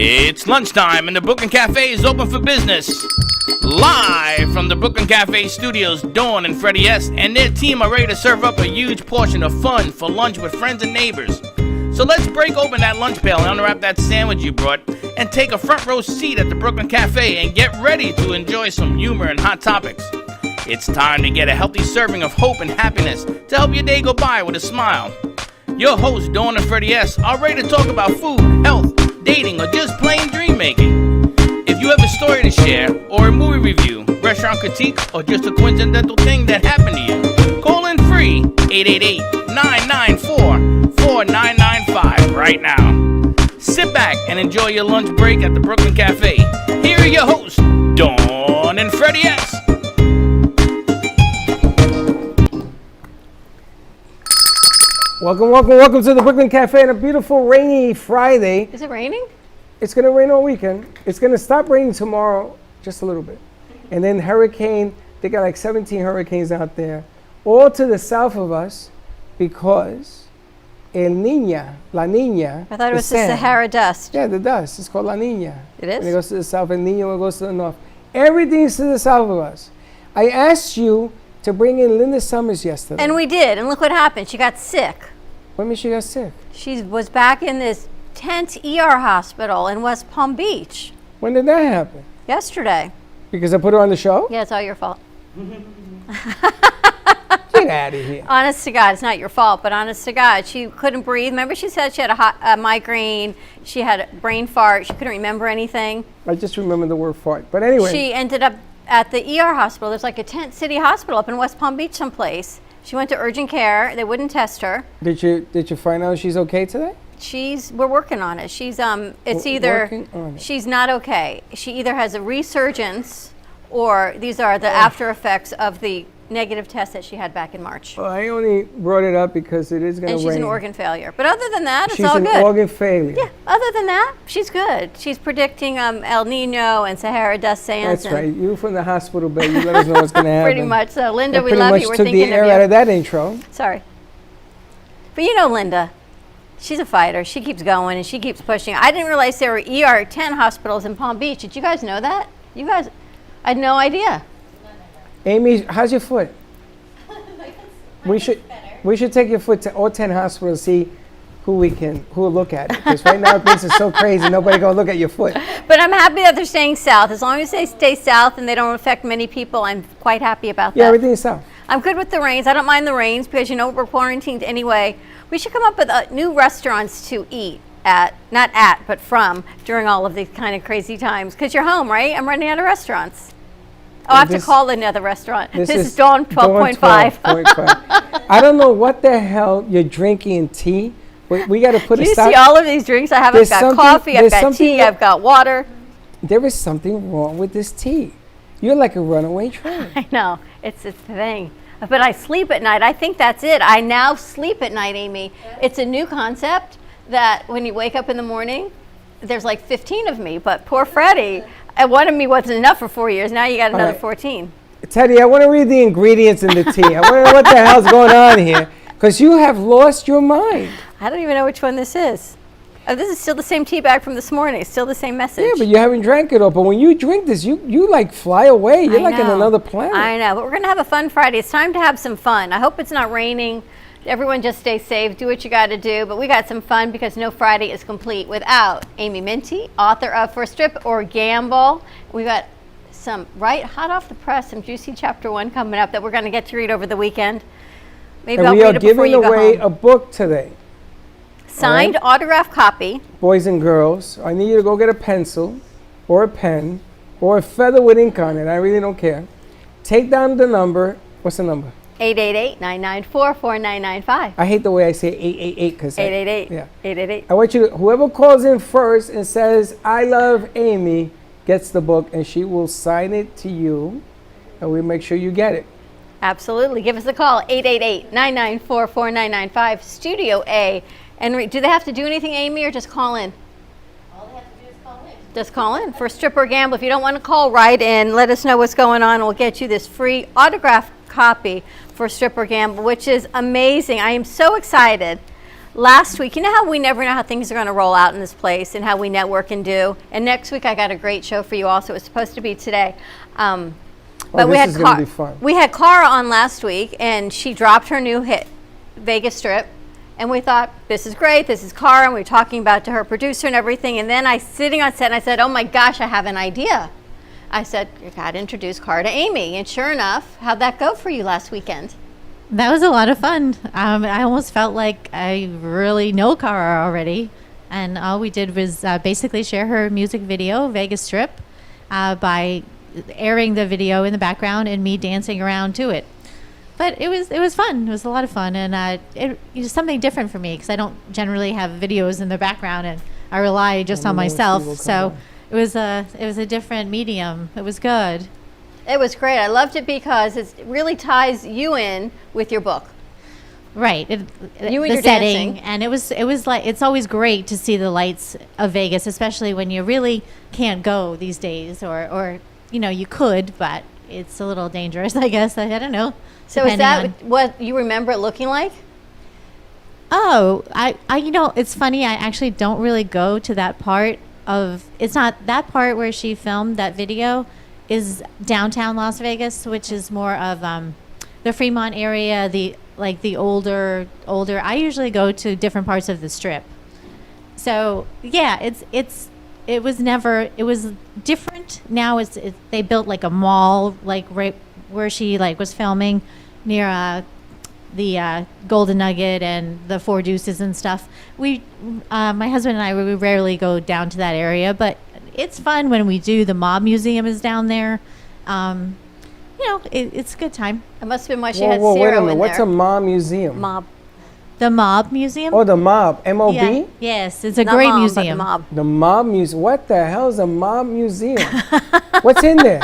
It's lunchtime and the Brooklyn Cafe is open for business. Live from the Brooklyn Cafe studios, Dawn and Freddie S. and their team are ready to serve up a huge portion of fun for lunch with friends and neighbors. So let's break open that lunch pail and unwrap that sandwich you brought and take a front row seat at the Brooklyn Cafe and get ready to enjoy some humor and hot topics. It's time to get a healthy serving of hope and happiness to help your day go by with a smile. Your hosts, Dawn and Freddie S., are ready to talk about food, health, dating, or just plain dream making. If you have a story to share, or a movie review, restaurant critique, or just a coincidental thing that happened to you, call in free 888-994-4995 right now. Sit back and enjoy your lunch break at the Brooklyn Cafe. Here are your hosts, Dawn and Freddie S. Welcome to the Brooklyn Cafe on a beautiful rainy Friday. Is it raining? It's going to rain all weekend. It's going to stop raining tomorrow, just a little bit. And then hurricane, they got like 17 hurricanes out there, all to the south of us because La Nina. I thought it was the Sahara dust. Yeah, the dust. It's called La Nina. It is? And it goes to the south, and Nina goes to the north. Everything's to the south of us. I asked you to bring in Linda Summers yesterday. And we did, and look what happened. She got sick. What made she got sick? She was back in this tent ER hospital in West Palm Beach. When did that happen? Yesterday. Because I put her on the show? Yeah, it's all your fault. Get out of here. Honest to God, it's not your fault, but honest to God, she couldn't breathe. Remember she said she had a migraine, she had a brain fart, she couldn't remember anything. I just remember the word fart. But anyway. She ended up at the ER hospital. There's like a tent city hospital up in West Palm Beach someplace. She went to urgent care. They wouldn't test her. Did you find out she's okay today? We're working on it. She's she's not okay. She either has a resurgence or these are the after effects of the negative test that she had back in March. Well, I only brought it up because it is going to rain. And she's an organ failure. But other than that, it's she's all good. She's an organ failure. Yeah, other than that, she's good. She's predicting El Nino and Sahara dust sands. That's right. You from the hospital bed, you let us know what's going to happen. Pretty much. So, Linda, we love you. We're thinking of you. Pretty much took the air out of that intro. Sorry. But you know Linda. She's a fighter. She keeps going and she keeps pushing. I didn't realize there were ER 10 hospitals in Palm Beach. Did you guys know that? You guys, I had no idea. Amy, how's your foot? We should take your foot to all 10 hospitals, see who will look at it. Because right now things are so crazy, nobody gonna look at your foot. But I'm happy that they're staying south. As long as they stay south and they don't affect many people, I'm quite happy about that. Yeah, everything is south. I'm good with the rains. I don't mind the rains because we're quarantined anyway. We should come up with new restaurants to eat but from during all of these kind of crazy times. Because you're home, right? I'm running out of restaurants. I have to call another restaurant. This is Dawn 12.5. I don't know what the hell you're drinking in tea. We got to put a stop. You see all of these drinks I have? I've got coffee, I've got tea, I've got water. There is something wrong with this tea. You're like a runaway train. I know. It's a thing. But I sleep at night. I think that's it. I now sleep at night, Amy. It's a new concept that when you wake up in the morning, there's like 15 of me. But poor Freddie, one of me wasn't enough for 4 years. Now you got another 14. Teddy, I want to read the ingredients in the tea. I want to know what the hell's going on here. Because you have lost your mind. I don't even know which one this is. This is still the same tea bag from this morning. It's still the same message. Yeah, but you haven't drank it all. But when you drink this, you like fly away. You're like in another planet. I know, but we're going to have a fun Friday. It's time to have some fun. I hope it's not raining. Everyone just stay safe. Do what you got to do. But we got some fun because no Friday is complete without Amy Minty, author of For Strip or Gamble. We got some hot off the press, some juicy chapter 1 coming up that we're going to get to read over the weekend. Maybe I'll read it before you go home. We are giving away a book today. Signed autograph copy. Boys and girls, I need you to go get a pencil or a pen or a feather with ink on it. I really don't care. Take down the number. What's the number? 888-994-4995. I hate the way I say 888 because 888. Yeah. 888. I want you to, whoever calls in first and says, I love Amy, gets the book and she will sign it to you and we'll make sure you get it. Absolutely. Give us a call, 888-994-4995, Studio A. And do they have to do anything, Amy, or just call in? All they have to do is call in. Just call in for Strip or Gamble. If you don't want to call, write in. Let us know what's going on, and we'll get you this free autograph copy for Strip or Gamble, which is amazing. I am so excited. last week, you know how we never know how things are going to roll out in this place and how we network and do. And next week I got a great show for you also. It was supposed to be today. But this is gonna be fun. We had Cara on last week, and she dropped her new hit, Vegas Strip. And we thought, this is great, this is Cara, and we were talking about to her producer and everything. And then sitting on set, and I said, oh my gosh, I have an idea. I said, you got to introduce Cara to Amy. And sure enough, how'd that go for you last weekend? That was a lot of fun. I almost felt like I really know Cara already. And all we did was basically share her music video, Vegas Strip, by airing the video in the background and me dancing around to it. But it was fun. It was a lot of fun, and it was something different for me because I don't generally have videos in the background, and I rely just on myself. So it was a different medium. It was good. It was great. I loved it because it really ties you in with your book. Right. You and the your setting, dancing. and it was like, it's always great to see the lights of Vegas, especially when you really can't go these days, or you could, but it's a little dangerous, I guess. I don't know. So is that depending on- what you remember it looking like? Oh, I it's funny. I actually don't really go to that part of. It's not that part where she filmed that video. Is downtown Las Vegas, which is more of the Fremont area, the older. I usually go to different parts of the Strip. So yeah, it was different. Now they built like a mall, like right where she was filming near the Golden Nugget and the Four Deuces and stuff. My husband and I, we rarely go down to that area, but it's fun when we do. The Mob Museum is down there. It's a good time. It must have been why she Whoa, had wait a Ciro minute. in What's there. a mob museum? Mob. The Mob Museum. Oh, the mob. M-O-B? Yeah. Yes, it's a Not great mom, museum. But the mob. The mob museum. What the hell is a mob museum? What's in there?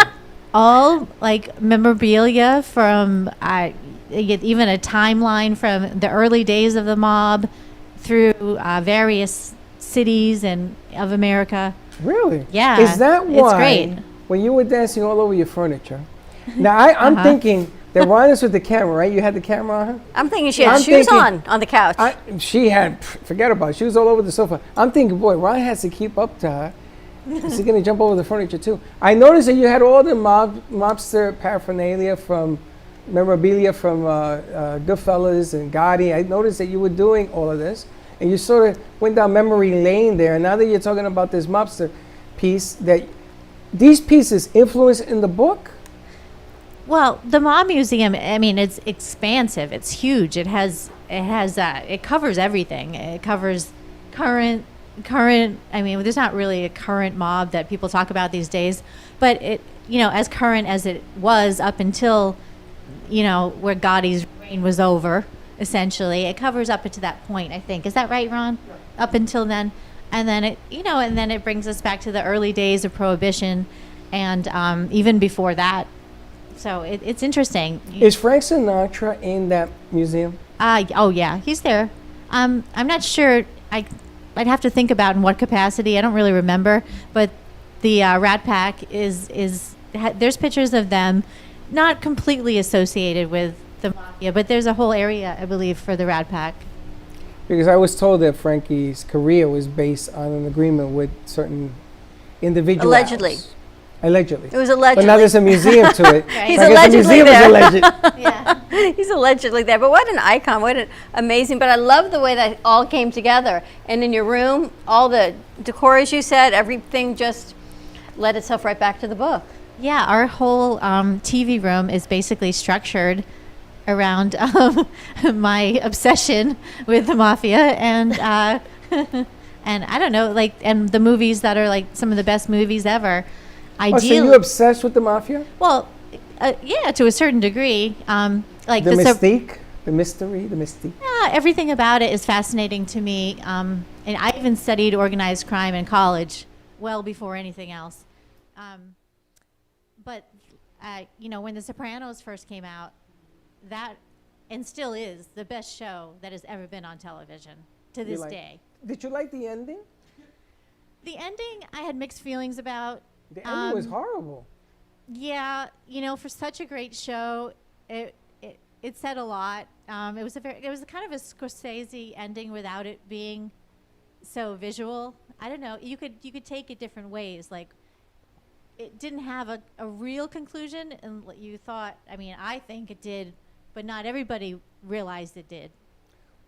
All memorabilia from you get even a timeline from the early days of the mob through various cities and of America. Really? Yeah, Is that it's why great. when you were dancing all over your furniture? Now, I'm thinking that Ron is with the camera, right? You had the camera on her? I'm thinking she had I'm shoes thinking- on the couch. She had, forget about it. She was all over the sofa. I'm thinking, boy, Ron has to keep up to her. Is he going to jump over the furniture too? I noticed that you had all the mobster paraphernalia from memorabilia from Goodfellas and Gotti. I noticed that you were doing all of this, and you sort of went down memory lane there. And now that you're talking about this mobster piece, that these pieces influence in the book. Well, the Mob Museum, I mean, it's expansive. It's huge. It covers everything. It covers current. I mean, there's not really a current mob that people talk about these days, but as current as it was up until, where Gotti's reign was over, essentially. It covers up to that point, I think. Is that right, Ron? Right. Up until then. And then it brings us back to the early days of Prohibition and even before that. So it's interesting. Is Frank Sinatra in that museum? Oh yeah, he's there. I'm not sure. I'd have to think about in what capacity. I don't really remember. But the Rat Pack there's pictures of them, not completely associated with the mafia, but there's a whole area, I believe, for the Rat Pack. Because I was told that Frankie's career was based on an agreement with certain individuals. Allegedly. Allegedly. It was allegedly. But now there's a museum to it. He's So I guess the allegedly museum there. is alleged. Yeah. He's allegedly there, but what an icon! What an amazing! But I love the way that all came together. And in your room, all the decor, as you said, everything just led itself right back to the book. Yeah, our whole TV room is basically structured around my obsession with the mafia and and I don't know, and the movies that are some of the best movies ever. Oh, so you're obsessed with the mafia? Well, yeah, to a certain degree. The mystique, the mystery, the mystique. Yeah, everything about it is fascinating to me. And I even studied organized crime in college, well before anything else. But when The Sopranos first came out, that, and still is, the best show that has ever been on television to this day. Did you like the ending? The ending, I had mixed feelings about. The ending was horrible. Yeah, for such a great show, it said a lot. It was a kind of a Scorsese ending without it being so visual. I don't know. You could take it different ways. Like, it didn't have a real conclusion, and you thought. I mean, I think it did, but not everybody realized it did.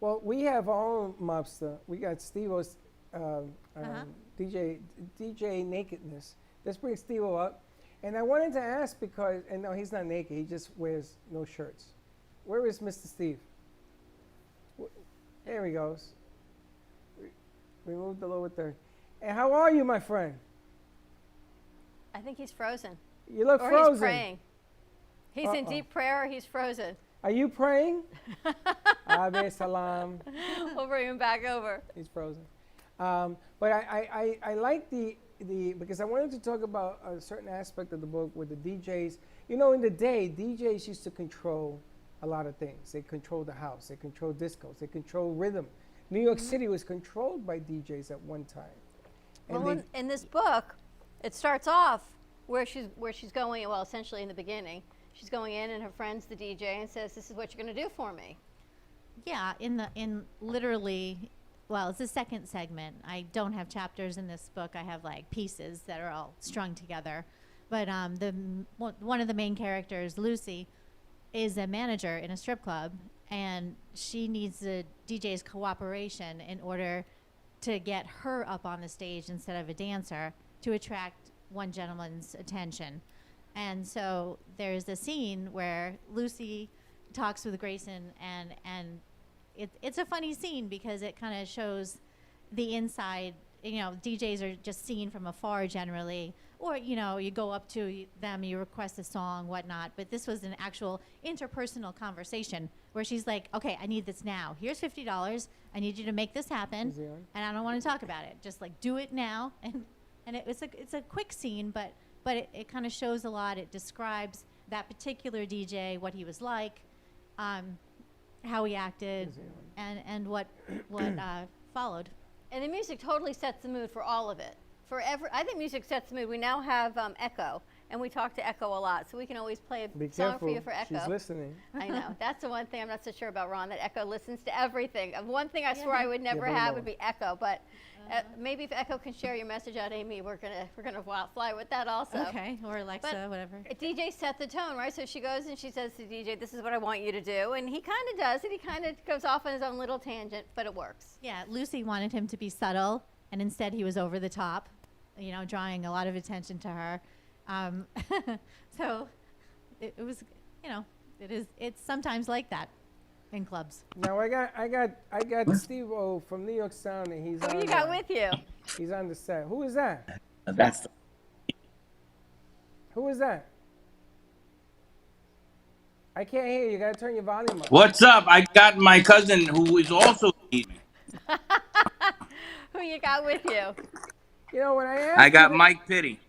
Well, we have our own mobster. We got Steve-O's DJ Nakedness. Let's bring Steve-O up. And I wanted to ask because, and no, he's not naked. He just wears no shirts. Where is Mr. Steve? There he goes. Remove the lower third. And how are you, my friend? I think he's frozen. You look Or frozen. he's praying. He's in deep prayer or he's frozen. Are you praying? Abe Salam. We'll bring him back over. He's frozen. But I like the because I wanted to talk about a certain aspect of the book with the DJs. You know, in the day, DJs used to control a lot of things. They controlled the house. They controlled discos. They controlled rhythm. New York City was controlled by DJs at one time. And Well, in this book, it starts off where she's going. Well, essentially in the beginning, she's going in, and her friend's the DJ, and says, "This is what you're going to do for me." Yeah, in literally, well, it's the second segment. I don't have chapters in this book. I have like pieces that are all strung together. But one of the main characters, Lucy, is a manager in a strip club, and she needs the DJ's cooperation in order to get her up on the stage instead of a dancer to attract one gentleman's attention. And so there's a scene where Lucy talks with Grayson, and it's a funny scene because it kind of shows the inside. You know, DJs are just seen from afar generally, or, you know, you go up to them, you request a song, whatnot. But this was an actual interpersonal conversation where she's like, okay, I need this now. Here's $50. I need you to make this happen. Is he on? And I don't want to talk about it. Just like do it now. And it's a quick scene, but it kind of shows a lot. It describes that particular DJ, what he was like, how he acted, Is he and what followed. And the music totally sets the mood for all of it. I think music sets the mood. We now have Echo, and we talk to Echo a lot, so we can always play a Be song careful. for you for Echo. She's listening. I know. That's the one thing I'm not so sure about, Ron, that Echo listens to everything. One thing I swear I would never but have no. would be Echo, but maybe if Echo can share your message out, Amy, we're gonna fly with that also. Okay, or Alexa, But whatever. a DJ set the tone, right? So she goes and she says to DJ, "This is what I want you to do," and he kind of does it. He kind of goes off on his own little tangent, but it works. Yeah, Lucy wanted him to be subtle, and instead he was over the top, you know, drawing a lot of attention to her. So it was, you know, it's sometimes like that in clubs. Now I got Steve-O from New York Sound, and he's Who on you got with you? He's on the set. Who is that? That's Who is that? I can't hear you. You gotta turn your volume up. What's up? I got my cousin who is also eating. Who you got with you? You know when I asked I got you Mike Pitty.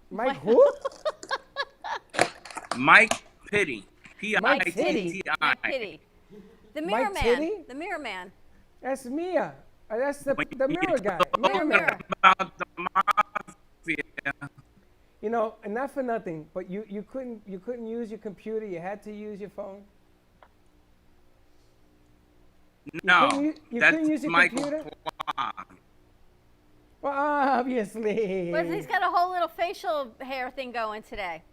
Mike who? Mike Pitty. Mike Titty. P-I-T-T-I. Mike Pitty. The Mirror Mike Man. Titty? The Mirror Man. That's Mia. That's the When mirror you guy. talk Mirror man. About the mafia. You know, and not for nothing, but you couldn't use your computer. You had to use your phone. No, you couldn't that's use your Michael computer? Kwan. Well, obviously. But he's got a whole little facial hair thing going today.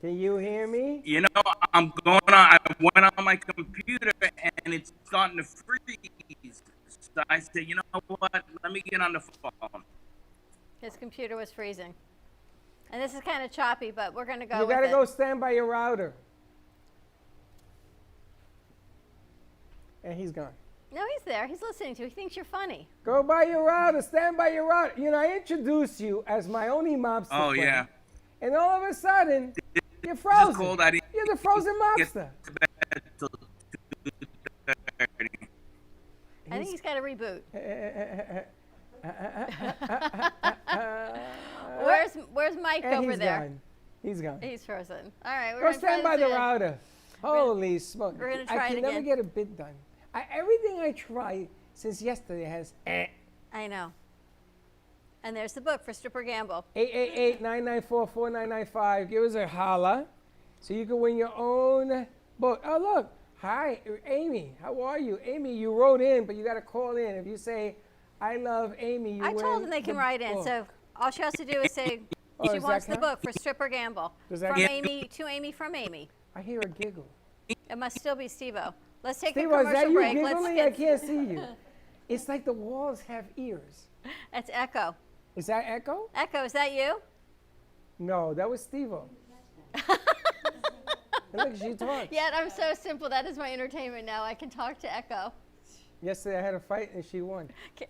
Can you hear me? You know, I went on my computer and it's starting to freeze. So I said, you know what? Let me get on the phone. His computer was freezing. And this is kind of choppy, but we're going to go You with gotta it. go stand by your router. And he's gone. No, he's there. He's listening to you. He thinks you're funny. Go by your router. Stand by your router. You know, I introduced you as my only mobster Oh, friend, yeah. and all of a sudden, you're This frozen. is cold. I didn't You're the frozen get mobster. to bed till 2:30. I think he's got to reboot. Where's Mike And over he's there? gone. He's gone. He's frozen. All right, we're Go going to try stand by this the again. router. Holy smoke. we're gonna I try can it never again. get a bit done. Everything I try since yesterday has I know. And there's the book for Strip or Gamble. 888-994-4995. Give us a holla so you can win your own book. Oh, look. Hi, Amy. How are you? Amy, you wrote in, but you got to call in. If you say, I love Amy, you I win told them they can the write in, book. so all she has to do is say Oh, she does wants that the count? book for Strip or Gamble. Does that From count? Amy to Amy from Amy. I hear a giggle. It must still be Steve-O. Let's take a Steve, is that commercial you break. giggling? I can't see you. It's like the walls have ears. That's Echo. Is that Echo? Echo, is that you? No, that was Steve-O. And look, she talks. Yet I'm so simple. That is my entertainment now. I can talk to Echo. Yesterday I had a fight and she won. Okay.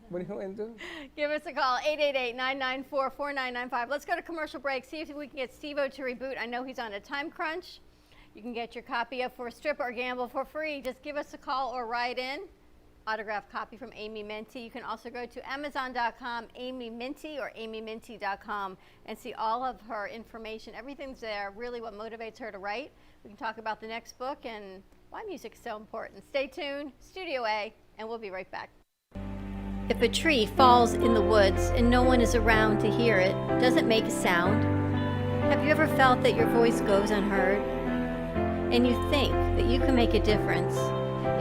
What are you going to do? Give us a call, 888-994-4995. Let's go to commercial break, see if we can get Steve-O to reboot. I know he's on a time crunch. You can get your copy of For Strip or Gamble for free. Just give us a call or write in. Autographed copy from Amy Minty. You can also go to Amazon.com, Amy Minty, or AmyMinty.com and see all of her information. Everything's there, really what motivates her to write. We can talk about the next book and why music is so important. Stay tuned, Studio A, and we'll be right back. If a tree falls in the woods and no one is around to hear it, does it make a sound? Have you ever felt that your voice goes unheard? And you think that you can make a difference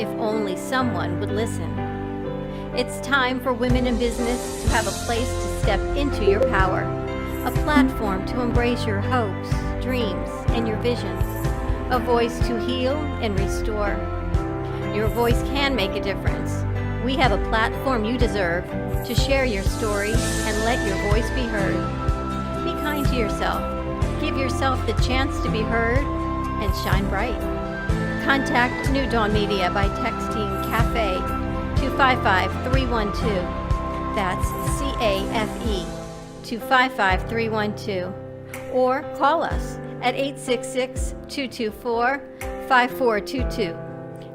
if only someone would listen. It's time for women in business to have a place to step into your power, a platform to embrace your hopes, dreams, and your visions, a voice to heal and restore. Your voice can make a difference. We have a platform you deserve to share your story and let your voice be heard. Be kind to yourself. Give yourself the chance to be heard and shine bright. Contact New Dawn Media by texting CAFE to 55312. That's CAFE to 55312. Or call us at 866-224-5422.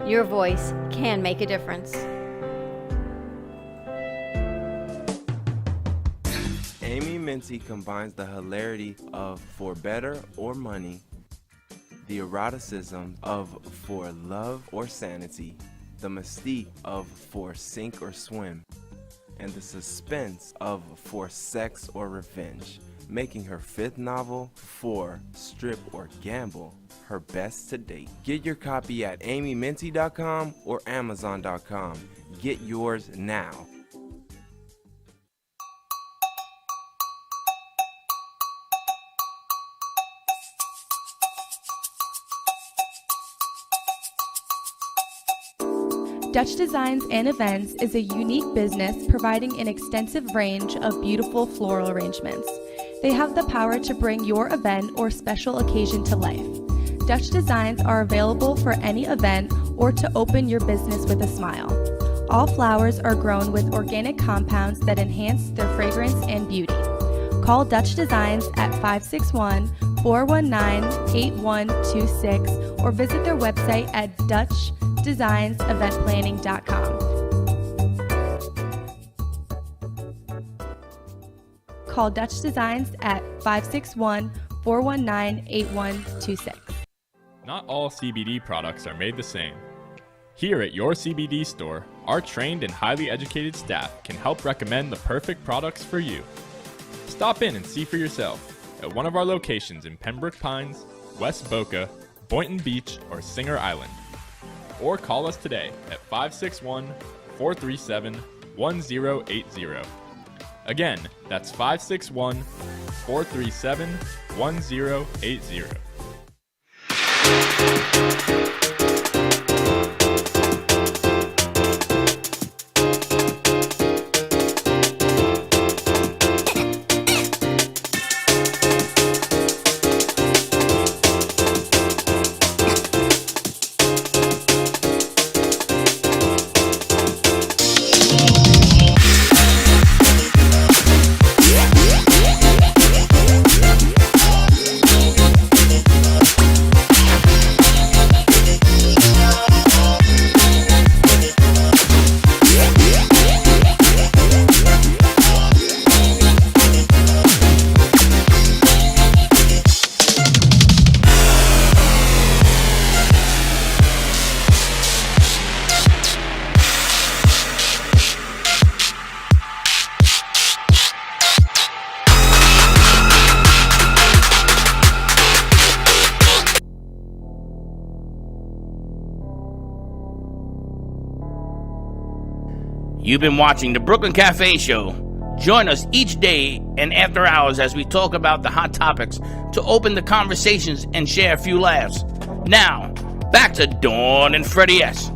Your voice can make a difference. Amy Minty combines the hilarity of For Better or Money, the eroticism of For Love or Sanity, the mystique of For Sink or Swim, and the suspense of For Sex or Revenge, making her fifth novel, For Strip or Gamble, her best to date. Get your copy at amyminty.com or amazon.com. Get yours now. Dutch Designs and Events is a unique business providing an extensive range of beautiful floral arrangements. They have the power to bring your event or special occasion to life. Dutch Designs are available for any event or to open your business with a smile. All flowers are grown with organic compounds that enhance their fragrance and beauty. Call Dutch Designs at 561-419-8126 or visit their website at DutchDesignsEventPlanning.com. Call Dutch Designs at 561-419-8126. Not all CBD products are made the same. Here at your CBD store, our trained and highly educated staff can help recommend the perfect products for you. Stop in and see for yourself at one of our locations in Pembroke Pines, West Boca, Boynton Beach, or Singer Island. Or call us today at 561-437-1080. Again, that's 561-437-1080. You've been watching the Brooklyn Cafe Show. Join us each day and after hours as we talk about the hot topics to open the conversations and share a few laughs. Now, back to Dawn and Freddie S.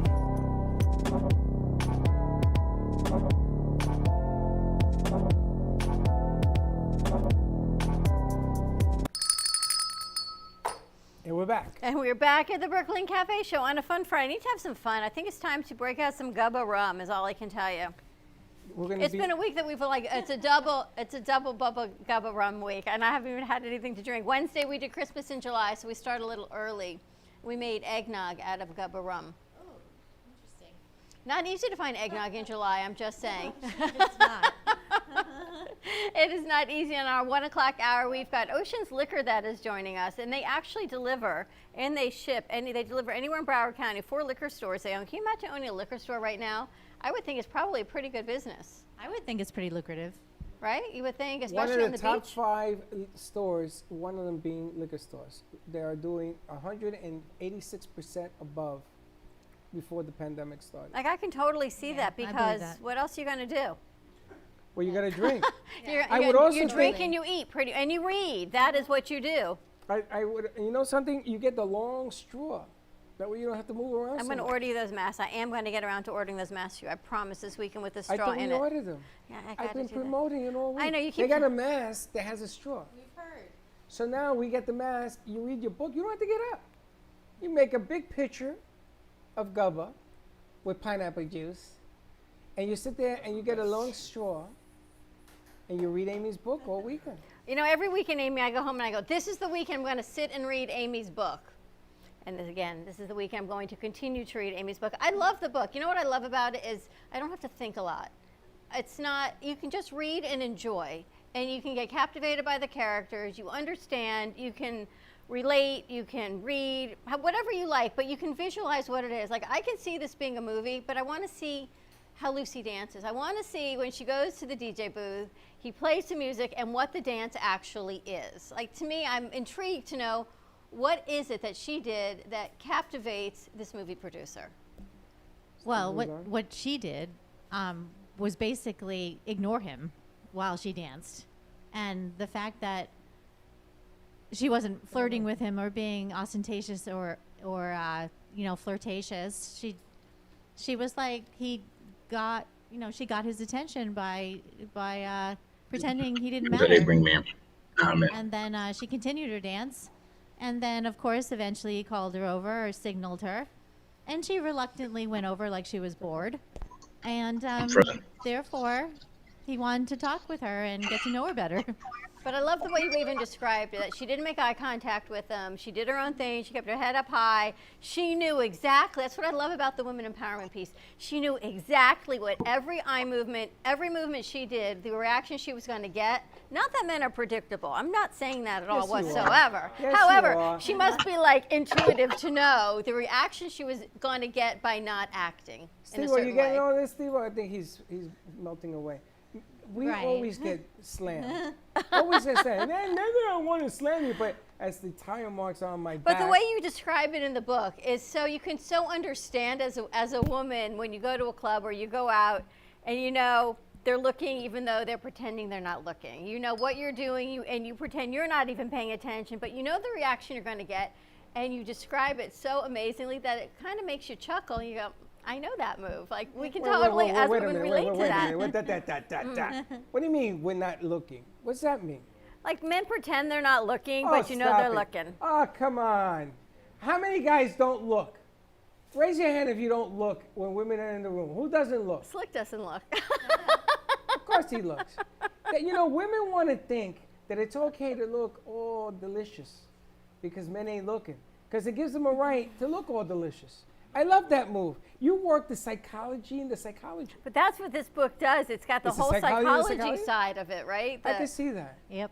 And we're back. And we're back at the Brooklyn Cafe Show on a fun Friday. I need to have some fun. I think it's time to break out some Gubba rum, is all I can tell you. We're gonna It's been a week that we've like, it's a double Bubba Gubba rum week, and I haven't even had anything to drink. Wednesday we did Christmas in July, so we started a little early. We made eggnog out of Gubba rum. Oh, interesting. Not easy to find eggnog in July, I'm just saying. It's not. It is not easy. On our 1 o'clock hour, we've got Ocean's Liquor that is joining us, and they actually deliver and they ship, and they deliver anywhere in Broward County. 4 liquor stores they own. Can you imagine owning a liquor store right now? I would think it's probably a pretty good business, I would think it's pretty lucrative. right? You would think, one especially on of the the top beach. 5 stores, one of them being liquor stores. They are doing 186% above before the pandemic started. Like I can totally see that I believe because that. what else are you going to do? Well, you got to drink. You would also drink think- and you eat and you read. That is what you do. I would, you know something? You get the long straw. That way you don't have to move around. I'm so going to much. order you those masks. I am going to get around to ordering those masks for you. I promise this weekend with the I straw thought in we it. ordered them. Yeah, I I've gotta been do that. promoting it all week. I know, you They keep got t- a mask that has a straw. We've heard. So now we get the mask. You read your book. You don't have to get up. You make a big picture of Gubba with pineapple juice, and you sit there and you get a long straw, and you read Amy's book all weekend. You know, every weekend, Amy, I go home and I go, this is the weekend I'm going to sit and read Amy's book. And this is the weekend I'm going to continue to read Amy's book. I love the book. You know what I love about it is I don't have to think a lot. It's not, you can just read and enjoy, and you can get captivated by the characters. You understand, you can relate, you can read, whatever you like, but you can visualize what it is. Like, I can see this being a movie, but I want to see how Lucy dances. I want to see when she goes to the DJ booth, he plays the music, and what the dance actually is. Like, to me, I'm intrigued to know what is it that she did that captivates this movie producer. Well, what she did was basically ignore him while she danced, and the fact that she wasn't flirting with him or being ostentatious or flirtatious. She was like she got his attention by pretending he didn't matter. They bring me in. And then she continued her dance. And then, of course, eventually he called her over or signaled her. And she reluctantly went over like she was bored. And therefore, he wanted to talk with her and get to know her better. But I love the way you even described it, that she didn't make eye contact with him. She did her own thing. She kept her head up high. She knew exactly, that's what I love about the women empowerment piece. She knew exactly what every eye movement, every movement she did, the reaction she was going to get. Not that men are predictable. I'm not saying that at all Yes, you are. whatsoever. Yes, you However, are. she must be like intuitive to know the reaction she was going to get by not acting in a Steve, are certain you getting way. all this, Steve? I think he's melting away. We Right. always get slammed. Always get slammed. And maybe I want to slam you, but as the tire marks on my But back. the way you describe it in the book is so you can so understand as a woman when you go to a club or you go out and you know they're looking even though they're pretending they're not looking. You know what you're doing and you pretend you're not even paying attention, but you know the reaction you're going to get, and you describe it so amazingly that it kind of makes you chuckle and you go, I know that move. Like we can totally as wait a women minute, relate to that. Wait a minute. What do you mean we're not looking? What's that mean? Like men pretend they're not looking, Oh, but you know stop they're it. looking. Oh, come on. How many guys don't look? Raise your hand if you don't look when women are in the room. Who doesn't look? Slick doesn't look. Of course he looks. You know, women want to think that it's okay to look all delicious because men ain't looking. Because it gives them a right to look all delicious. I love that move. You work the psychology and the psychology. But that's what this book does. It's got the It's the whole psychology of the psychology psychology? side of it, right? I can see that. Yep.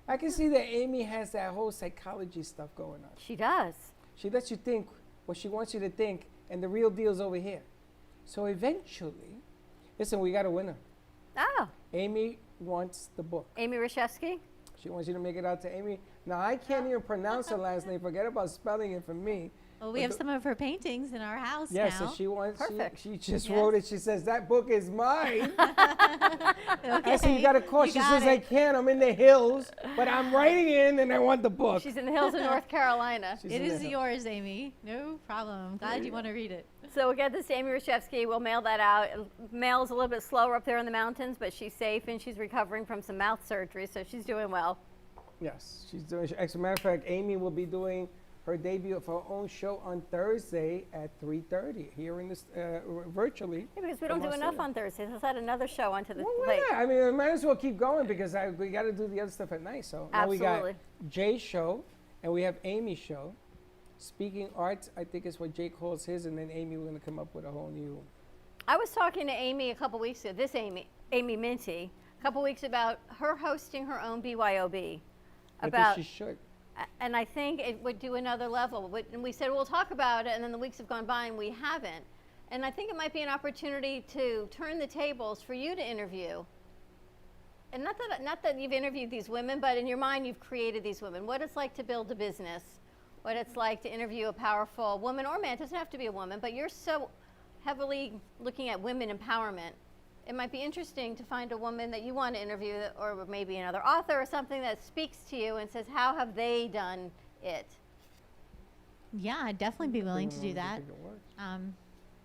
I can see that Amy has that whole psychology stuff going on. She does. She lets you think what she wants you to think, and the real deal's over here. So eventually, listen, we got a winner. Oh, Amy wants the book. Amy Rashevsky? She wants you to make it out to Amy. Now, I can't even pronounce her last name. Forget about spelling it for me. Well, we have some of her paintings in our house Yeah, now. so she wants. Perfect. She just Yes. wrote it. She says that book is mine. Okay. I said you got to call. You She got says I it. can't. I'm in the hills, but I'm writing in, and I want the book. She's in the hills of North Carolina. She's It in the is hills. yours, Amy. No problem. Glad you want to read it. So we'll get this to Amy Reshevsky. We'll mail that out. Mail is a little bit slower up there in the mountains, but she's safe and she's recovering from some mouth surgery, so she's doing well. Yes, she's doing. As a matter of fact, Amy will be doing her debut of her own show on Thursday at 3:30 here in this virtually. Yeah, because we don't from do enough Australia. on Thursdays. Let's add another show onto the Well, why plate. not? I mean, I might as well keep going because we got to do the other stuff at night. So now we got Absolutely. Jay's show and we have Amy's show. Speaking Arts, I think is what Jay calls his, and then Amy, we're going to come up with a whole new. I was talking to Amy a couple weeks ago, this Amy Minty, a couple weeks about her hosting her own BYOB. I About, think she should. and I think it would do another level. And we said, we'll talk about it, and then the weeks have gone by and we haven't. And I think it might be an opportunity to turn the tables for you to interview. And not that you've interviewed these women, but in your mind you've created these women. What it's like to build a business, what it's like to interview a powerful woman or man. It doesn't have to be a woman, but you're so heavily looking at women empowerment. It might be interesting to find a woman that you want to interview, or maybe another author or something that speaks to you and says, how have they done it? Yeah, I'd definitely be willing to do that. Think it works.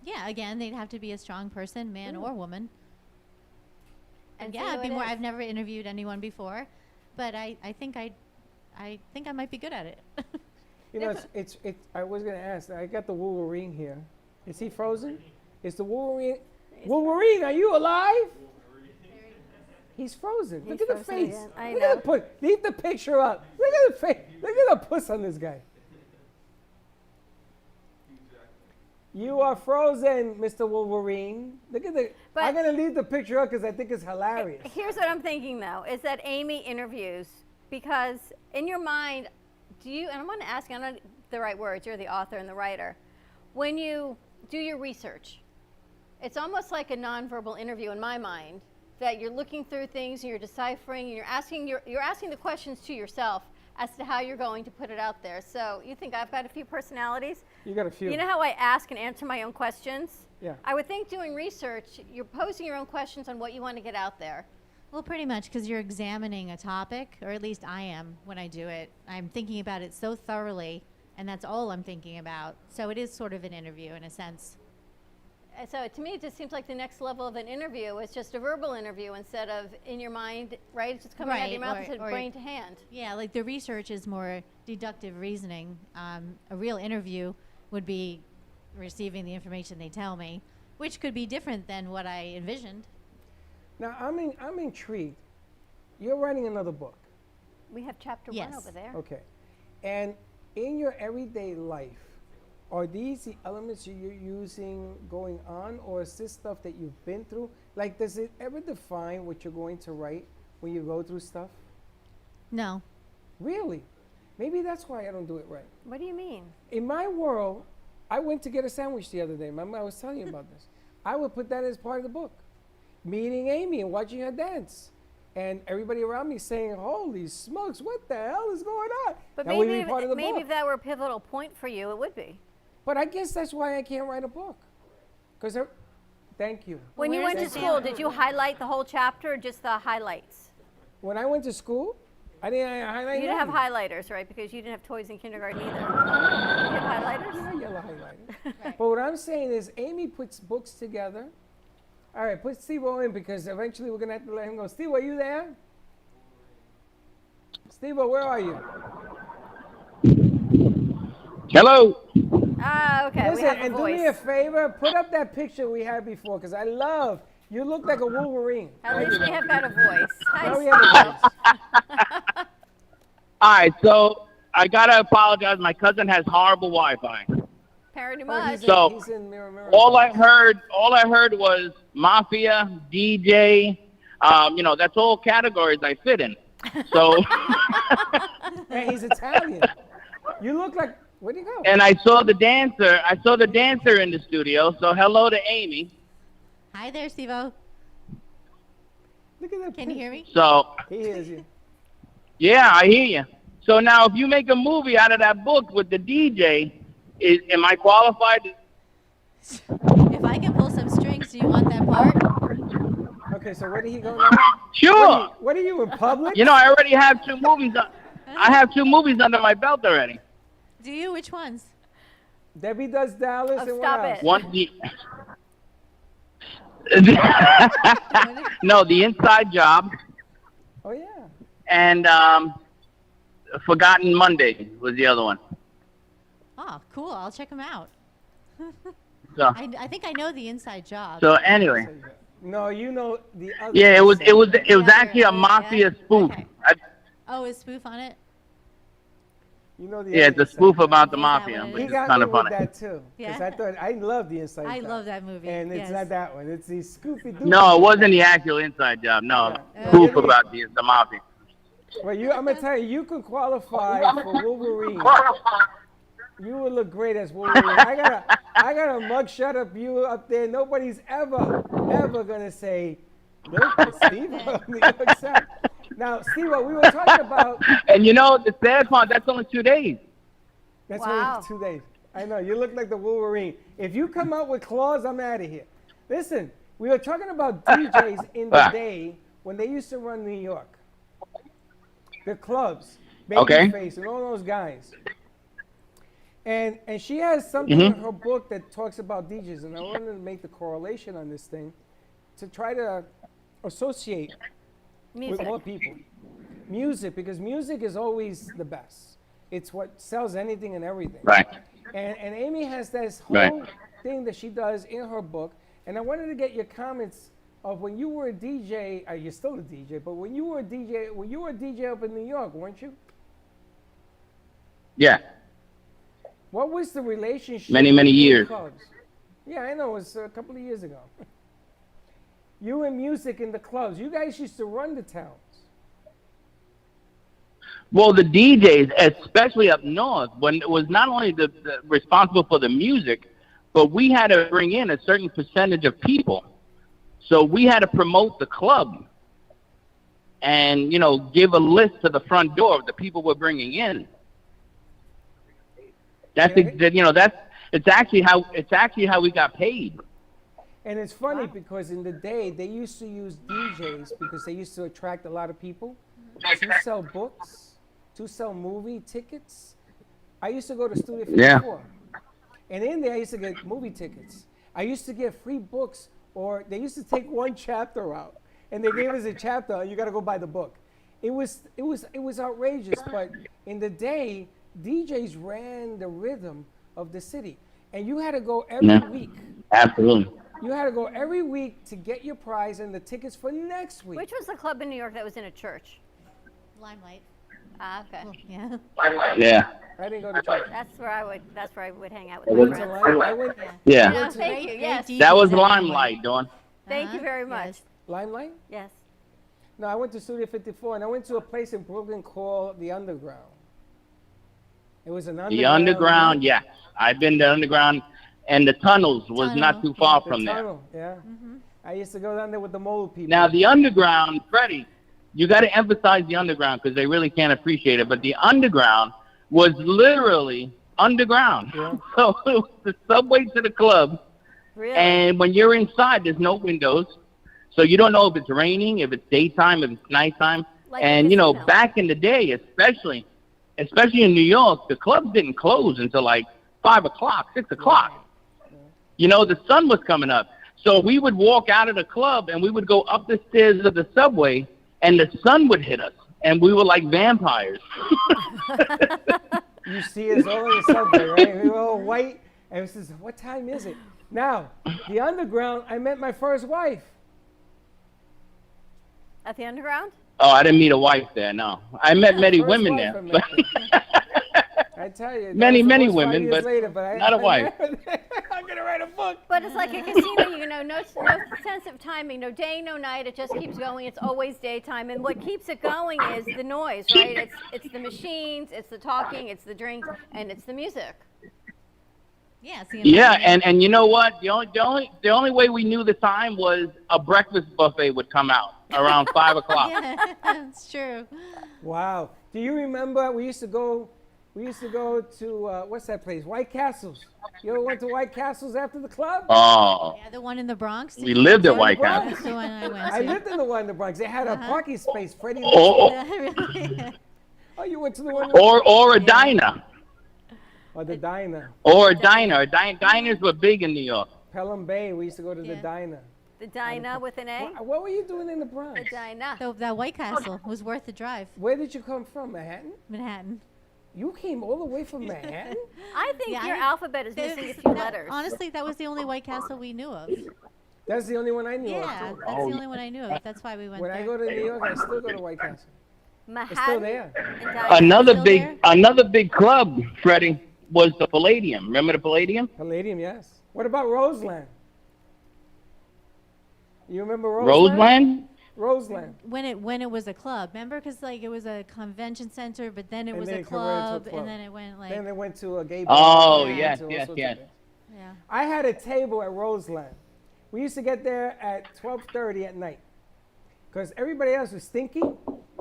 Yeah, again, they'd have to be a strong person, man or woman. And Yeah, see I'd who be it more. is. I've never interviewed anyone before, but I think I might be good at it. You know, it's. I was going to ask. I got the Wolverine here. Is he frozen? Is the Wolverine? Wolverine, are you alive? He's frozen. Look He's at the frozen face. again. I Look know. at the puss. Leave the picture up. Look at the face. Look at the puss on this guy. You are frozen, Mr. Wolverine. Look at the. But- I'm gonna leave the picture up because I think it's hilarious. Here's what I'm thinking though, is that Amy interviews, because in your mind, do you, and I want to ask you, I don't know the right words, you're the author and the writer, when you do your research, it's almost like a nonverbal interview in my mind, that you're looking through things and you're deciphering and you're asking the questions to yourself as to how you're going to put it out there. So you think I've got a few personalities? You got a few. You know how I ask and answer my own questions? Yeah. I would think doing research, you're posing your own questions on what you want to get out there. Well, pretty much because you're examining a topic, or at least I am when I do it. I'm thinking about it so thoroughly, and that's all I'm thinking about. So it is sort of an interview in a sense. And so to me, it just seems like the next level of an interview is just a verbal interview instead of in your mind, right? It's just coming out of your Right, mouth or- instead of or- brain to hand. Yeah, like the research is more deductive reasoning. A real interview would be receiving the information they tell me, which could be different than what I envisioned. Now I'm intrigued. You're writing another book. We have chapter Yes. 1 over there. Okay. And in your everyday life, are these the elements you're using going on, or is this stuff that you've been through? Like, does it ever define what you're going to write when you go through stuff? No. Really? Maybe that's why I don't do it right. What do you mean? In my world, I went to get a sandwich the other day. Remember, I was telling you about this. I would put that as part of the book. Meeting Amy and watching her dance. And everybody around me saying, holy smokes, what the hell is going on? But that would maybe, be part of the maybe book. if that were a pivotal point for you, it would be. But I guess that's why I can't write a book. Because, thank you. When you Where's went to the school, standard? did you highlight the whole chapter or just the highlights? When I went to school, I didn't highlight You didn't have nothing. highlighters, right? Because you didn't have toys in kindergarten either. You have highlighters? Yeah, yellow highlighter. But what I'm saying is Amy puts books together. All right, put Steve-O in because eventually we're going to have to let him go. Steve, are you there? Steve-O, where are you? Hello. Ah, okay. we Listen, have a and voice. do me a favor, put up that picture we had before because I love, you look like a Wolverine. At least we have got a voice. Now we Hi, have a voice. All right, so I gotta apologize. My cousin has horrible Wi-Fi. Parody Oh, much. So, he's in Mirror Mirror. All I heard was mafia, DJ. That's all categories I fit in. So, And he's Italian. You look like, where'd he go? and I saw the dancer. I saw the dancer in the studio. So hello to Amy. Hi there, Steve-O. Look at that Can you hear picture. me? So He hears you. yeah, I hear you. So now, if you make a movie out of that book with the DJ, Am I qualified? If I can pull some strings, do you want that part? Okay, so where did he go now? Sure. What are you in public? You know, I already have 2 movies. I have 2 movies under my belt already. Do you? Which ones? Debbie Does Dallas Oh, and stop what else? it. One. No, The Inside Job Oh yeah. and Forgotten Monday was the other one. Oh, cool. I'll check them out. So, I think I know the inside job. so anyway, No, you know the other. yeah, it was Yeah, actually a yeah. mafia spoof. Okay. Oh, is spoof on it? You know the Yeah, it's other a spoof side. about the Is that mafia, what it which He is got kind me of with funny. that too. Because Yeah. I thought I love the Inside I Job. love that movie. And it's yes. not that one. It's the Scoopy Doo. No, it wasn't the actual Inside Job. No, Yeah. spoof about the mafia. Well, I'm gonna tell you, you could qualify for Wolverine. You would look great as Wolverine. I got a mugshot of you up there. Nobody's ever gonna say, look at Steve on New York side. Now, Steve, we were talking about. And you know, the sad part, that's only 2 days. That's Wow. only 2 days. I know you look like the Wolverine. If you come out with claws, I'm out of here. Listen, we were talking about DJs in the day when they used to run New York. The clubs, Okay. Babyface, and all those guys. And she has something in her book that talks about DJs, and I wanted to make the correlation on this thing to try to associate Music. with more people. Music, because music is always the best. It's what sells anything and everything. Right. And Amy has this whole Right. thing that she does in her book, and I wanted to get your comments of when you were a DJ. You're still a DJ, but when you were a DJ up in New York, weren't you? Yeah. What was the relationship? Many with the years. clubs? Yeah, I know. It was a couple of years ago. You and music in the clubs. You guys used to run the towns. Well, the DJs, especially up north, when it was not only the responsible for the music, but we had to bring in a certain percentage of people. So we had to promote the club and, you know, give a list to the front door of the people we're bringing in. That's it's actually how we got paid. And it's funny because in the day they used to use DJs because they used to attract a lot of people to sell books, to sell movie tickets. I used to go to Studio 54. Yeah. And in there I used to get movie tickets. I used to get free books, or they used to take one chapter out and they gave us a chapter and you got to go buy the book. It was outrageous, but in the day DJs ran the rhythm of the city. And you had to go every week. Absolutely. You had to go every week to get your prize and the tickets for next week. Which was the club in New York that was in a church? Limelight. Ah, okay. Well, yeah. Yeah. I didn't go to church. That's where I would hang out I with went my to friends. I went Yeah. No, thank you. Yes. That was Limelight, Dawn. Thank you very much. Limelight? Yes. No, I went to Studio 54 and I went to a place in Brooklyn called the Underground. It was an underground. The underground, yes. I've been to underground, and the tunnels was not too far The from there. tunnel, yeah. I used to go down there with the mold people. Now, the underground, Freddie, you got to emphasize the underground because they really can't appreciate it. But the underground was literally underground. Yeah. So it was the subway to the club. Really? And when you're inside, there's no windows. So you don't know if it's raining, if it's daytime, if it's nighttime. Like a And, you know, casino. back in the day, especially in New York, the clubs didn't close until like 5 o'clock, 6 o'clock. You know, the sun was coming up. So we would walk out of the club and we would go up the stairs of the subway and the sun would hit us. And we were like vampires. You see us all in the subway, right? We were all white. And it says, what time is it? Now, the Underground, I met my first wife. At the underground? Oh, I didn't meet a wife there, no. I met many First women wife there. I met. I tell you. that Many, was many almost 5 women, years but later, not a wife. I'm going to write a book. But it's like a casino, you know, no sense of timing, no day, no night. It just keeps going. It's always daytime, and what keeps it going is the noise, right? It's the machines, it's the talking, it's the drinks, and it's the music. Yeah. It's the Yeah, environment. and you know what? The only way we knew the time was a breakfast buffet would come out around 5 o'clock. Yeah, it's true. Wow. Do you remember we used to go We used to go to, what's that place? White Castles. You ever went to White Castles after the club? Oh, Yeah, the one in the Bronx. we lived at White Bronx. Castle. That's the one I went to. I lived in the one in the Bronx. They had a parking space. Freddie. Oh, Really? Oh, you went to the one. or a diner. Or the diner. Or a diner. Diners were big in New York. Pelham Bay. We used to go to the Yeah. diner. The Dinah with an A? What were you doing in the Bronx? The Dinah. So that White Castle was worth the drive. Where did you come from? Manhattan? Manhattan. You came all the way from Manhattan? I think Yeah, your I- alphabet is missing a few letters. Honestly, that was the only White Castle we knew of. That's the only one I knew Yeah, of. that's the only one I knew of. That's why we went When there. I go to New York, I still go to White Castle. Manhattan. It's still there. And Dinah. Another Still big there? another big club, Freddie, was the Palladium. Remember the Palladium? Palladium, yes. What about Roseland? You remember Roseland? Roseland? Roseland. when it was a club, remember? Because like it was a convention center, but then it And was then a it converted to a club, club. and then it went like Then they went to a gay Oh, bar. yes, to all yes, sorts of yes. things. yeah. I had a table at Roseland. We used to get there at 12:30 at night because everybody else was stinky.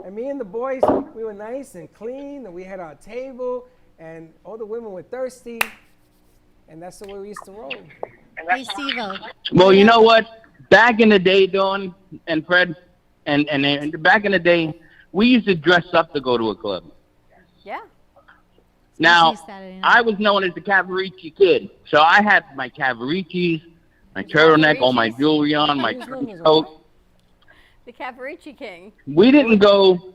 And me and the boys, we were nice and clean, and we had our table, and all the women were thirsty. And that's the way we used to roll. Hey, Steve-O. Well, you know what? Back in the day, Dawn and Fred, and back in the day, we used to dress up to go to a club. Yeah. Now, Saturday night. I was known as the Cavarici kid, so I had my Cavaricis, my turtleneck, all my jewelry on, my Whose name is it? coat. The Cavarici King. We didn't go.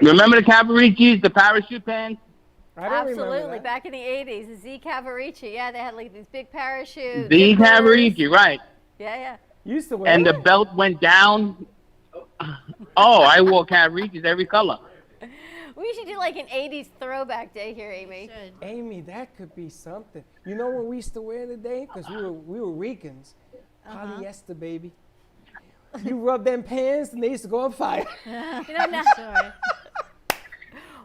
Remember the Cavaricis, the parachute pants? I don't remember Absolutely. that. Back in the 80s, Z Cavarici. Yeah, they had like these big parachutes. The zippers. Cavarici, right? Yeah, yeah. You used to wear And the that? belt went down. Oh, I wore Cavaricis every color. We should do like an 80s throwback day here, Amy. Should. Amy, that could be something. You know what we used to wear today? Because we were Ricans. Polyester, baby. You rub them pants and they used to go on fire. You know, now, Sure.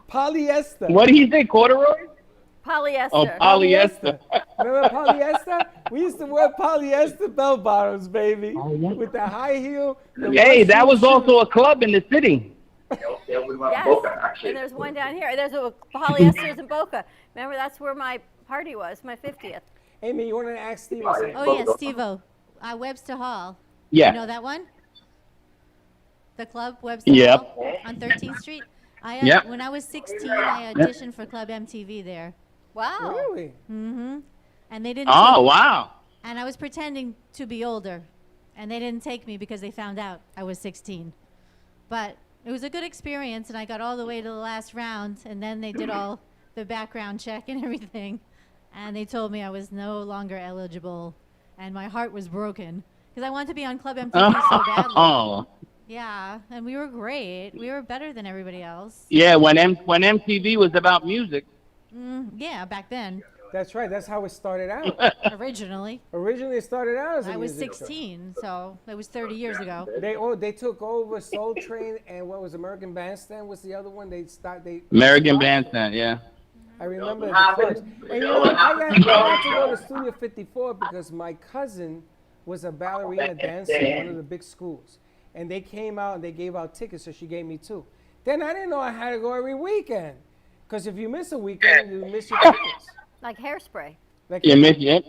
Polyester. What do you think, corduroy? polyester. Oh, polyester. Remember polyester? We used to wear polyester bell bottoms, baby. With the high heel. the Hey, one that shoe was shoe. also a club in the city. Yes. And there's one down here. There's a polyesters in Boca. Remember, that's where my party was, my 50th. Amy, you wanted to ask Steve something? Oh yeah, Steve-O. Webster Hall. Yeah. You know that one? The club, Webster Yep. Hall on 13th Street. Yep. When I was 16, I auditioned for Club MTV there. Wow. Really? Mm-hmm. And they didn't. Oh, take- wow. And I was pretending to be older, and they didn't take me because they found out I was 16. But it was a good experience, and I got all the way to the last round, and then they did all the background check and everything, and they told me I was no longer eligible, and my heart was broken because I wanted to be on Club MTV so badly. Oh. Yeah, and we were great. We were better than everybody else. Yeah, when MTV was about music. Yeah, back then, That's right. That's how it started out. originally. Originally, it started out as a I was music show. 16, so that was 30 years ago. They took over Soul Train and what was American Bandstand? Was the other one? American Bandstand, yeah. I remember the clubs. And you know, I got to go to Studio 54 because my cousin was a ballerina dancer in one of the big schools. And they came out and they gave out tickets, so she gave me 2. Then I didn't know I had to go every weekend. Because if you miss a weekend, you miss your tickets. Like hairspray. Like, You missed it.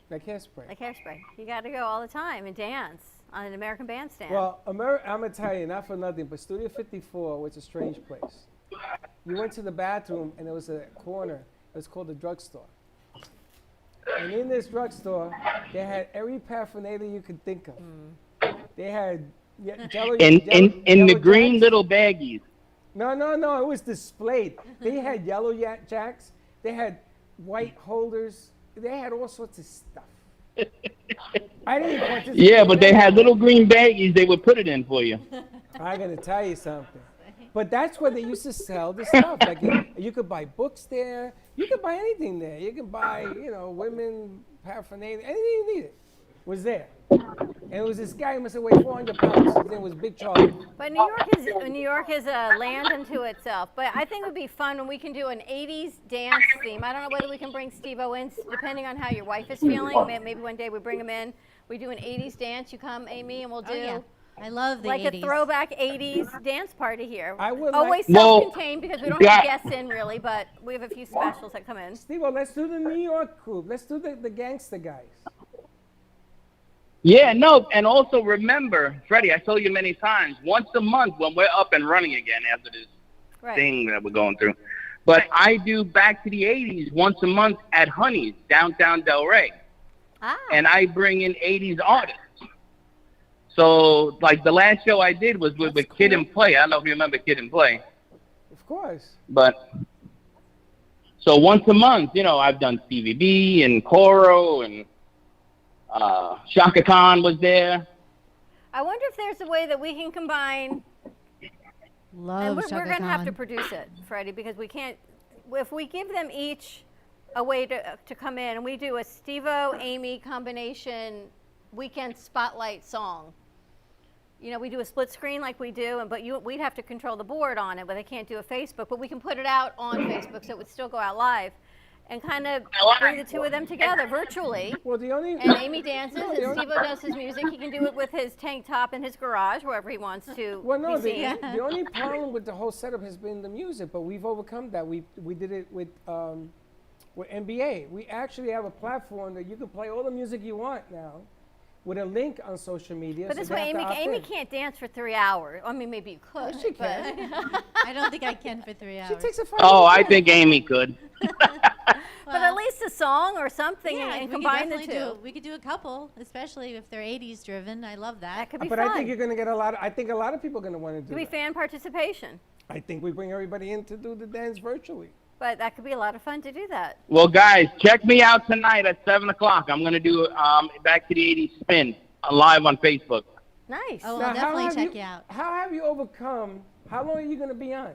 like hairspray. Like hairspray. You got to go all the time and dance on an American Bandstand. Well, I'm going to tell you, not for nothing, but Studio 54 was a strange place. You went to the bathroom, and there was a corner. It was called the drugstore. And in this drugstore, they had every paraphernalia you could think of. They had Jello, In Jello the green Jacks. little baggies. No, it was displayed. They had yellow jacks. They had white holders. They had all sorts of stuff. I didn't participate. Yeah, in but they that. had little green baggies. They would put it in for you. I gotta tell you something. But that's where they used to sell the stuff. Like you could buy books there. You could buy anything there. You could buy, women paraphernalia. Anything you needed was there. And it was this guy who must have weighed 400 pounds. His name was Big Charlie. But New York is a land unto itself. But I think it would be fun when we can do an 80s dance theme. I don't know whether we can bring Steve-O in, depending on how your wife is feeling. Maybe one day we bring him in. We do an 80s dance. You come, Amy, and we'll do yeah. I love the like 80s. a throwback 80s dance party here. I would Always like- Well, self-contained because we don't yeah. have guests in really, but we have a few specials that come in. Steve, let's do the New York group. Let's do the gangster guys. Yeah, no, and also remember, Freddie, I told you many times, once a month when we're up and running again after this Right. thing that we're going through. But I do Back to the 80s once a month at Honey's, downtown Del Rey. Ah. And I bring in 80s artists. So, like, the last show I did was with Kid and Play. I don't know if you remember Kid and Play. Of course. But, so once a month, you know, I've done Stevie B and Coro and Shaka Khan was there. I wonder if there's a way that we can combine. Love And we're Shaka going to have to Khan. produce it, Freddie, because we can't. If we give them each a way to come in, and we do a Steve-O, Amy combination weekend spotlight song. You know, we do a split screen like we do, but we'd have to control the board on it, but they can't do a Facebook. But we can put it out on Facebook, so it would still go out live, and kind of bring the two of them together virtually. Well, the only And Amy dances, and Steve-O does his music. He can do it with his tank top in his garage, wherever he wants to well, no, be seen. the only problem with the whole setup has been the music, but we've overcome that. We did it with NBA. We actually have a platform that you can play all the music you want now, with a link on social media. But so this they way, have to opt Amy in. can't dance for 3 hours. I mean, maybe you could. Yes, she but- can. I don't think I can for 3 hours. She takes a 5 Oh, I minute think Amy could. But at least a song or something Yeah, and we could combine the definitely two. we could do a couple, especially if they're 80s driven. I love That that. could be But fun. I think you're going to get a lot. I think a lot of people are going to want to do could be that. fan participation. I think we bring everybody in to do the dance virtually. But that could be a lot of fun to do that. Well, guys, check me out tonight at 7 o'clock. I'm going to do Back to the 80s spin live on Facebook. Nice. Oh, Now, I'll definitely have check you out. How have you overcome? How long are you going to be on?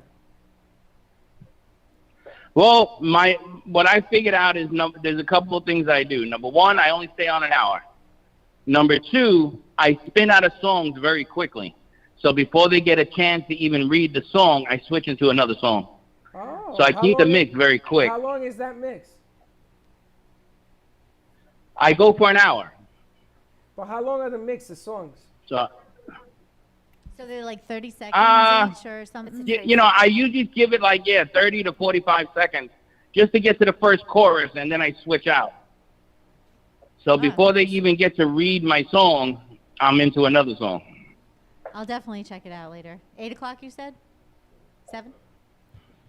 Well, what I figured out is there's a couple of things I do. Number one, I only stay on an hour. Number two, I spin out of songs very quickly. So before they get a chance to even read the song, I switch into another song. Oh, So I how keep the long mix very quick. How long is that mix? I go for an hour. But how long are the mix of songs? So, So they're like 30 seconds each or something. you know, I usually give it 30 to 45 seconds just to get to the first chorus, and then I switch out. So before they even get to read my song, I'm into another song. I'll definitely check it out later. 8 o'clock, you said? 7?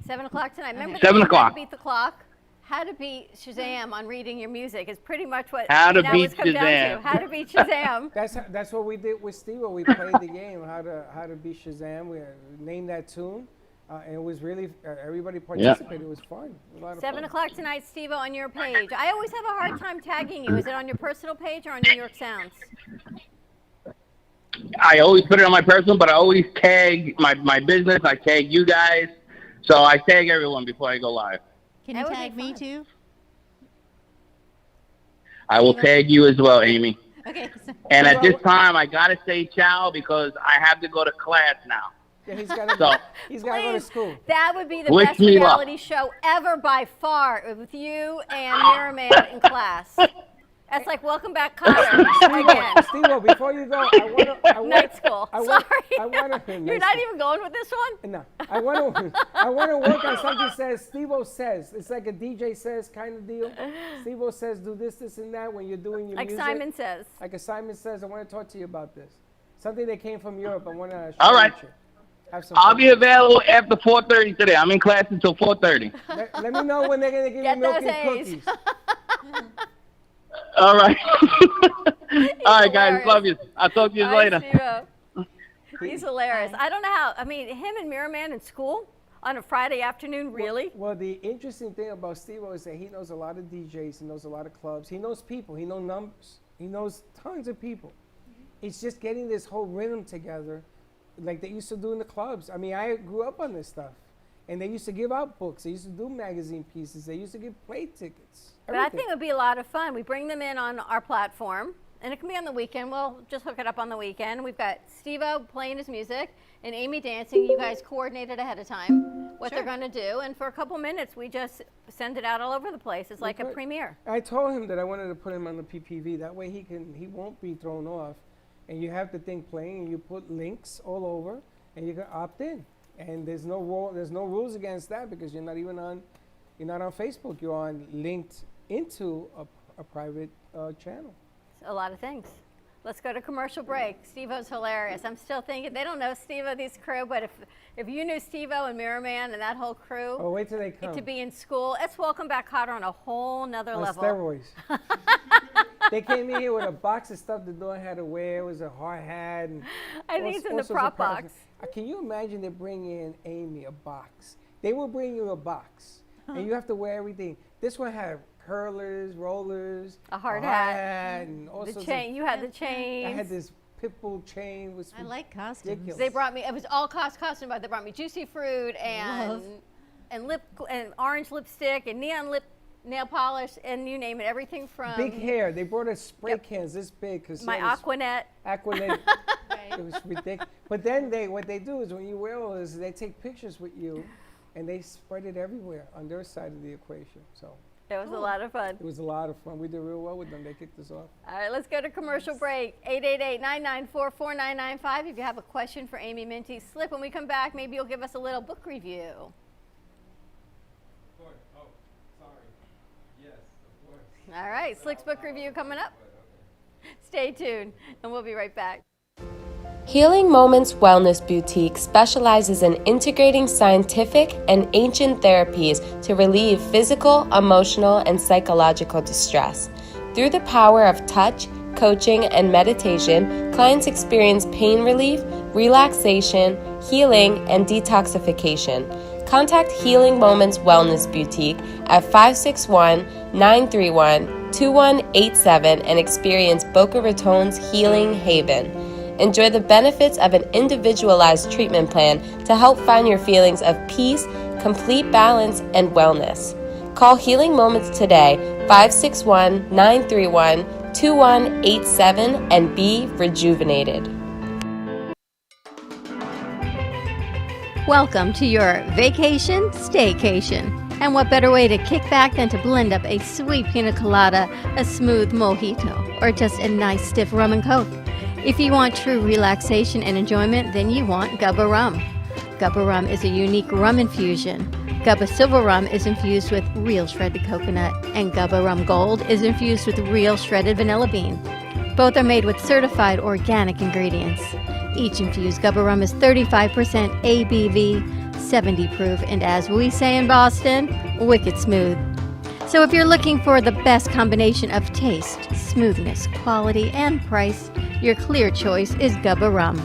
7 o'clock tonight. Remember 7 the o'clock. How to Beat the Clock? How to beat Shazam on reading your music is pretty much what How to that beat was come down Shazam. to. How to beat Shazam. That's what we did with Steve. We played the game, how to be Shazam. We named that tune, and it was really everybody participated. It was fun. A lot of 7 fun. o'clock tonight, Steve-O, on your page. I always have a hard time tagging you. Is it on your personal page or on New York Sounds? I always put it on my personal, but I always tag my business. I tag you guys. So I tag everyone before I go live. Can That you would be tag me fun. too? I will tag you as well, Amy. Okay. And at this time, I got to say ciao because I have to go to class now. Yeah, he's got to So- he's got to go to Please, school. that would be the Wish best me luck. reality show ever by far with you and Miraman in class. That's like Welcome Back, Kotter again. Steve, before you go, I want Night school. I Sorry. want to. You're not even going with this one? No, I want to work on something that says Steve-O says. It's like a DJ says kind of deal. Steve-O says do this, this, and that when you're doing your Like music. Simon says. Like a Simon says, I want to talk to you about this. Something that came from Europe. I want to. All right. Have some I'll fun. be available after 4:30 today. I'm in class until 4:30. Let me know when they're gonna give Get you milk those and A's. cookies. All right. All right, guys. hilarious. Love you. I'll talk to you Hi, later. Steve-O. He's hilarious. I don't know how. I mean, him and Miraman in school on a Friday afternoon, really? Well, the interesting thing about Steve-O is that he knows a lot of DJs. He knows a lot of clubs. He knows people. He knows numbers. He knows tons of people. It's just getting this whole rhythm together, like they used to do in the clubs. I mean, I grew up on this stuff, and they used to give out books. They used to do magazine pieces. They used to give play tickets. But I everything. think it would be a lot of fun. We bring them in on our platform, and it can be on the weekend. We'll just hook it up on the weekend. We've got Steve-O playing his music and Amy dancing. You guys coordinated ahead of time what they're going to do. And for a couple minutes, we just send it out all over the place. It's like a Okay. premiere. I told him that I wanted to put him on the PPV. That way he won't be thrown off. and you have the thing playing, and you put links all over, and you can opt in. And there's no rules against that because you're not on Facebook. You're linked into a private channel. A lot of things. Let's go to commercial break. Steve-O's hilarious. I'm still thinking, they don't know Steve-O, this crew, but if you knew Steve-O and Miraman and that whole crew. Oh, wait till they come. To be in school, it's Welcome Back Kotter on a whole nother level. Steroids. They came in here with a box of stuff the Dawn had to wear. It was a hard hat. And I think it's in the prop box. Can you imagine they bring in Amy a box? They will bring you a box, and you have to wear everything. This one had curlers, rollers, a hard hat, and all the sorts chain. of, You had the chain. I had this pitbull chain. I like costumes. Ridiculous. They brought me. It was all costume, but they brought me juicy fruit and orange lipstick and neon nail polish and you name it. Everything from big hair. They brought us spray cans this big because my Aquanet. It was ridiculous. But then what they do is when you wear all this, they take pictures with you, and they spread it everywhere on their side of the equation. So. It was a lot of fun. It was a lot of fun. We did real well with them. They kicked us off. All right, let's go to commercial break. 888-994-4995. If you have a question for Amy Minty, slip. When we come back, maybe you'll give us a little book review. Oh, sorry. Yes, of course. All right, Slick's book review coming up. Stay tuned, and we'll be right back. Healing Moments Wellness Boutique specializes in integrating scientific and ancient therapies to relieve physical, emotional, and psychological distress. Through the power of touch, coaching, and meditation, clients experience pain relief, relaxation, healing, and detoxification. Contact Healing Moments Wellness Boutique at 561-931-2187 and experience Boca Raton's Healing Haven. Enjoy the benefits of an individualized treatment plan to help find your feelings of peace, complete balance, and wellness. Call Healing Moments today, 561-931-2187, and be rejuvenated. Welcome to your vacation staycation. And what better way to kick back than to blend up a sweet pina colada, a smooth mojito, or just a nice stiff rum and coke. If you want true relaxation and enjoyment, then you want Gubba Rum. Gubba Rum is a unique rum infusion. Gubba Silver Rum is infused with real shredded coconut, and Gubba Rum Gold is infused with real shredded vanilla bean. Both are made with certified organic ingredients. Each infused Gubba Rum is 35% ABV, 70 proof, and as we say in Boston, wicked smooth. So if you're looking for the best combination of taste, smoothness, quality, and price, your clear choice is Gubba Rum.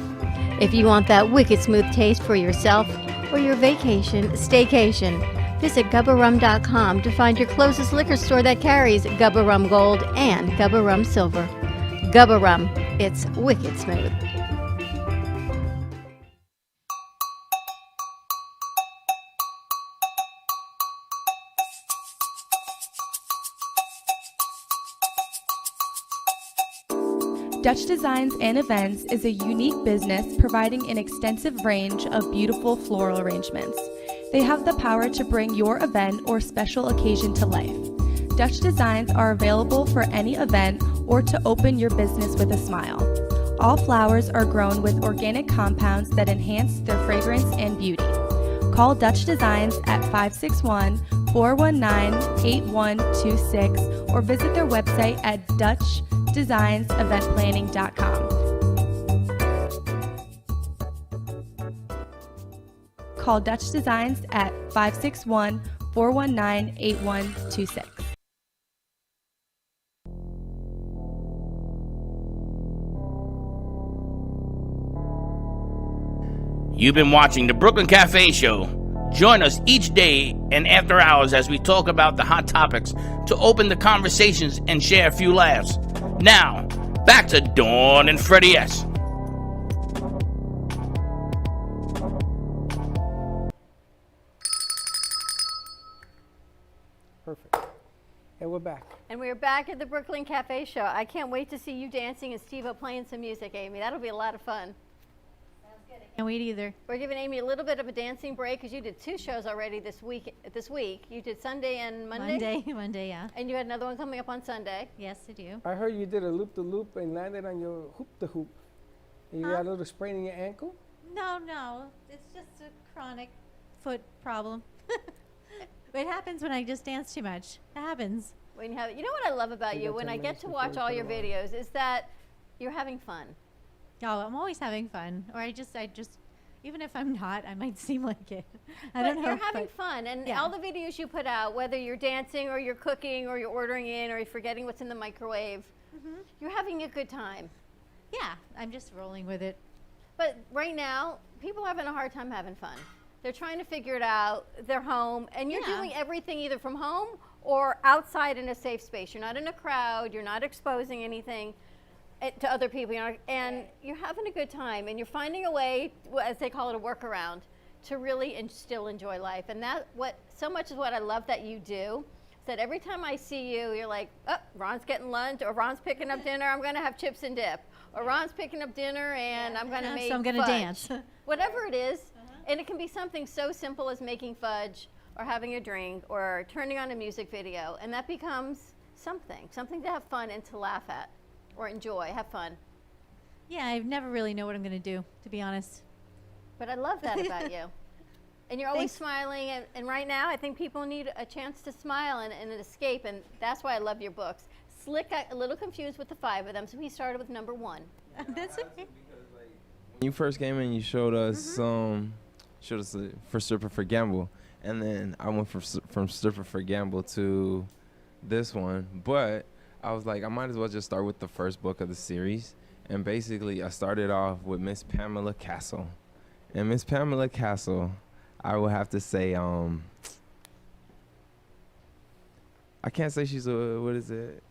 If you want that wicked smooth taste for yourself or your vacation staycation, visit GubbaRum.com to find your closest liquor store that carries Gubba Rum Gold and Gubba Rum Silver. Gubba Rum, it's wicked smooth. Dutch Designs and Events is a unique business providing an extensive range of beautiful floral arrangements. They have the power to bring your event or special occasion to life. Dutch Designs are available for any event or to open your business with a smile. All flowers are grown with organic compounds that enhance their fragrance and beauty. Call Dutch Designs at 561-419-8126 or visit their website at DutchDesignsEventPlanning.com. Call Dutch Designs at 561-419-8126. You've been watching the Brooklyn Cafe Show. Join us each day and after hours as we talk about the hot topics to open the conversations and share a few laughs. Now, back to Dawn and Freddie S. Perfect. And we're back. And we're back at the Brooklyn Cafe Show. I can't wait to see you dancing and Steve-O playing some music, Amy. That'll be a lot of fun. Can't wait either. We're giving Amy a little bit of a dancing break because you did 2 shows already this week. You did Sunday and Monday? Monday, yeah. And you had another one coming up on Sunday. Yes, I do. I heard you did a loop-the-loop and landed on your hoop-the-hoop. You got a little sprain in your ankle? No. It's just a chronic foot problem. It happens when I just dance too much. It happens. When you have, you know what I love about you? When I get to watch all your videos, is that you're having fun. Oh, I'm always having fun. Or I just, even if I'm not, I might seem like it. I don't know. You're having fun, and all the videos you put out, whether you're dancing or you're cooking or you're ordering in or you're forgetting what's in the microwave, you're having a good time. Yeah, I'm just rolling with it. But right now, people are having a hard time having fun. They're trying to figure it out. They're home, and you're doing everything either from home or outside in a safe space. You're not in a crowd. You're not exposing anything to other people. And you're having a good time, and you're finding a way, as they call it, a workaround, to really still enjoy life. And so much is what I love that you do. That every time I see you, you're like, oh, Ron's getting lunch, or Ron's picking up dinner, I'm gonna have chips and dip. Or Ron's picking up dinner and I'm gonna make so I'm gonna fudge. dance. Whatever it is, and it can be something so simple as making fudge, or having a drink, or turning on a music video, and that becomes something to have fun and to laugh at, or enjoy, have fun. Yeah, I never really know what I'm gonna do, to be honest. But I love that about you. And you're always smiling, and right now I think people need a chance to smile and an escape, and that's why I love your books. Slick got a little confused with the 5 of them, so he started with number 1. That's okay. When you first came in, you showed us For Stripper for Gamble, and then I went from Stripper for Gamble to this one. But I was like, I might as well just start with the first book of the series, and basically I started off with Miss Pamela Castle, and Miss Pamela Castle, I would have to say, I can't say she's what is it?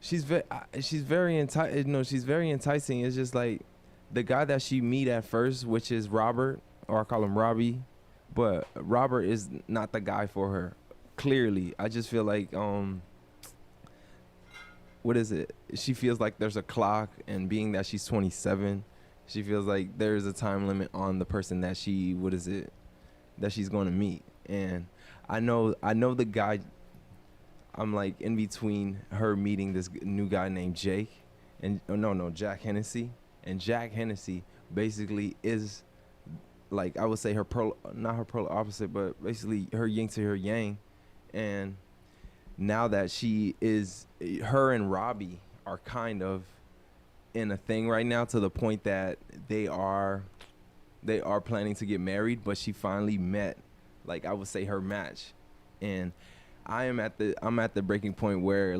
She's very enticing. She's very enticing. It's just like the guy that she meet at first, which is Robert, or I call him Robbie, but Robert is not the guy for her. Clearly, I just feel like what is it? She feels like there's a clock, and being that she's 27. She feels like there's a time limit on the person that she's going to meet. And I know the guy, I'm like in between her meeting this new guy named Jake and Jack Hennessy. And Jack Hennessy basically is like, I would say not her polar opposite, but basically her yin to her yang. And now that her and Robbie are kind of in a thing right now, to the point that they are planning to get married, but she finally met, like, I would say, her match. And I'm at the breaking point where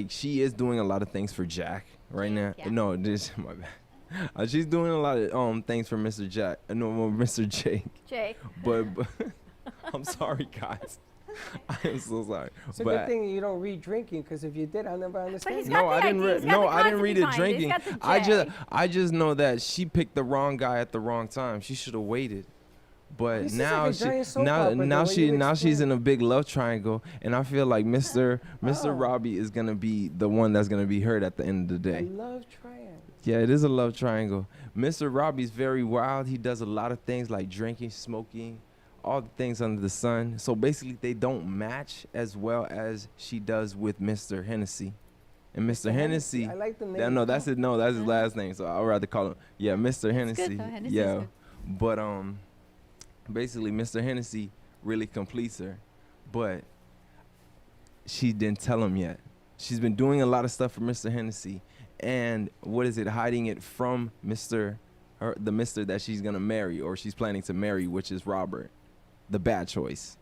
she is doing a lot of things for Jack right now. Yeah. No, this my bad. She's doing a lot of things for Mr. Jake. Jake. But I'm sorry, guys. I am so sorry. It's a good thing you don't read drinking, because if you did, I'll never understand. he's you. got No, the I didn't idea. read. He's got No, the I didn't read it concept behind it. drinking. He's got the J. I just know that she picked the wrong guy at the wrong time. She should have waited. But This is now like a giant soap opera, the way she's you in a big love triangle, and I feel like Mr. Robbie is gonna be the one that's gonna be hurt at the end of the I day. love triangle. Yeah, it is a love triangle. Mr. Robbie's very wild. He does a lot of things like drinking, smoking, all the things under the sun. So basically, they don't match as well as she does with Mr. Hennessy. And Mr. Hennessy, I like the name. no, that's it. No, that's his last name. So I'd rather call him, Mr. Hennessy. good, though. Hennessy's Yeah, good. but basically, Mr. Hennessy really completes her, but she didn't tell him yet. She's been doing a lot of stuff for Mr. Hennessy, and hiding it from the Mr. that she's gonna marry, or she's planning to marry, which is Robert, the bad choice.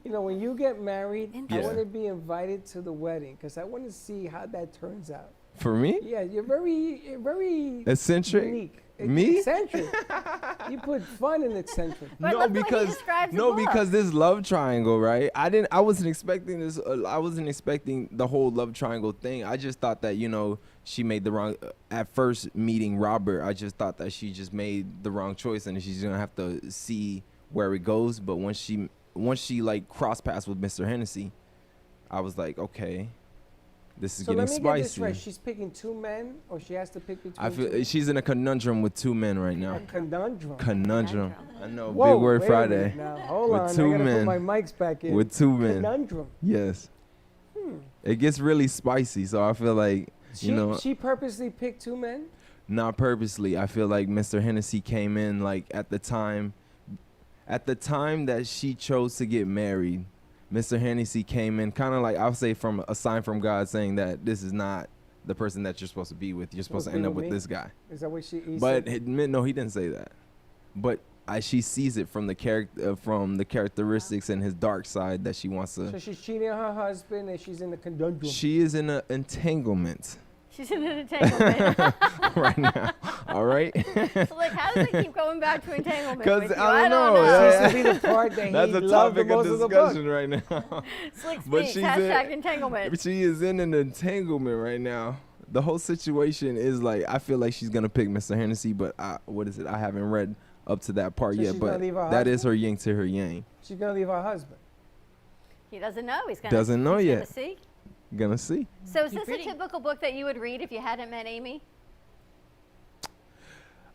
When you get married, I Yeah. want to be invited to the wedding, because I want to see how that turns out. For me, Yeah, you're very eccentric. unique. Me? Eccentric. You put fun in eccentric. But look the way he describes the book. because this love triangle, right? I wasn't expecting this. I wasn't expecting the whole love triangle thing. I just thought that she made the wrong. At first meeting Robert, I just thought that she just made the wrong choice, and she's gonna have to see where it goes. But once she like cross paths with Mr. Hennessy, I was like, okay, this is So getting let me get this spicy. right. She's picking 2 men, or she has to pick between I feel 2? she's in a conundrum with 2 men right now. A conundrum. Conundrum. I know. Whoa, Big word wait a Friday. minute Now, hold With on. 2 I gotta men. put my mics back in. With 2 men. Conundrum. Yes. It gets really spicy, so I feel like She purposely picked two men? Not purposely. I feel like Mr. Hennessy came in like at the time that she chose to get married. Mr. Hennessy came in kind of like, I'll say, from a sign from God saying that this is not the person that you're supposed to be with. You're supposed to end up with this guy. Is that what he But said? no, he didn't say that. But she sees it from the characteristics and his dark side that she wants to. So she's cheating on her husband and she's in a conundrum. She is in an entanglement She's in an entanglement. right now. All right. So, like, how does it keep going back to entanglement? Because with you? I don't know. That seems to be the part that That's he a loved the topic of most of the book. discussion right now. Slick But speaks, she's hashtag entanglement. She is in an entanglement right now. The whole situation is like, I feel like she's gonna pick Mr. Hennessy, but I haven't read up to that part So yet. she's gonna But leave her that is husband? her yin to her yang. She's gonna leave her husband. He doesn't know. He's gonna Doesn't know he's yet. Gonna see. Gonna see. So is this a typical book that you would read if you hadn't met Amy?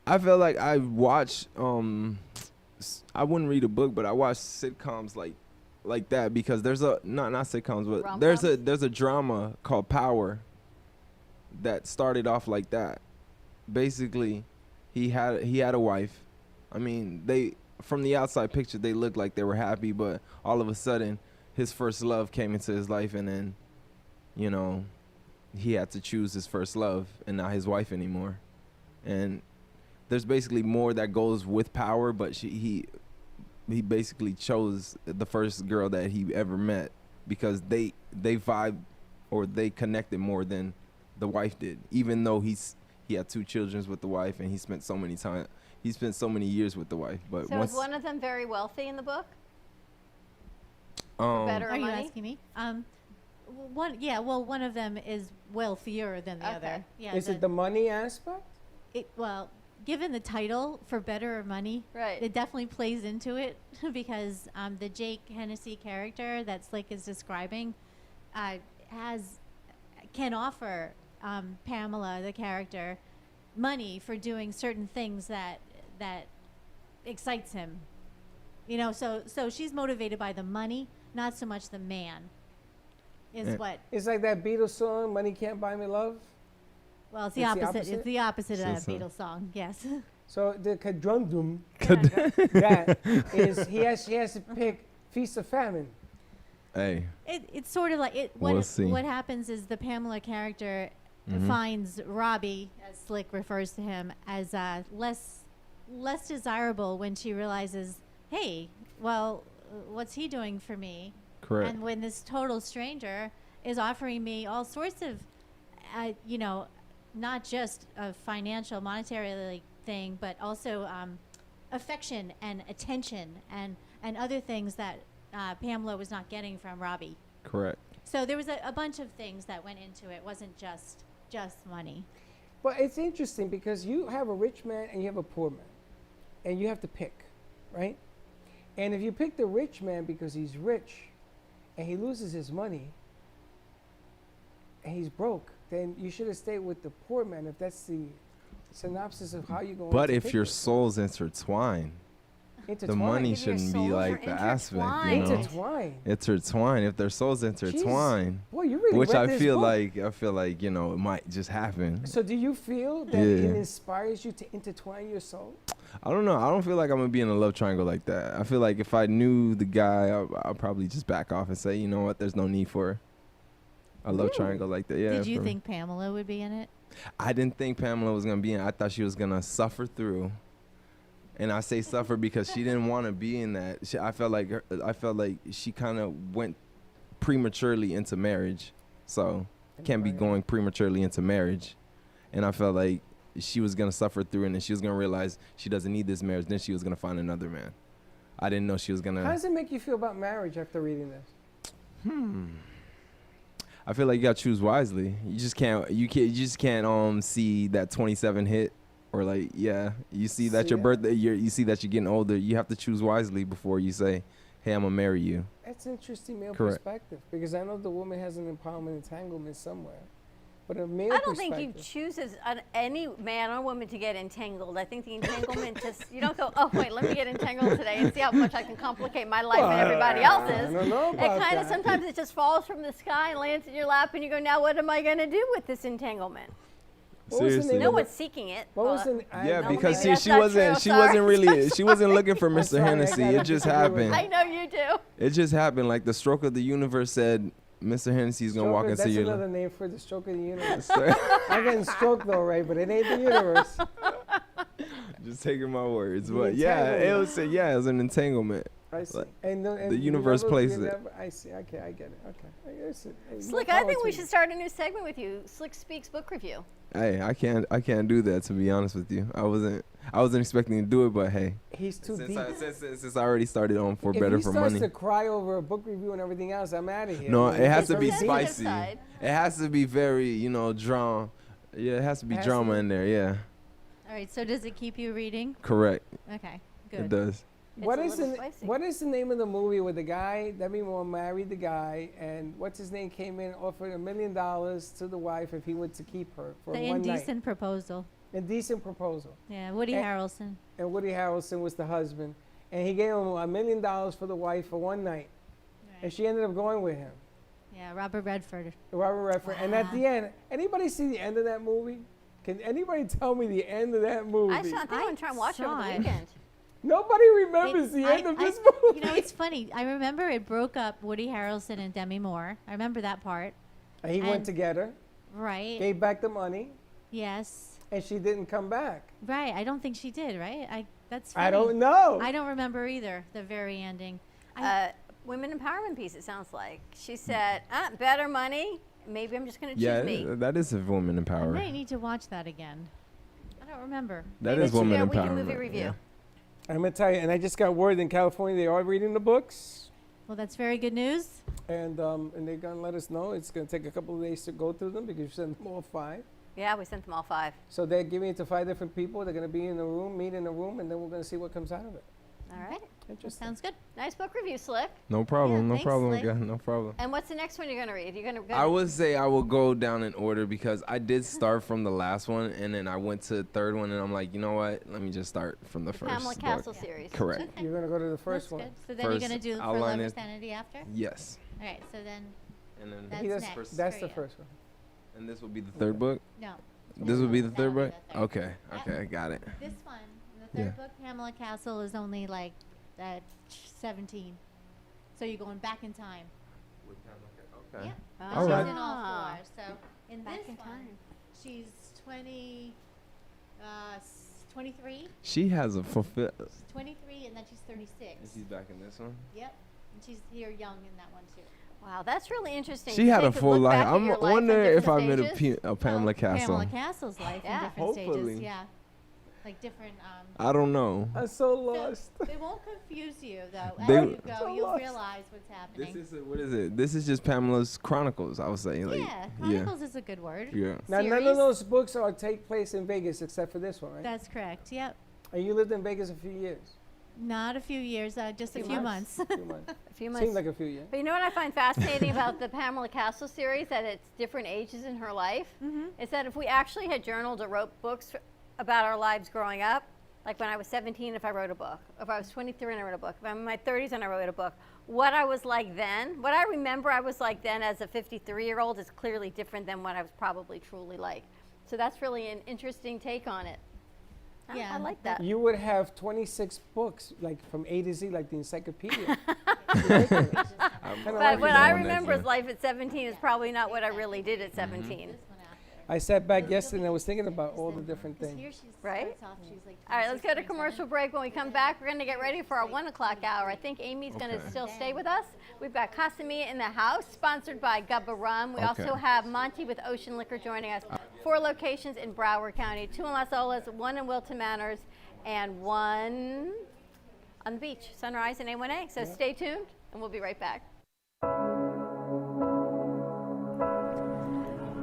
I feel like I watch. I wouldn't read a book, but I watch sitcoms like that because there's a not sitcoms, but Rom-coms? there's a drama called Power that started off like that. Basically, he had a wife. I mean, from the outside picture they looked like they were happy, but all of a sudden his first love came into his life, and then, you know, he had to choose his first love and not his wife anymore. And there's basically more that goes with Power, but he basically chose the first girl that he ever met because they vibe or they connected more than the wife did, even though he had 2 children with the wife and he spent so many years with the wife. But So is one of them very wealthy in the book? um Better Are you money? asking me? One of them is wealthier than the Okay. other. Yeah. Is it the money aspect? Well, given the title For Better or Money, Right. it definitely plays into it because the Jake Hennessy character that Slick is describing can offer Pamela, the character, money for doing certain things that excites him. You know, so she's motivated by the money, not so much the man. Is what. It's like that Beatles song, "Money Can't Buy Me Love." Well, it's the It's the opposite. opposite? It's the opposite of that So- Beatles song. Yes. So the conundrum that is he has to pick feast or famine. hey, It's sort of like it. We'll see. What happens is the Pamela character finds Robbie, as Slick refers to him, as less desirable when she realizes, hey, well, what's he doing for me? correct. And when this total stranger is offering me all sorts of, not just a financial, monetary thing, but also affection and attention and other things that Pamela was not getting from Robbie. Correct. So there was a bunch of things that went into it. It wasn't just money. But it's interesting because you have a rich man and you have a poor man, and you have to pick, right? And if you pick the rich man because he's rich and he loses his money and he's broke, then you should have stayed with the poor man if that's the synopsis of how you're going But to if pick your it. souls intertwine, the Intertwined. money If your shouldn't be souls like are the aspect, you know. Intertwined. Intertwine. If their souls intertwine, Boy, you really which read I this feel book. like you know, it might just happen. So do you feel that Yeah. it inspires you to intertwine your soul? I don't know. I don't feel like I'm gonna be in a love triangle like that. I feel like if I knew the guy, I'll probably just back off and say, you know what, there's no need for a love Really? triangle like that. Yeah. Did you for- think Pamela would be in it? I didn't think Pamela was gonna be in. I thought she was gonna suffer through, and I say suffer because she didn't want to be in that. I felt like she kind of went prematurely into marriage, so can't be going prematurely into marriage, and I felt like she was gonna suffer through, and then she was gonna realize she doesn't need this marriage. Then she was gonna find another man. I didn't know she was How gonna. does it make you feel about marriage after reading this? I feel like you gotta choose wisely. You just can't see that 27 hit, or like, yeah, you see that See your it? birthday, you see that you're getting older. You have to choose wisely before you say, hey, I'm gonna marry you. That's interesting male Correct. perspective because I know the woman has an empowerment entanglement somewhere. But a male I don't think you perspective- choose as any man or woman to get entangled. I think the entanglement just, you don't go, oh, wait, let me get entangled today and see how much I can complicate my life and everybody else's. I don't know It about kind of, that. sometimes it just falls from the sky and lands in your lap and you go, now what am I going to do with this entanglement? What was the Seriously. name No of one's seeking it. What was but- the? I- Yeah, no, because maybe she that's not wasn't true. she Sorry. wasn't really she wasn't looking for Mr. sorry, I Hennessy. gotta It just disagree with happened. I know you do. It just happened. Like the stroke of the universe said, Mr. Hennessy's gonna walk Stroke- into That's your another life. name for the stroke of the universe. I'm getting stroked though, right? But it ain't the universe. Just taking my words, The but yeah, it entanglement. was it was an entanglement. I see. Like, And the universe you plays never- it. I see. Okay, I get it. Okay. I guess no Slick, I power think we to should you. start a new segment with you. Slick Speaks Book Review. Hey, I can't do that, to be honest with you. I wasn't expecting to do it, but hey, He's too since deep. since I already started on For If Better he for starts Money. to cry over a book review and everything else, I'm out of here. No, it has to It's be the sensitive spicy. side. It has to be very, drama. Yeah, it has to be Has drama to. in there. Yeah, All right. So does it keep you reading? correct. Okay. It Good. does. What It's a is little the spicy. What is the name of the movie where the guy Demi Moore married the guy and what's his name came in offered $1 million to the wife if he were to keep her for The one indecent proposal. night. Indecent proposal. Yeah. Woody And- Harrelson. And Woody Harrelson was the husband, and he gave him $1 million for the wife for one night, and she ended up going with him. Yeah. Robert Redford. Robert Redford. And at Wow. the end, anybody see the end of that movie? Can anybody tell me the end of that movie? I think I'm going to try and watch it over saw the it. weekend. Nobody remembers the end of this movie. You know, it's funny. I remember it broke up Woody Harrelson and Demi Moore. I remember that part. And he went And- to get her, Right. gave back the money, Yes. and she didn't come back. Right. I don't think she did. Right. That's. Funny. I don't know. I don't remember either. The very ending. Women empowerment piece, it sounds like. She said, better money. Maybe I'm just going to choose Yeah, me. that is a woman I empower. may need to watch that again. I don't remember. That Maybe is it should be woman our weekend empowerment. movie review. yeah. I'm gonna tell you, and I just got word in California they are reading the books, Well, that's very good news. and they're gonna let us know. It's gonna take a couple of days to go through them because you sent them all 5. Yeah, we sent them all 5. So they're giving it to 5 different people. They're gonna be in the room, meet in the room, and then we're gonna see what comes out of it. All right. Interesting. Sounds good. Nice book review, Slick. No problem. Yeah, no thanks, problem. Slick. Yeah, no problem. And what's the next one you're going to read? You're going to go. I would say I will go down in order because I did start from the last one and then I went to the third one and I'm like, you know what? Let me just start from the first. Pamela book. Castle series. Correct. You're gonna go to the first That's one. good. So then First you're gonna do For outline Love or is- Sanity after. Yes. All right. So then And then That's He does- next That's for the you. first one. and this will be the third book. no. This will be the That'll third be book. the third. Okay. Yep. Okay. Got it. This one, the third Yeah. book, Pamela Castle, is only like 17. So you're going back in time. Okay. Yep. Ah. All She's right. in all 4. So in Back this in one, time. she's 23, She has a fulfill. 23, and then she's 36. And she's back in this one. Yep. And she's here young in that one too. Wow, that's really interesting. She to had a take full look life. back at I'm your life at wondering if I different met stages. a Pamela Castle. Pamela Castle's life Yeah. in different Hopefully. stages. Yeah. Like different. I don't know. I'm so So lost. they won't confuse you though. As They- you go, So you'll lost. realize what's happening. This is what is it? This is just Pamela's Chronicles. I would say like Yeah, Chronicles is a good word. yeah. Now none Series. of those books are take place in Vegas except for this one, right? That's correct. Yep. And you lived in Vegas a few years. Not a few years, just a few months. A few months. A few months. Seemed like a few years. But you know what I find fascinating about the Pamela Castle series, that it's different ages in her life, is that if we actually had journaled or wrote books about our lives growing up, like when I was 17, if I wrote a book, if I was 23 and I wrote a book, if I'm in my 30s and I wrote a book, what I was like then, what I remember I was like then as a 53-year-old is clearly different than what I was probably truly like. So that's really an interesting take on it. I Yeah. like that. You would have 26 books, like from A to Z, like the encyclopedia. But what I remember as life at 17 is probably not what I really did at 17. I sat back yesterday and I was thinking about all the different Here things. she Right? starts off, she's like All right, let's go to 26, commercial break. When we come back, we're going to get ready for our 1 o'clock hour. I think Amy's going to Okay. still stay with us. We've got Casamia in the house, sponsored by Gubba Rum. We also Okay. have Monty with Ocean Liquor joining us. 4 locations in Broward County, 2 in Las Olas, 1 in Wilton Manors, and 1 on the beach, Sunrise and A1A. So stay tuned, and we'll be right back.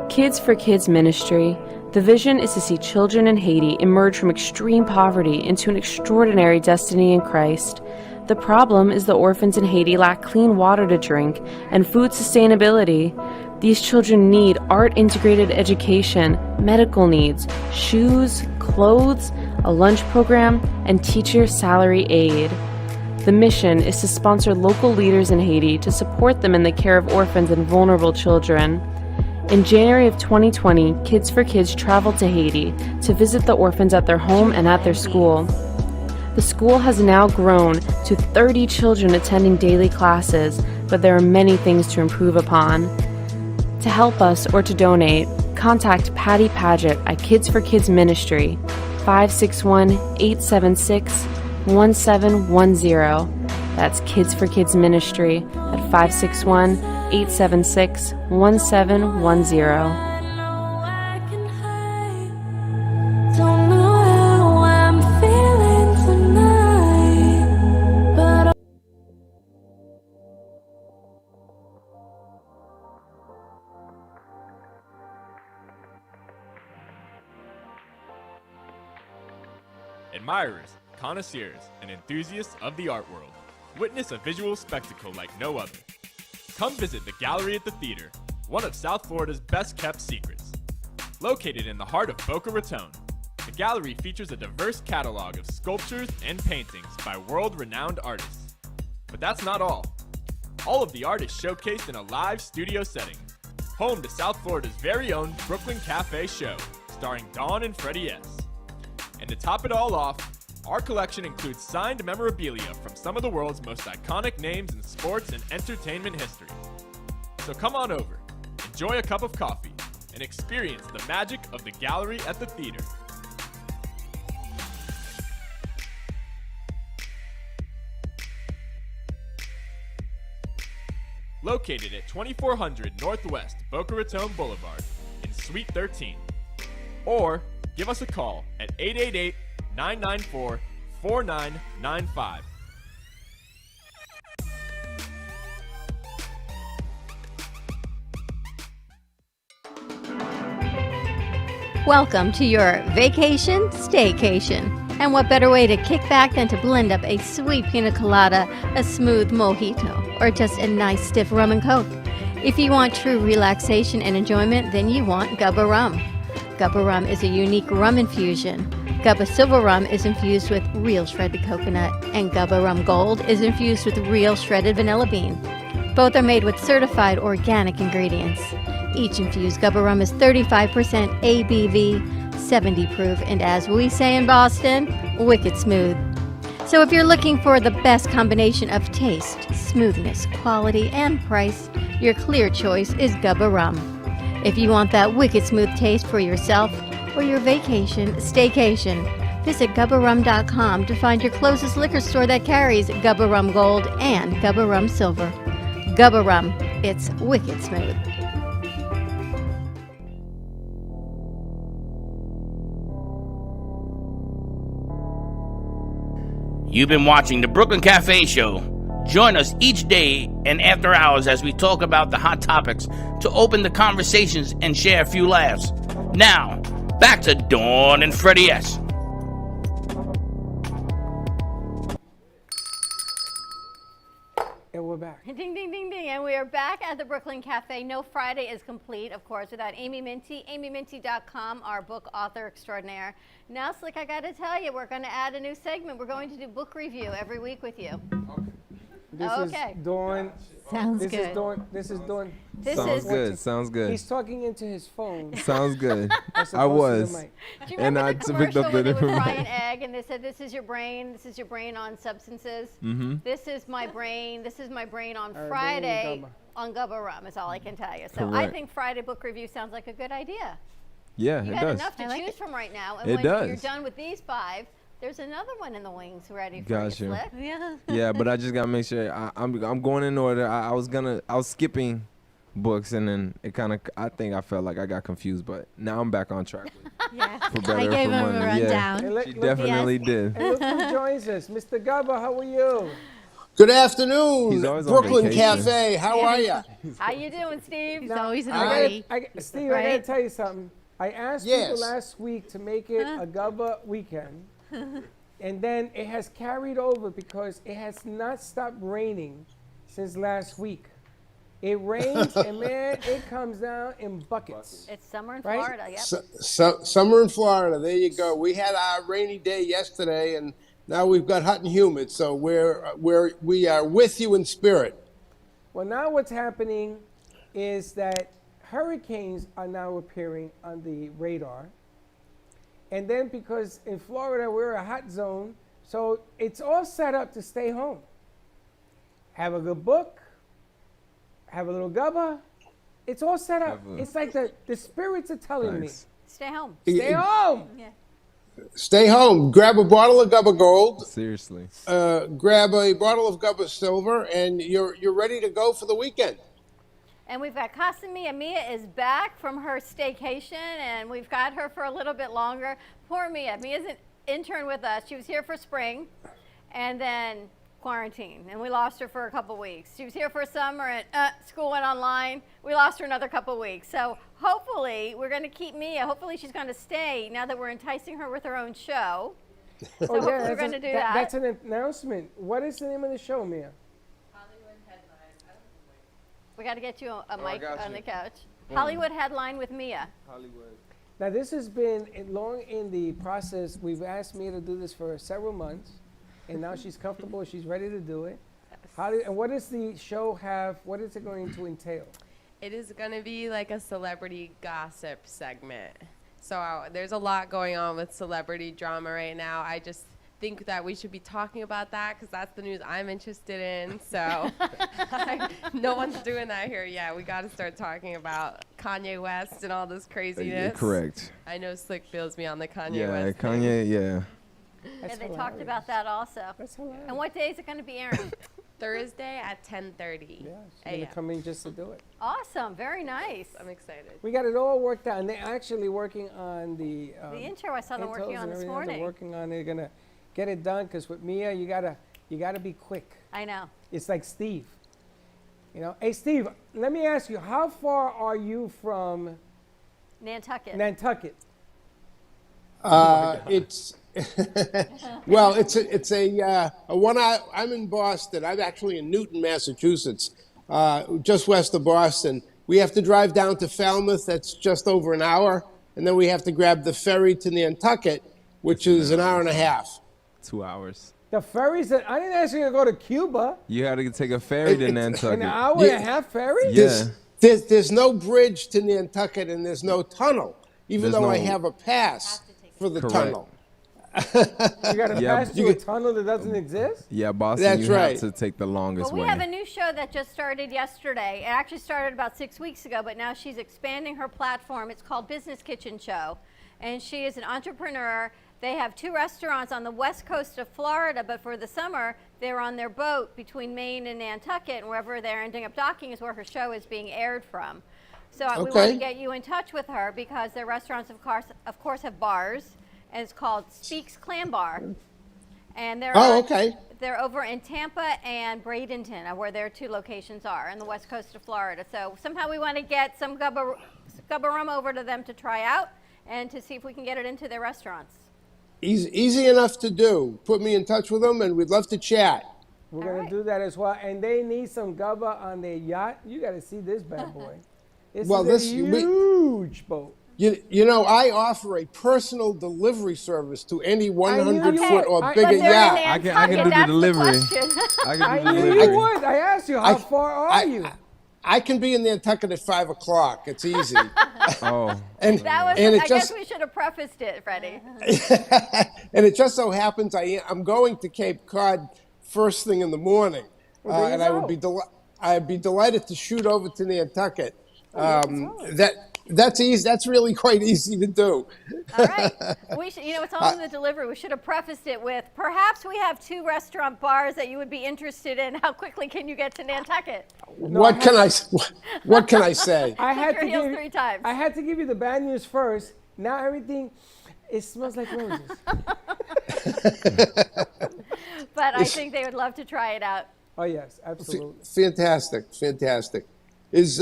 Kids for Kids Ministry. The vision is to see children in Haiti emerge from extreme poverty into an extraordinary destiny in Christ. The problem is the orphans in Haiti lack clean water to drink and food sustainability. These children need art-integrated education, medical needs, shoes, clothes, a lunch program, and teacher salary aid. The mission is to sponsor local leaders in Haiti to support them in the care of orphans and vulnerable children. In January of 2020, Kids for Kids traveled to Haiti to visit the orphans at their home and at their school. The school has now grown to 30 children attending daily classes, but there are many things to improve upon. To help us or to donate, contact Patty Paget at Kids for Kids Ministry, 561-876-1710. That's Kids for Kids Ministry at 561-876-1710. Admirers, connoisseurs, and enthusiasts of the art world, witness a visual spectacle like no other. Come visit the Gallery at the Theater, one of South Florida's best-kept secrets. Located in the heart of Boca Raton, the gallery features a diverse catalog of sculptures and paintings by world-renowned artists. But that's not all. All of the art is showcased in a live studio setting, home to South Florida's very own Brooklyn Cafe show, starring Dawn and Freddie S. And to top it all off, our collection includes signed memorabilia from some of the world's most iconic names in sports and entertainment history. So come on over, enjoy a cup of coffee, and experience the magic of the Gallery at the Theater. Located at 2400 Northwest Boca Raton Boulevard in Suite 13. Or give us a call at 888-994-4995. Welcome to your vacation staycation. And what better way to kick back than to blend up a sweet pina colada, a smooth mojito, or just a nice stiff rum and coke. If you want true relaxation and enjoyment, then you want Gubba Rum. Gubba Rum is a unique rum infusion. Gubba Silver Rum is infused with real shredded coconut, and Gubba Rum Gold is infused with real shredded vanilla bean. Both are made with certified organic ingredients. Each infused Gubba Rum is 35% ABV, 70 proof, and as we say in Boston, wicked smooth. So if you're looking for the best combination of taste, smoothness, quality, and price, your clear choice is Gubba Rum. If you want that wicked smooth taste for yourself or your vacation staycation, visit GubbaRum.com to find your closest liquor store that carries Gubba Rum Gold and Gubba Rum Silver. Gubba Rum, it's wicked smooth. You've been watching the Brooklyn Cafe Show. Join us each day and after hours as we talk about the hot topics to open the conversations and share a few laughs. Now, back to Dawn and Freddie S. And we're back. Ding, ding, ding, ding. And we are back at the Brooklyn Cafe. No Friday is complete, of course, without Amy Minty. AmyMinty.com, our book author extraordinaire. Now, Slick, I got to tell you, we're going to add a new segment. We're going to do book review every week with you. This Okay. is Dawn. Sounds This good. is Dawn. This is Dawn. This Sounds is. good. Sounds good. He's talking into his phone. Sounds good. as I opposed to the was. mic. Do you And remember I the picked commercial up where the they would different fry mic. an egg and they said, this is your brain on substances. Mm-hmm. This is my brain on Our Friday brain on Gubba Rum is all I can tell you. So I Correct. think Friday book review sounds like a good idea. Yeah, You it got does. enough to I like choose it. from right now. And It when you're does. done with these 5, there's another one in the wings ready for Gotcha. you, Slick. Yeah. Yeah, but I just gotta make sure I'm going in order. I was skipping books and then it kind of I felt like I got confused, but now I'm back on track. Yeah. For better I or gave for him a money. Yeah. rundown. And look, She look, definitely did. and look who joins us. Mr. Gubba, how are you? Good afternoon, He's always on Brooklyn vacation. Cafe. How are you? How you doing, Steve? He's always in a I hurry. Steve, I Right? gotta tell you something. I asked Yes. people last week to make it a Gubba weekend, and then it has carried over because it has not stopped raining since last week. It rains, and man, it comes down in buckets. It's summer in Right? Florida. Yep. Summer in Florida. There you go. We had our rainy day yesterday, and now we've got hot and humid. So we are with you in spirit. Well, now what's happening is that hurricanes are now appearing on the radar. And then because in Florida we're a hot zone, so it's all set up to stay home. Have a good book, have a little gubba. It's all set up. It's like the spirits are telling me, Stay home. stay home. Yeah. Stay home. Grab a bottle of Gubba Gold. Seriously. Grab a bottle of Gubba Silver, and you're ready to go for the weekend. And we've got Casamia. Mia is back from her staycation, and we've got her for a little bit longer. Poor Mia. Mia's an intern with us. She was here for spring, and then quarantine, and we lost her for a couple weeks. She was here for summer, and school went online. We lost her another couple weeks. So hopefully we're going to keep Mia. Hopefully she's going to stay now that we're enticing her with her own show. So hopefully we're going to do that. That's an announcement. What is the name of the show, Mia? We got to get you a mic got on you. the couch. Hollywood Headline with Mia. Hollywood. Now this has been long in the process. We've asked Mia to do this for several months, and now she's comfortable. She's ready to do it. And what does the show have? What is it going to entail? It is going to be like a celebrity gossip segment. So there's a lot going on with celebrity drama right now. I just think that we should be talking about that because that's the news I'm interested in. So no one's doing that here yet. We got to start talking about Kanye West and all this craziness. Correct. I know Slick feels me on the Kanye Yeah, West. Kanye, yeah. Yeah, they talked about that also. That's hilarious. And what day is it going to be airing? Thursday at 10:30 Yeah, she's going to come in just to do it. Awesome. Very nice. I'm excited. We got it all worked out, and they're actually working on the The intro I saw them working intros on and this everything. morning. They're working on. They're gonna get it done because with Mia, you gotta be quick. I know. It's like Steve. You know, hey Steve, let me ask you, how far are you from Nantucket. Nantucket? It's well, it's a one. I'm in Boston. I'm actually in Newton, Massachusetts, just west of Boston. We have to drive down to Falmouth. That's just over an hour, and then we have to grab the ferry to Nantucket, which is an hour and a half. 2 hours. The ferries that I didn't ask you to go to Cuba. You had to take a ferry to An Nantucket. hour and a half ferry? Yeah. There's no bridge to Nantucket, and there's no tunnel, even There's though I no- have a pass for the Correct. tunnel. You got to Yeah, pass you through a get- tunnel that doesn't exist? Yeah, Boston, That's you right. have to take the longest Well, we way. have a new show that just started yesterday. It actually started about 6 weeks ago, but now she's expanding her platform. It's called Business Kitchen Show, and she is an entrepreneur. They have 2 restaurants on the west coast of Florida, but for the summer, they're on their boat between Maine and Nantucket, and wherever they're ending up docking is where her show is being aired from. So we want Okay. to get you in touch with her because their restaurants, of course, have bars, and it's called Speaks Clam Bar. And they're Okay. They're over in Tampa and Bradenton, where their 2 locations are, on the west coast of Florida. So somehow we want to get some Gubba rum over to them to try out and to see if we can get it into their restaurants. Easy enough to do. Put me in touch with them, and we'd love to chat. We're All going right. to do that as well. And they need some gubba on their yacht. You got to see this bad boy. This Well, is this- a we- huge boat. You know, I offer a personal delivery service to any 100 you foot or would. bigger But they're yacht. in I can do Nantucket, the that's delivery. question. I can I do the knew delivery. you would. I asked you, how far are you? I can be in Nantucket at 5 o'clock. It's easy. Oh, and That was. and I it just guess we should have prefaced it, Freddie. and it just so happens I'm going to Cape Cod first thing in the morning, Well, there you and I would go. I'd be delighted to shoot over to Nantucket. there you go. That's easy. That's really quite easy to do. All right. We should, it's all in the delivery. We should have prefaced it with, perhaps we have 2 restaurant bars that you would be interested in. How quickly can you get to Nantucket? What can I say? I had your to heels give 3 times. I had to give you the bad news first. Now everything, it smells like roses. But I think they would love to try it out. Oh yes, absolutely. Fantastic. Is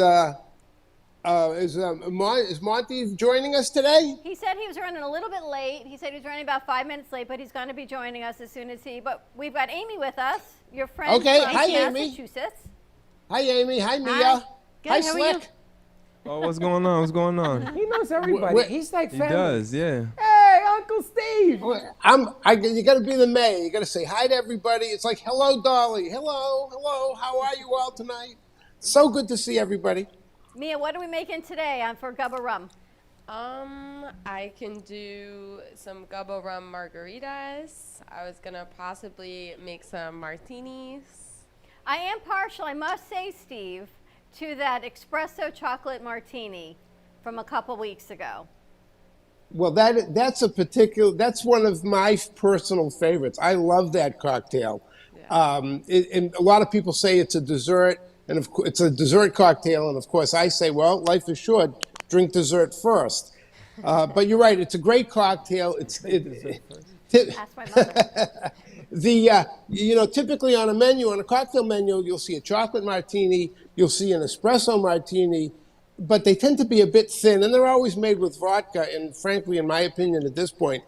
Monty joining us today? He said he was running a little bit late. He said he was running about 5 minutes late, but he's going to be joining us as soon as but we've got Amy with us, your friend Okay. from Hi, Amy. Massachusetts. Hi, Amy. Hi, Mia. Hi. Good, Hi, how are you? Slick. Oh, what's going on? What's going on? He knows everybody. Wait, He's like He family. does, yeah. Hey, Uncle Steve. You got to be the mayor. You got to say hi to everybody. It's like, hello, Dolly. Hello. How are you all tonight? So good to see everybody. Mia, what are we making today for Gubba Rum? I can do some Gubba rum margaritas. I was gonna possibly make some martinis. I am partial, I must say, Steve, to that espresso chocolate martini from a couple weeks ago. Well, that's one of my personal favorites. I love that cocktail. And a lot of people say it's a dessert, and it's a dessert cocktail. And of course, I say, well, life is short. Drink dessert first. But you're right. It's a great cocktail. Ask my mother. Typically on a cocktail menu, you'll see a chocolate martini, you'll see an espresso martini, but they tend to be a bit thin, and they're always made with vodka. And frankly, in my opinion, at this point,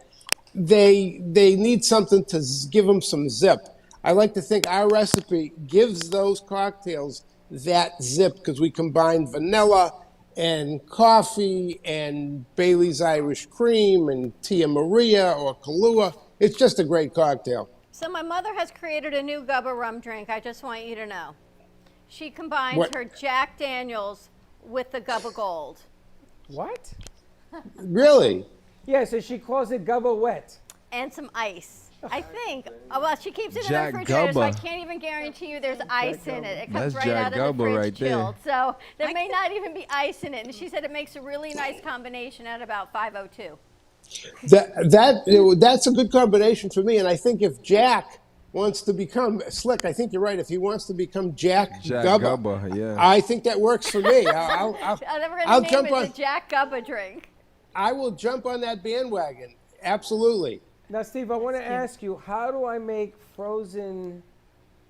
they need something to give them some zip. I like to think our recipe gives those cocktails that zip because we combine vanilla and coffee and Bailey's Irish Cream and Tia Maria or Kahlua. It's just a great cocktail. So my mother has created a new Gubba Rum drink, I just want you to know. She combines What? her Jack Daniels with the Gubba Gold. What? Really? Yeah, so she calls it Gubba Wet. And some ice. I think. Well, she keeps it in Jack the refrigerator, so I Gubba. can't even guarantee you there's ice in it. It comes That's right Jack out of the Gubba fridge right there. chilled. So there may not even be ice in it. And she said it makes a really nice combination at about 502. That's a good combination for me. And I think if Jack wants to become Slick, I think you're right. If he wants to become Jack Gubba, yeah. I think that works for me. I'll I'll jump name on. it the Jack Gubba drink. I will jump on that bandwagon. Absolutely. Now, Steve, I want to ask you, how do I make frozen?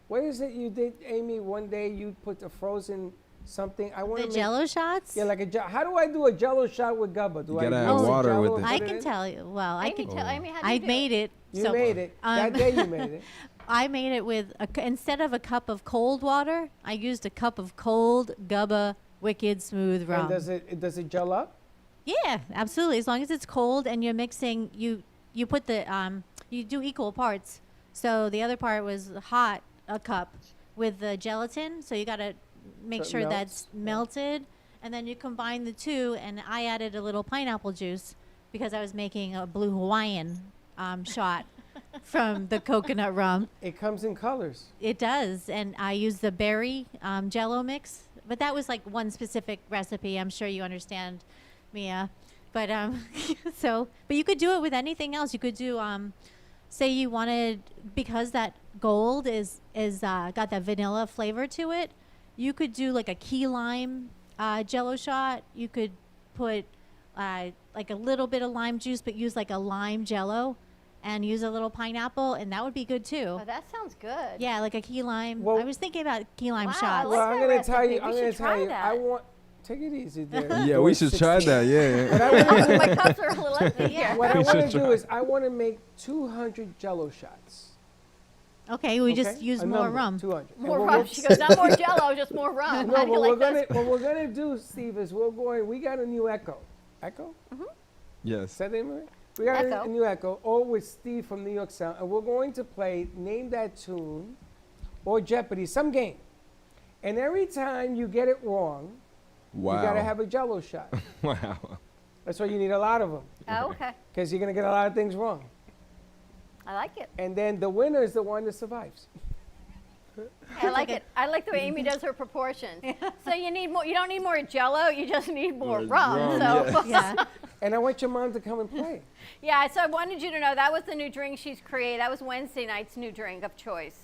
What is it you did, Amy? One day you put the frozen something. I want The to Jello shots? Yeah, like how do I do a Jello shot with Gubba? Do You I gotta use add some water Jell-O with and it. I put can in? tell you. Well, I can. Amy, how do I you do made it. You so, made it. That day you made it. I made it with instead of a cup of cold water, I used a cup of cold Gubba Wicked Smooth rum. And does it gel up? Yeah, absolutely. As long as it's cold and you're mixing, you put the you do equal parts. So the other part was hot, a cup with the gelatin. So you got to make So it sure melts? that's melted, and then you combine the two. And I added a little pineapple juice because I was making a blue Hawaiian shot from the coconut rum. It comes in colors. It does, and I used the berry Jello mix, but that was like one specific recipe. I'm sure you understand, Mia. But but you could do it with anything else. You could do, say you wanted, because that gold is got that vanilla flavor to it. You could do like a key lime Jello shot. You could put like a little bit of lime juice, but use like a lime Jello, and use a little pineapple, and that would be good too. Oh, that sounds good. Yeah, like a key lime. Well- I was thinking about key lime Wow, I shots. like Well, I'm that gonna tell recipe. you. We I'm should gonna try tell you. that. I want. Take it easy there. Yeah, You're we should try 16. that, yeah. What I want to do, My cups are a little empty here. what I We want to should do try. is I want to make 200 Jello shots. Okay, we just okay? use A more number, rum. 200. And More what rum. we'll- She goes, not more Jello, just more rum. No, How do you what like this? we're gonna do, Steve, is we got a new Echo. Echo? Yes. Is that the name of it? We got Echo. a new Echo, all with Steve from New York Sound, and we're going to play Name That Tune or Jeopardy, some game. And every time you get it wrong, Wow. you gotta have a Jello shot. Wow. That's why you need a lot of them, Oh, okay. because you're gonna get a lot of things wrong. I like it. And then the winner is the one that survives. I like it. I like the way Amy does her proportions. So you need more. You don't need more Jello. You just need more rum. So Yeah. And I want your mom to come and play. yeah. So I wanted you to know that was the new drink she's created. That was Wednesday night's new drink of choice.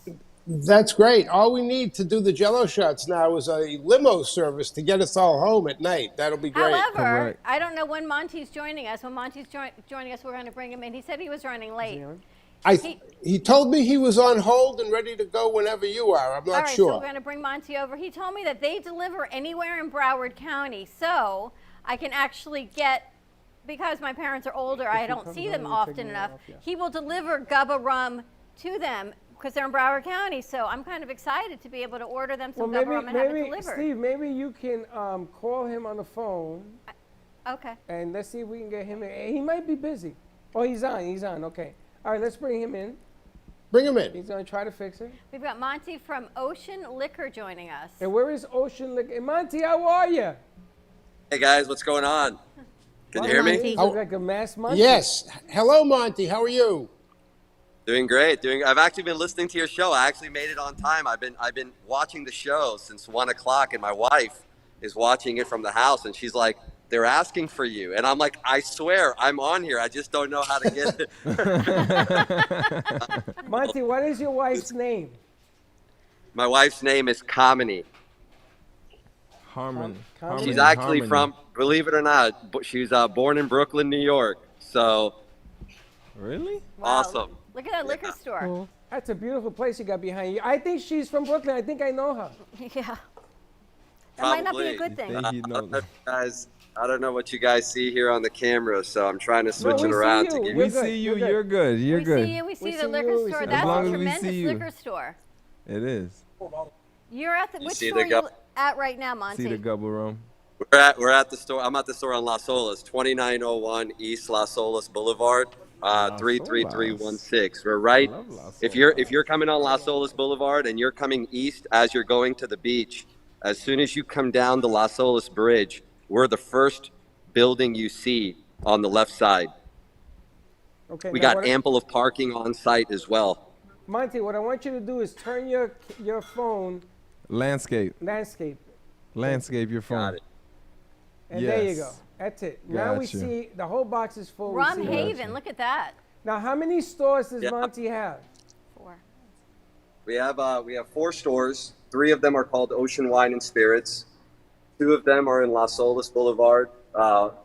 That's great. All we need to do the Jello shots now is a limo service to get us all home at night. That'll be great. However, Correct. I don't know when Monty's joining us. When Monty's joining us, we're going to bring him in. He said he was running late. He told me he was on hold and ready to go whenever you are. I'm All not right, sure. so we're going to bring Monty over. He told me that they deliver anywhere in Broward County, so I can actually get, because my parents are older, I don't see them often enough. He will deliver Gubba rum to them because they're in Broward County. So I'm kind of excited to be able to order them some Well, Gubba rum and have it maybe, delivered. Steve, maybe you can call him on the phone. Okay. And let's see if we can get him in. He might be busy. Oh, he's on. Okay. All right, let's bring him in. Bring him in. He's going to try to fix it. We've got Monty from Ocean Liquor joining us. And where is Ocean Liquor? Hey, Monty, how are you? Hey guys, what's going on? Can you hear me? You look like a mass Monty. Yes. Hello, Monty. How are you? Doing great. I've actually been listening to your show. I actually made it on time. I've been watching the show since 1 o'clock, and my wife is watching it from the house, and she's like, "They're asking for you," and I'm like, "I swear, I'm on here. I just don't know how to get it." Monty, what is your wife's name? My wife's name is Kamini. Harmon. She's actually from, believe it or not, she's born in Brooklyn, New York. So. Really? Wow. Awesome. Look at that liquor store. Cool. That's a beautiful place you got behind you. I think she's from Brooklyn. I think I know her. Yeah. That might not be a Probably. good thing. Guys, I don't know what you guys see here on the camera, so I'm trying to switch we it see around you. to give We you. see you. You're good. You're we good. see you. We see the see liquor you, we store. see That's you. a As long as we tremendous see you. liquor store. It is. You're at the, You which see store the are you at right now, Monty? See the Gubba rum. We're at the store. I'm at the store on Las Olas, 2901 East Las Olas Boulevard, 33316. We're right. If you're coming on Las Olas Boulevard and you're coming east as you're going to the beach, as soon as you come down the Las Olas Bridge, we're the first building you see on the left side. Okay. We now got ample of parking on site as well. Monty, what I want you to do is turn your phone Landscape. landscape. Landscape your phone. Got it. And there you Yes. go. That's it. Now we Gotcha. see the whole box is full. We Rum see Haven. Look at that. Now, how many stores does Yeah. Monty have? 4. We have 4 stores. 3 of them are called Ocean Wine and Spirits. 2 of them are in Las Olas Boulevard.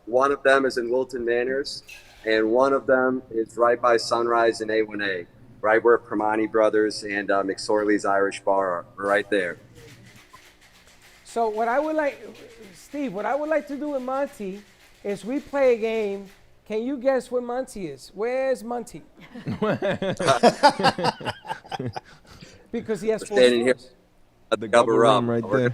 1 of them is in Wilton Manors, and 1 of them is right by Sunrise and A1A, right where Primani Brothers and McSorley's Irish Bar are, right there. So what I would like, Steve, what I would like to do with Monty is we play a game. Can you guess where Monty is? Where's Monty? Because he has 4 Standing here stores. at the Gubba Rum right there.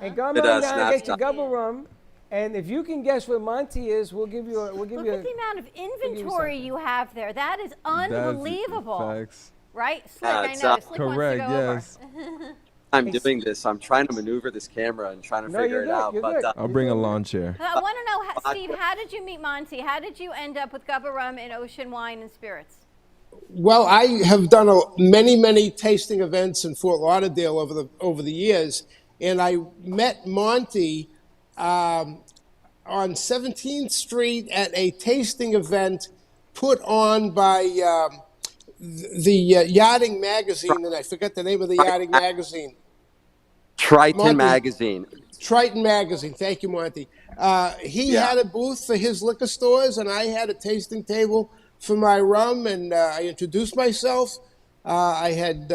And come Did on a down, get your snapshot. Gubba Rum. And if you can guess where Monty is, we'll give you a, Look at the amount of inventory something. you have there. That is unbelievable. Facts. Right? Slick, Yeah, I it's know. up. Slick wants Correct. to go Yes. over. I'm doing this. I'm trying to maneuver this camera and trying to No, figure you're it good, out. you're But good. I'll bring a lawn chair. I want to know, Steve, how did you meet Monty? How did you end up with Gubba Rum and Ocean Wine and Spirits? Well, I have done many tasting events in Fort Lauderdale over the years, and I met Monty on 17th Street at a tasting event put on by the yachting magazine, and I forget the name of the yachting magazine. Triton Monty. Magazine. Triton Magazine. Thank you, Monty. He Yeah. had a booth for his liquor stores, and I had a tasting table for my rum, and I introduced myself. I had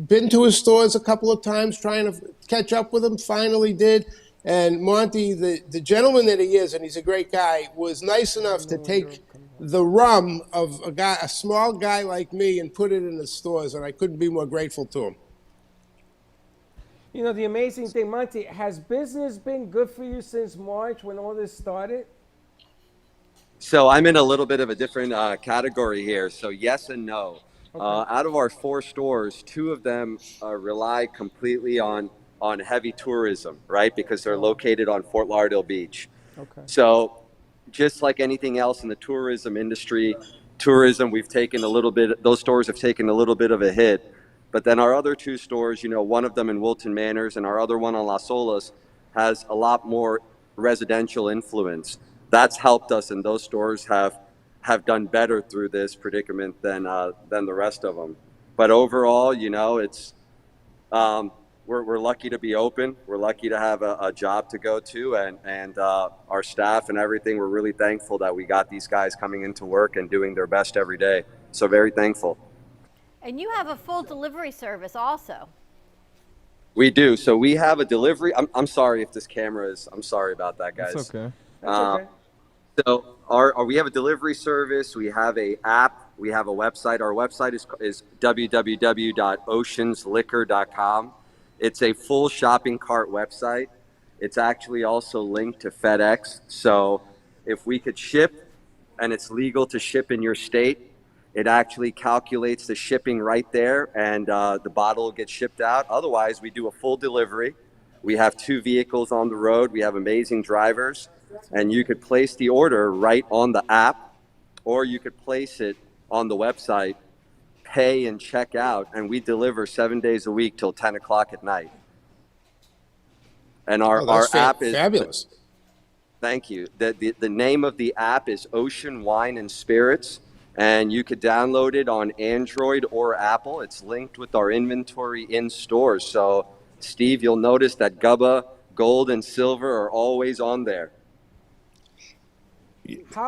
been to his stores a couple of times trying to catch up with him, finally did. And Monty, the gentleman that he is, and he's a great guy, was nice enough to take the rum of a small guy like me and put it in his stores, and I couldn't be more grateful to him. You know, the amazing thing, Monty, has business been good for you since March when all this started? So I'm in a little bit of a different category here. So yes and no. Out of our 4 stores, 2 of them rely completely on heavy tourism, right? Because they're located on Fort Lauderdale Beach. Okay. So just like anything else in the tourism industry, we've taken a little bit, those stores have taken a little bit of a hit. But then our other 2 stores, you know, one of them in Wilton Manors and our other one on Las Olas has a lot more residential influence. That's helped us, and those stores have done better through this predicament than the rest of them. But overall, you know, it's we're lucky to be open. We're lucky to have a job to go to, and our staff and everything. We're really thankful that we got these guys coming into work and doing their best every day. So very thankful. And you have a full delivery service also. We do. So we have a delivery. I'm sorry if this camera is. I'm sorry about that, guys. It's okay. That's okay. So we have a delivery service. We have a app We have a website. Our website is www.oceansliquor.com. It's a full shopping cart website. It's actually also linked to FedEx. So if we could ship and it's legal to ship in your state, it actually calculates the shipping right there, and the bottle will get shipped out. Otherwise, we do a full delivery. We have 2 vehicles on the road. We have amazing drivers, and you could place the order right on the app, or you could place it on the website, pay and check out, and we deliver 7 days a week till 10 o'clock at night. And our app is fabulous. Thank you. The name of the app is Ocean Wine and Spirits, and you could download it on Android or Apple. It's linked with our inventory in stores. So, Steve, you'll notice that Gubba, Gold, and Silver are always on there.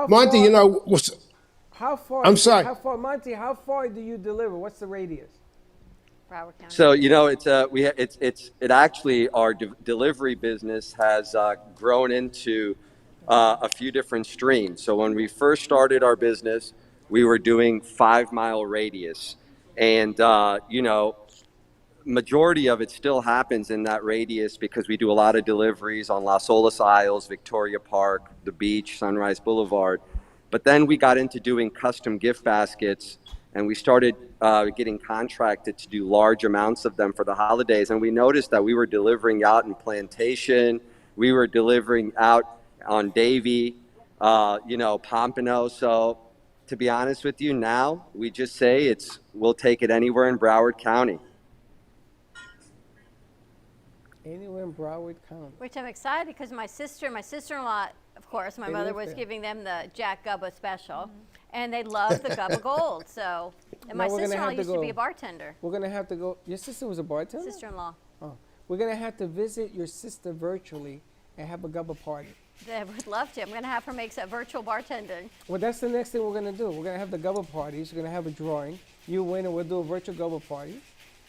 Monty, you know, how far? I'm sorry. How far, Monty? How far do you deliver? What's the radius? Broward County. So it actually our delivery business has grown into a few different streams. So when we first started our business, we were doing 5-mile radius, and majority of it still happens in that radius because we do a lot of deliveries on Las Olas Isles, Victoria Park, the beach, Sunrise Boulevard. But then we got into doing custom gift baskets, and we started getting contracted to do large amounts of them for the holidays. And we noticed that we were delivering out in Plantation, we were delivering out on Davie, Pompano. So to be honest with you, now we just say we'll take it anywhere in Broward County. Anywhere in Broward County. Which I'm excited because my sister-in-law, of course, my They mother live was there. giving them the Jack Gubba special, and they love the Gubba Gold. So, and my Now we're gonna sister-in-law have to used to be go. a bartender. We're gonna have to go. Your sister was a bartender. Sister-in-law. Oh, we're gonna have to visit your sister virtually and have a Gubba party. They would love to. I'm going to have her make a virtual bartending. Well, that's the next thing we're gonna do. We're gonna have the Gubba parties. We're gonna have a drawing. You win, and we'll do a virtual Gubba party,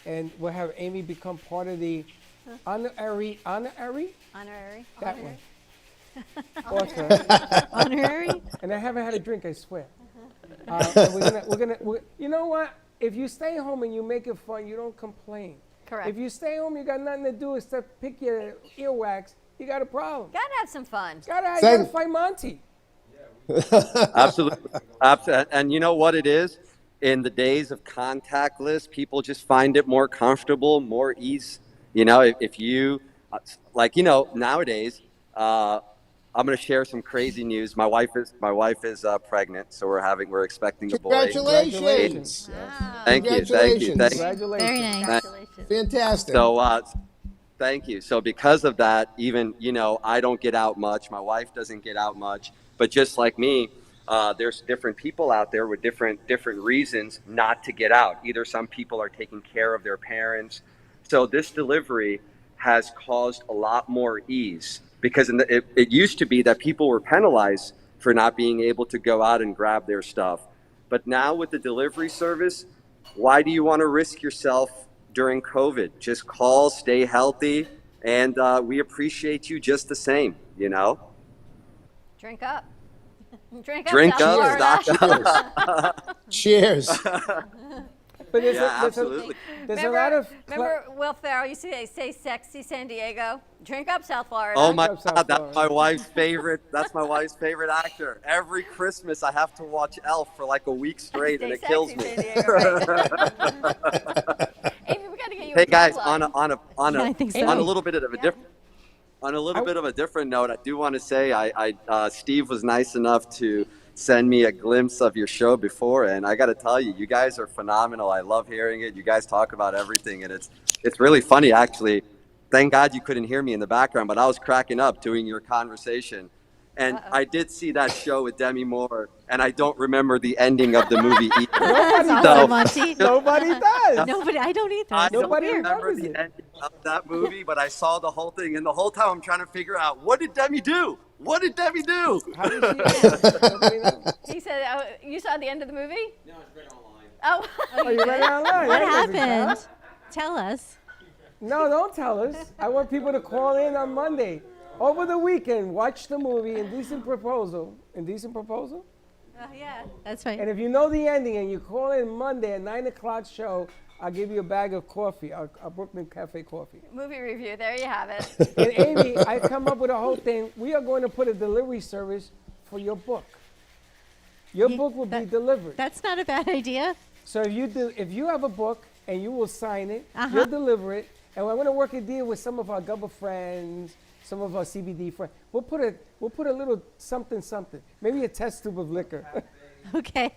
and we'll have Amy become part of the honorary. Honorary. That Honorary. one. Author. Honorary. And I haven't had a drink, I swear. And you know what? If you stay home and you make it fun, you don't complain. Correct. If you stay home, you got nothing to do except pick your earwax, you got a problem. Gotta have some fun. Gotta fight Monty. Absolutely. And you know what it is? In the days of contactless, people just find it more comfortable, more ease. If you, nowadays, I'm going to share some crazy news. My wife is pregnant, so we're expecting a boy. Congratulations. Thank you. Congratulations. Very nice. Fantastic. So, thank you. So because of that, even, I don't get out much. My wife doesn't get out much. But just like me, there's different people out there with different reasons not to get out. Either some people are taking care of their parents. So this delivery has caused a lot more ease, because it used to be that people were penalized for not being able to go out and grab their stuff. But now with the delivery service, why do you want to risk yourself during COVID? Just call, stay healthy, and we appreciate you just the same, Drink up. Drink Drink South up, Florida. stock up. Cheers. But Absolutely. There's a lot of. Remember Will Ferrell used to say sexy San Diego? Drink up, South Florida. Oh my God, that's my wife's favorite. That's my wife's favorite actor. Every Christmas, I have to watch Elf for like a week straight, and it kills me. Amy, we got to get you. Hey a guys, tagline. on a little bit of a different. On a little bit of a different note, I do want to say Steve was nice enough to send me a glimpse of your show before, and I got to tell you, you guys are phenomenal. I love hearing it. You guys talk about everything, and it's really funny, actually. Thank God you couldn't hear me in the background, but I was cracking up doing your conversation. And I did see that show with Demi Moore, and I don't remember the ending of the movie either. Nobody does. Nobody, I don't either. I don't Nobody remember remembers the it. ending of that movie, but I saw the whole thing, and the whole time I'm trying to figure out, what did Demi do? What did Demi do? How did she He said, you saw the end of the movie? No, it's read online. Oh, Oh, you read it online. What That doesn't happened? count. Tell us. No, don't tell us. I want people to call in on Monday. Over the weekend, watch the movie Indecent Proposal. Indecent Proposal? Yeah. That's right. And if you know the ending and you call in Monday at 9 o'clock show, I'll give you a bag of coffee, a Brooklyn Cafe coffee. Movie review. There you have it. And Amy, I come up with a whole thing. We are going to put a delivery service for your book. Your book will be delivered. That's not a bad idea. So if you have a book and you will sign it, you'll deliver it. And we're going to work a deal with some of our Gubba friends, some of our CBD friends. We'll put a little something. Maybe a test tube of liquor. Okay.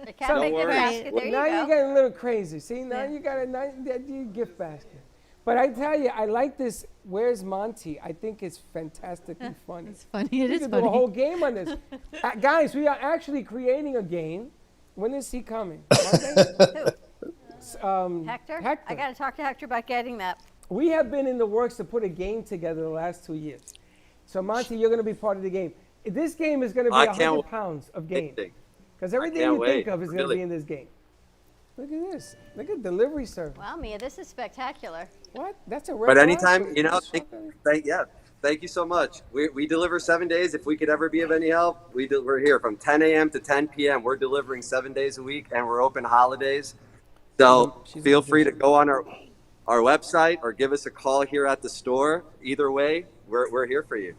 The cafe gift basket. There you Now go. you're getting a little crazy. See, now you got a gift basket. But I tell you, I like this. Where's Monty? I think it's fantastically funny. It's funny. We It is could funny. do a whole game on this. Guys, we are actually creating a game. When is he coming? Hector? Hector. I got to talk to Hector about getting that. We have been in the works to put a game together the last 2 years. So, Monty, you're going to be part of the game. This game is going to be I 100 can't pounds of game. wait. Because everything can't you think wait, of is going to really. be in this game. Look at this. Look at delivery service. Wow, Mia, this is spectacular. What? That's a red But light? anytime, thank you so much. We deliver 7 days. If we could ever be of any help, we're here from 10 a.m. to 10 p.m. We're delivering 7 days a week, and we're open holidays. So feel free to go on our website or give us a call here at the store. Either way, we're here for you.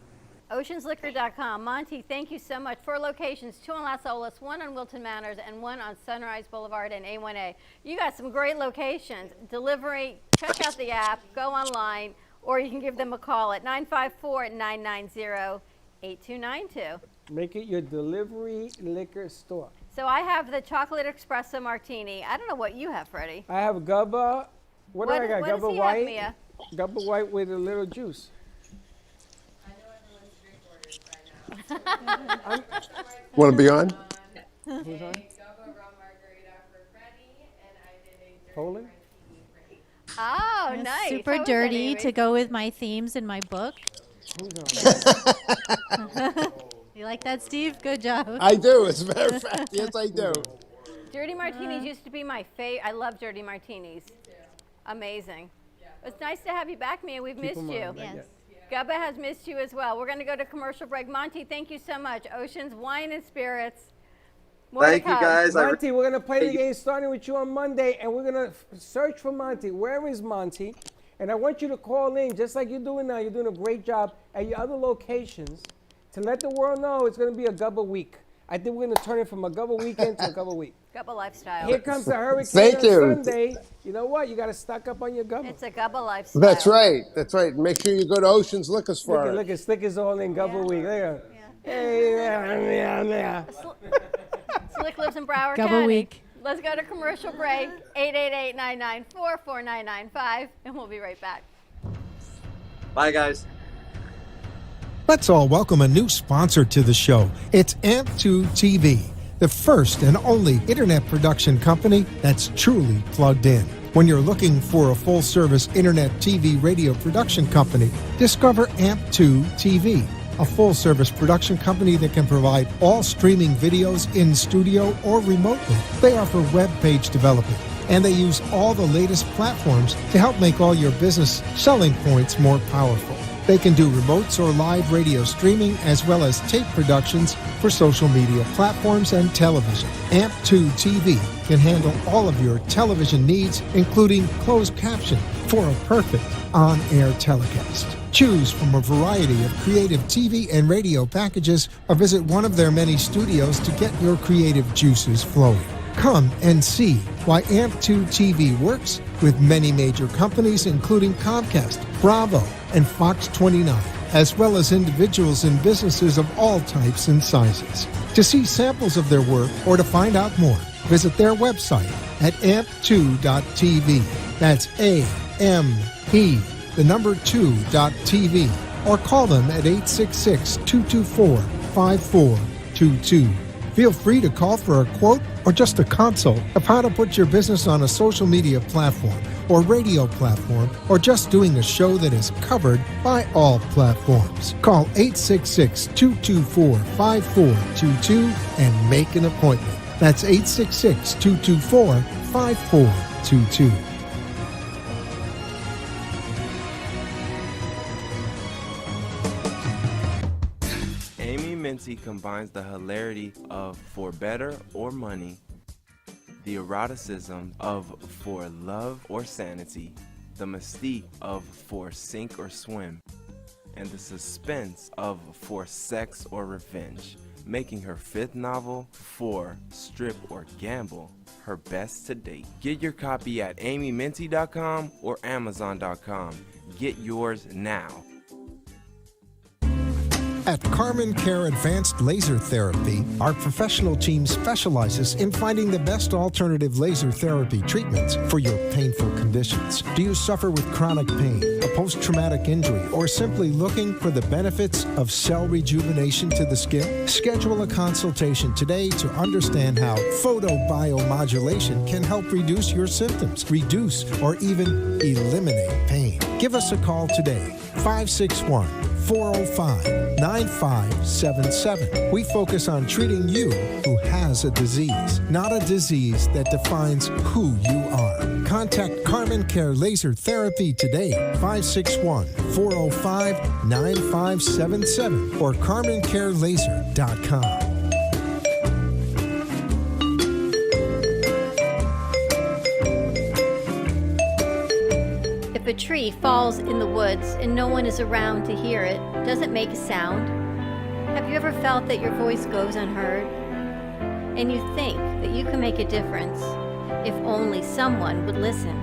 Oceansliquor.com. Monty, thank you so much. 4 locations, 2 on Las Olas, 1 on Wilton Manors, and 1 on Sunrise Boulevard and A1A. You got some great locations. Delivery, check out the app, go online, or you can give them a call at 954-990-8292. Make it your delivery liquor store. So I have the chocolate espresso martini. I don't know what you have, Freddie. I have Gubba. What do I got? what does Gubba he have, White. Mia? Gubba White with a little juice. Want to be on? Who's on? Poland? Oh, nice. Super How was that, dirty Amy? to go with my themes in my book. Who's on? You like that, Steve? Good job. I do, as a matter of fact. Yes, I do. Dirty martinis used to be my favorite. I love dirty martinis. Amazing. It's nice to have you back, Mia. We've missed them you. on, yeah. Yes. Gubba has missed you as well. We're going to go to commercial break. Monty, thank you so much. Oceans Wine and Spirits. More Thank to you, come. guys. Monty, we're going to play the game starting with you on Monday, and we're going to search for Monty. Where is Monty? And I want you to call in, just like you're doing now. You're doing a great job at your other locations to let the world know it's going to be a Gubba week. I think we're going to turn it from a Gubba weekend to a Gubba week. Gubba lifestyle. Here comes the hurricane Thank on you. Sunday. You know what? You got to stock up on your Gubba. It's a Gubba lifestyle. That's right. That's right. Make sure you go to Ocean's Liquors for Look it. at, look at Slickers all in Gubba week. Look at Hey, yeah. Slick lives in Broward Gubba County. week. Let's go to commercial break. 888-994-4995, and we'll be right back. Bye, guys. Let's all welcome a new sponsor to the show. It's AMP2 TV, the first and only internet production company that's truly plugged in. When you're looking for a full-service internet TV radio production company, discover AMP2 TV, a full-service production company that can provide all streaming videos in studio or remotely. They offer web page development, and they use all the latest platforms to help make all your business selling points more powerful. They can do remotes or live radio streaming as well as tape productions for social media platforms and television. AMP2 TV can handle all of your television needs, including closed caption for a perfect on-air telecast. Choose from a variety of creative TV and radio packages or visit one of their many studios to get your creative juices flowing. Come and see why AMP2 TV works with many major companies, including Comcast, Bravo, and Fox 29, as well as individuals and businesses of all types and sizes. To see samples of their work or to find out more, visit their website at amp2.tv. That's A-M-P, the number 2.tv, or call them at 866-224-5422. Feel free to call for a quote or just a consult of how to put your business on a social media platform or radio platform, or just doing a show that is covered by all platforms. Call 866-224-5422 and make an appointment. That's 866-224-5422. Amy Minty combines the hilarity of For Better or Money, the eroticism of For Love or Sanity, the mystique of For Sink or Swim, and the suspense of For Sex or Revenge, making her fifth novel, For Strip or Gamble, her best to date. Get your copy at amyminty.com or amazon.com. Get yours now. At Carmen Care Advanced Laser Therapy, our professional team specializes in finding the best alternative laser therapy treatments for your painful conditions. Do you suffer with chronic pain, a post-traumatic injury, or simply looking for the benefits of cell rejuvenation to the skin? Schedule a consultation today to understand how photobiomodulation can help reduce your symptoms, reduce or even eliminate pain. Give us a call today, 561-405-9577. We focus on treating you who has a disease, not a disease that defines who you are. Contact Carmen Care Laser Therapy today, 561-405-9577 or carmencarelaser.com. If a tree falls in the woods and no one is around to hear it, does it make a sound? Have you ever felt that your voice goes unheard? And you think that you can make a difference if only someone would listen.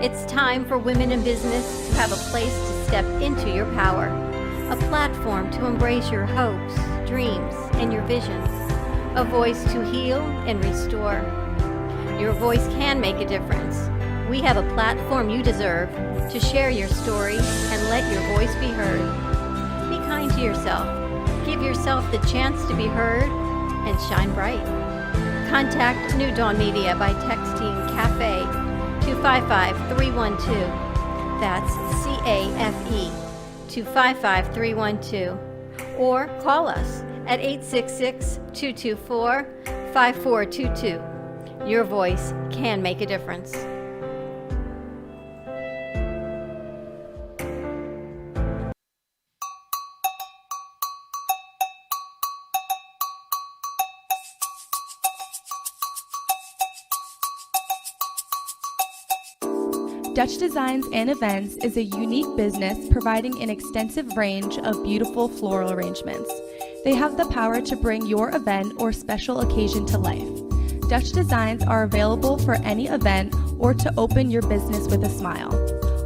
It's time for women in business to have a place to step into your power, a platform to embrace your hopes, dreams, and your visions, a voice to heal and restore. Your voice can make a difference. We have a platform you deserve to share your story and let your voice be heard. Be kind to yourself. Give yourself the chance to be heard and shine bright. Contact New Dawn Media by texting CAFE to 55312. That's CAFE to 55312. Or call us at 866-224-5422. Your voice can make a difference. Dutch Designs and Events is a unique business providing an extensive range of beautiful floral arrangements. They have the power to bring your event or special occasion to life. Dutch Designs are available for any event or to open your business with a smile.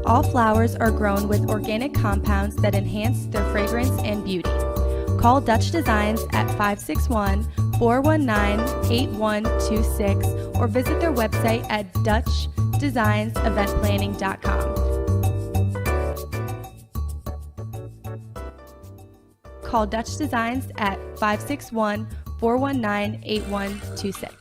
All flowers are grown with organic compounds that enhance their fragrance and beauty. Call Dutch Designs at 561-419-8126 or visit their website at DutchDesignsEventPlanning.com. Call Dutch Designs at 561-419-8126.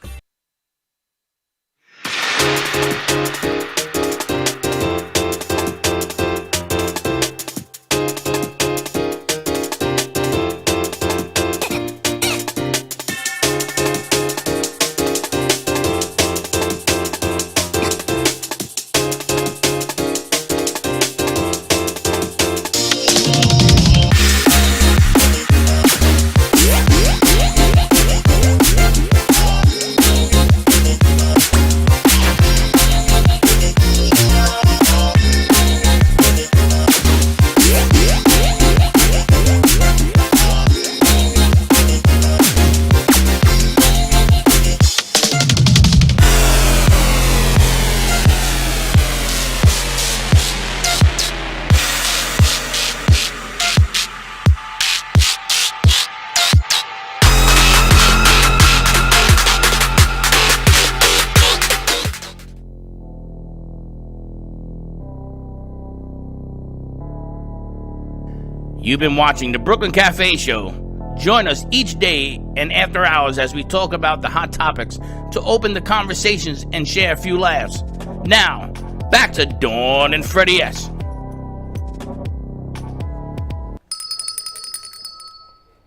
You've been watching the Brooklyn Cafe Show. Join us each day and after hours as we talk about the hot topics to open the conversations and share a few laughs. Now, back to Dawn and Freddie S.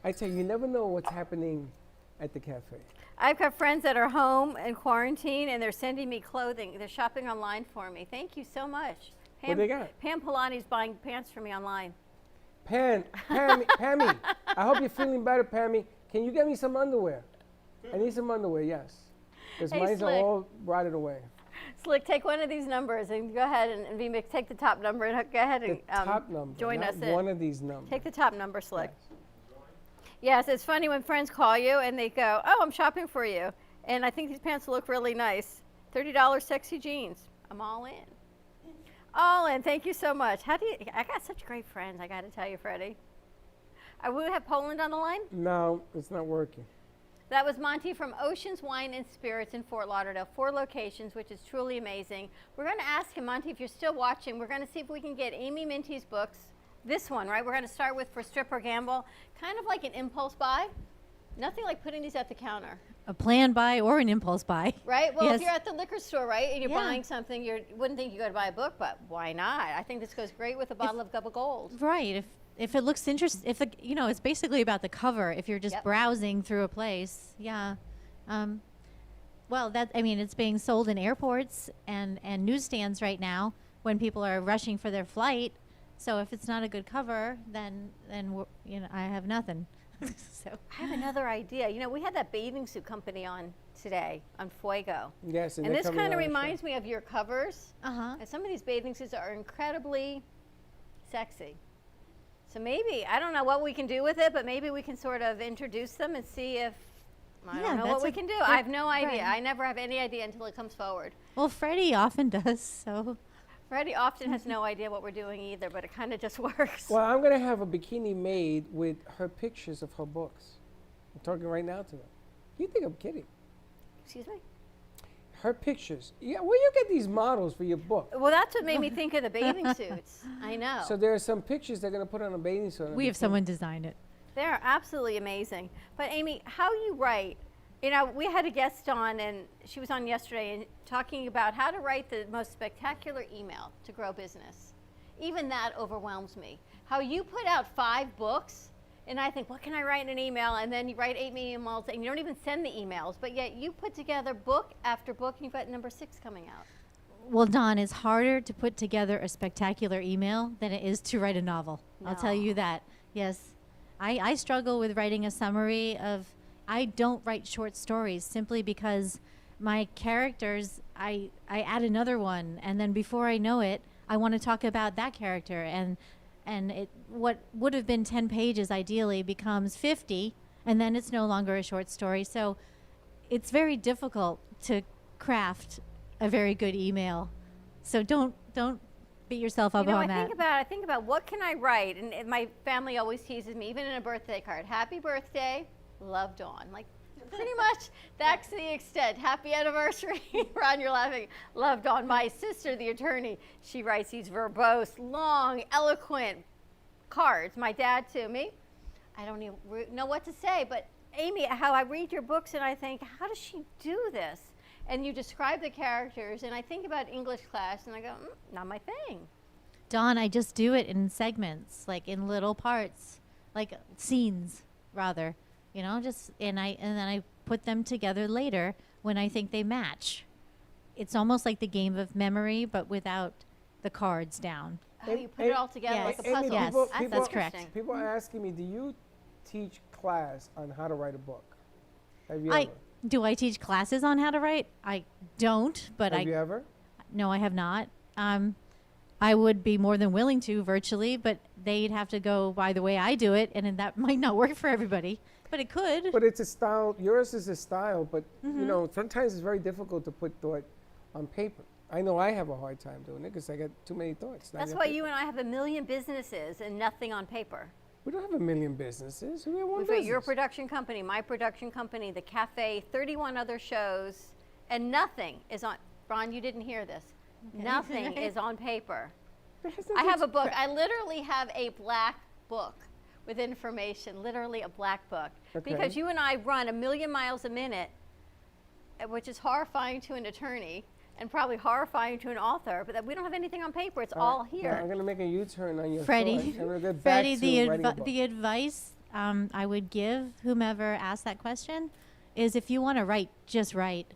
I tell you, you never know what's happening at the cafe. I've got friends that are home in quarantine and they're sending me clothing. They're shopping online for me. Thank you so much. What they got? Pam Polani's buying pants for me online. Pammy, I hope you're feeling better, Pammy. Can you get me some underwear? I need some underwear, yes. Because Hey, mine are Slick. all rotted away. Slick, take one of these numbers and go ahead and VMix, take the top number and go ahead and Top number, join not us in. one of these numbers. Take the top number, Slick. Yes, it's funny when friends call you and they go, "Oh, I'm shopping for you, and I think these pants look really nice. $30 sexy jeans. I'm all in." All in. Thank you so much. How do you? I got such great friends. I got to tell you, Freddie. We have Poland on the line. No, it's not working. That was Monty from Oceans Wine and Spirits in Fort Lauderdale, 4 locations, which is truly amazing. We're going to ask him, Monty, if you're still watching, we're going to see if we can get Amy Minty's books. This one, right? We're going to start with For Strip or Gamble, kind of like an impulse buy. Nothing like putting these at the counter, A planned buy or an impulse buy. right? Well, Yes. if you're at the liquor store, right, and you're Yeah. buying something, you wouldn't think you go to buy a book, but why not? I think this goes great with a bottle of Gubba Gold. Right. If it looks interesting, if the it's basically about the cover. If you're just Yep. browsing through a place, yeah. Well, it's being sold in airports and newsstands right now when people are rushing for their flight. So if it's not a good cover, then I have nothing. So I have another idea. We had that bathing suit company on today on Fuego. Yes, And they're this coming kind of on our show. reminds me of your covers. Uh-huh. And some of these bathing suits are incredibly sexy. So maybe, I don't know what we can do with it, but maybe we can sort of introduce them and see if, I Yeah, don't know that's what we a can do. good- I have no idea. right. I never have any idea until it comes forward. well, Freddie often does. So Freddie often has no idea what we're doing either, but it kind of just works. Well, I'm going to have a bikini made with her pictures of her books. I'm talking right now to them. You think I'm kidding? Excuse me? Her pictures. Yeah, where you get these models for your book? Well, that's what made me think of the bathing suits. I know. So there are some pictures they're going to put on a bathing suit. we have someone design it. They're absolutely amazing. But Amy, how you write, we had a guest on and she was on yesterday and talking about how to write the most spectacular email to grow business. Even that overwhelms me. How you put out 5 books and I think, what can I write in an email? And then you write 8 emails and you don't even send the emails, but yet you put together book after book and you've got number 6 coming out. Well, Dawn, it's harder to put together a spectacular email than it is to write a novel. I'll tell you that. Yes. I struggle with writing a summary of, I don't write short stories simply because my characters, I add another one, and then before I know it, I want to talk about that character, and what would have been 10 pages ideally becomes 50, and then it's no longer a short story. So it's very difficult to craft a very good email. So don't beat yourself up on that. I think about what can I write, and my family always teases me, even in a birthday card, happy birthday, love Dawn. Like, pretty much that's the extent. Happy anniversary. Ron, you're laughing. Love Dawn. My sister, the attorney, she writes these verbose, long, eloquent cards. My dad to me. I don't even know what to say, but Amy, how I read your books and I think, how does she do this? And you describe the characters, and I think about English class, and I go, not my thing. Dawn, I just do it in segments, like in little parts, like scenes, rather. And then I put them together later when I think they match. It's almost like the game of memory, but without the cards down. Oh, you put it all together like a Yes. puzzle. Yes, that's correct. People are asking me, do you teach class on how to write a book? Have you ever? Do I teach classes on how to write? I don't, but Have you ever? No, I have not. I would be more than willing to virtually, but they'd have to go by the way I do it, and then that might not work for everybody. But it could. But it's a style. Yours is a style, but sometimes it's very difficult to put thought on paper. I know I have a hard time doing it because I got too many thoughts. That's why you and I have a million businesses and nothing on paper. We don't have a million businesses. We have one We've got business. your production company, my production company, the cafe, 31 other shows, and nothing is on. Ron, you didn't hear this. Okay. Nothing is on paper. nothing I have to a book. expect. I literally have a black book with information, literally a black book. Okay. Because you and I run 1,000,000 miles a minute, which is horrifying to an attorney and probably horrifying to an author, but that we don't have anything on paper. It's all here. I'm going to make a U-turn on your Freddie, thought. I'm going to get back Freddie, to writing a book. the advice I would give whomever asked that question is if you want to write, just write.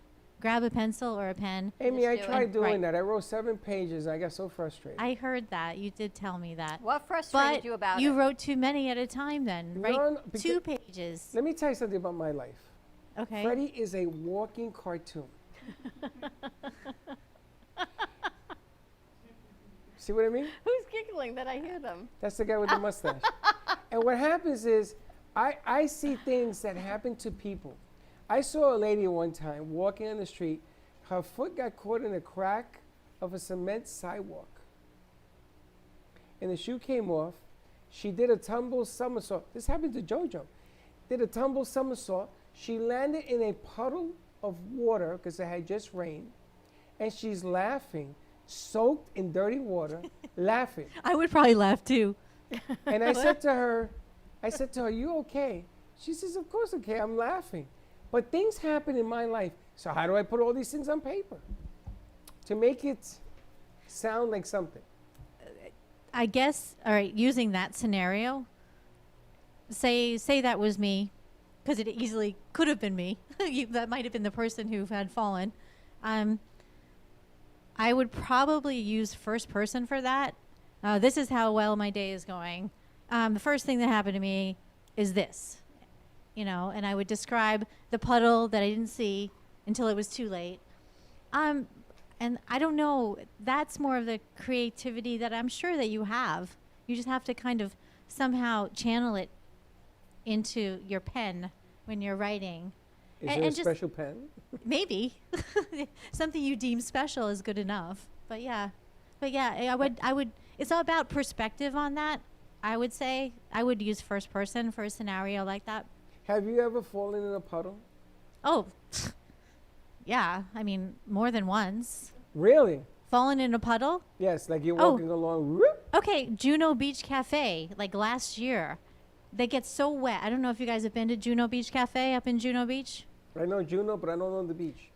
grab a pencil or a pen. Amy, I Just do tried and doing write. that. I wrote 7 pages. I got so frustrated. I heard that. You did tell me that. What frustrated But you about you it? wrote too many at a time then, right? No, 2 pages. Let me tell you something about my life. Okay. Freddie is a walking cartoon. See what I mean? Who's giggling that I hear them? That's the guy with the mustache. And what happens is, I see things that happen to people. I saw a lady one time walking on the street. Her foot got caught in a crack of a cement sidewalk. And the shoe came off. She did a tumble somersault. This happened to JoJo. Did a tumble somersault. She landed in a puddle of water because it had just rained. And she's laughing, soaked in dirty water, laughing. I would probably laugh too. And I said to her, you okay? She says, of course okay, I'm laughing. But things happen in my life. So how do I put all these things on paper? To make it sound like something. I guess, all right, using that scenario, say that was me, because it easily could have been me. That might have been the person who had fallen. I would probably use first person for that. This is how well my day is going. The first thing that happened to me is this, and I would describe the puddle that I didn't see until it was too late. And I don't know, that's more of the creativity that I'm sure that you have. You just have to kind of somehow channel it into your pen when you're writing. Is there a special pen? Maybe. Something you deem special is good enough. But yeah, I would, it's all about perspective on that. I would say I would use first person for a scenario like that. Have you ever fallen in a puddle? Oh, yeah. I mean, more than once. Really? Fallen in a puddle? Yes, like you're walking along. Whoop. Okay, Juno Beach Cafe, like last year. They get so wet. I don't know if you guys have been to Juno Beach Cafe up in Juno Beach. I know Juno, but I don't know the beach.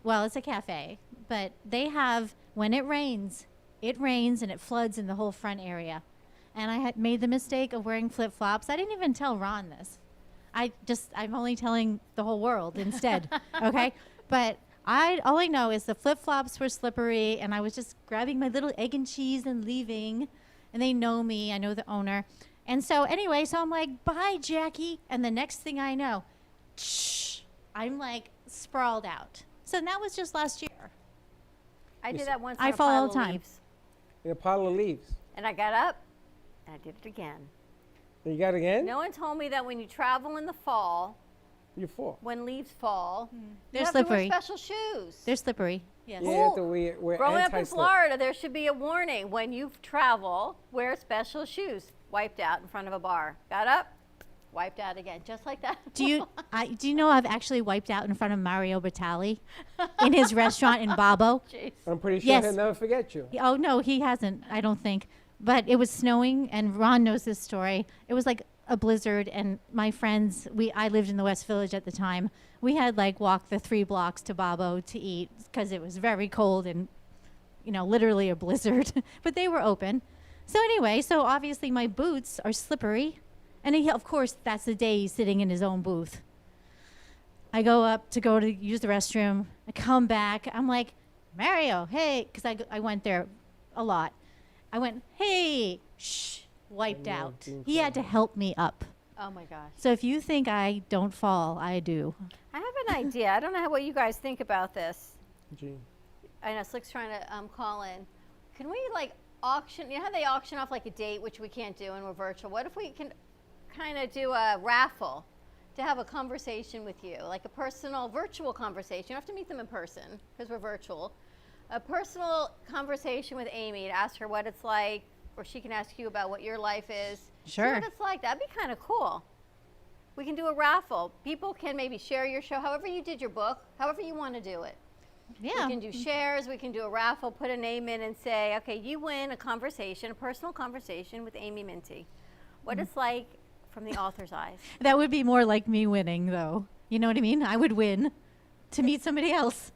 Well, it's a cafe, but they have, when it rains and it floods in the whole front area. And I had made the mistake of wearing flip-flops. I didn't even tell Ron this. I'm only telling the whole world instead, okay? But all I know is the flip-flops were slippery, and I was just grabbing my little egg and cheese and leaving. And they know me. I know the owner. And so anyway, I'm like, bye, Jackie. And the next thing I know, I'm like sprawled out. So that was just last year. I did that once. I on a fall pile all the of time. leaves. In a pile of leaves. And I got up, and I did it again. You got it again? No one told me that when you travel in the fall, you fall. When leaves fall, They're you have slippery. to wear special shoes. They're slippery. Yes. You have to wear Growing up in anti-slip. Florida, there should be a warning. When you travel, wear special shoes. Wiped out in front of a bar. Got up, wiped out again, just like that. Do you know I've actually wiped out in front of Mario Batali in his restaurant in Babo? Jeez. I'm pretty sure Yes. he'll never forget you. Oh, no, he hasn't, I don't think. But it was snowing, and Ron knows this story. It was like a blizzard, and my friends, I lived in the West Village at the time. We had walked the 3 blocks to Babo to eat because it was very cold and, literally a blizzard. But they were open. So anyway, obviously my boots are slippery. And of course, that's the day he's sitting in his own booth. I go up to use the restroom. I come back. I'm like, Mario, hey, because I went there a lot. I went, hey, shh, wiped out. He had to help me up. Oh my gosh. So if you think I don't fall, I do. I have an idea. I don't know what you guys think about this. Gee. I know Slick's trying to call in. Can we auction? You know how they auction off a date, which we can't do and we're virtual. What if we can kind of do a raffle to have a conversation with you, like a personal virtual conversation? You don't have to meet them in person because we're virtual. A personal conversation with Amy to ask her what it's like, or she can ask you about what your life is. Sure. See what it's like. That'd be kind of cool. We can do a raffle. People can maybe share your show, however you did your book, however you want to do it. Yeah. We can do shares, we can do a raffle, put a name in and say, okay, you win a conversation, a personal conversation with Amy Minty. What it's like from the author's eyes. That would be more like me winning, though. You know what I mean? I would win to meet somebody else.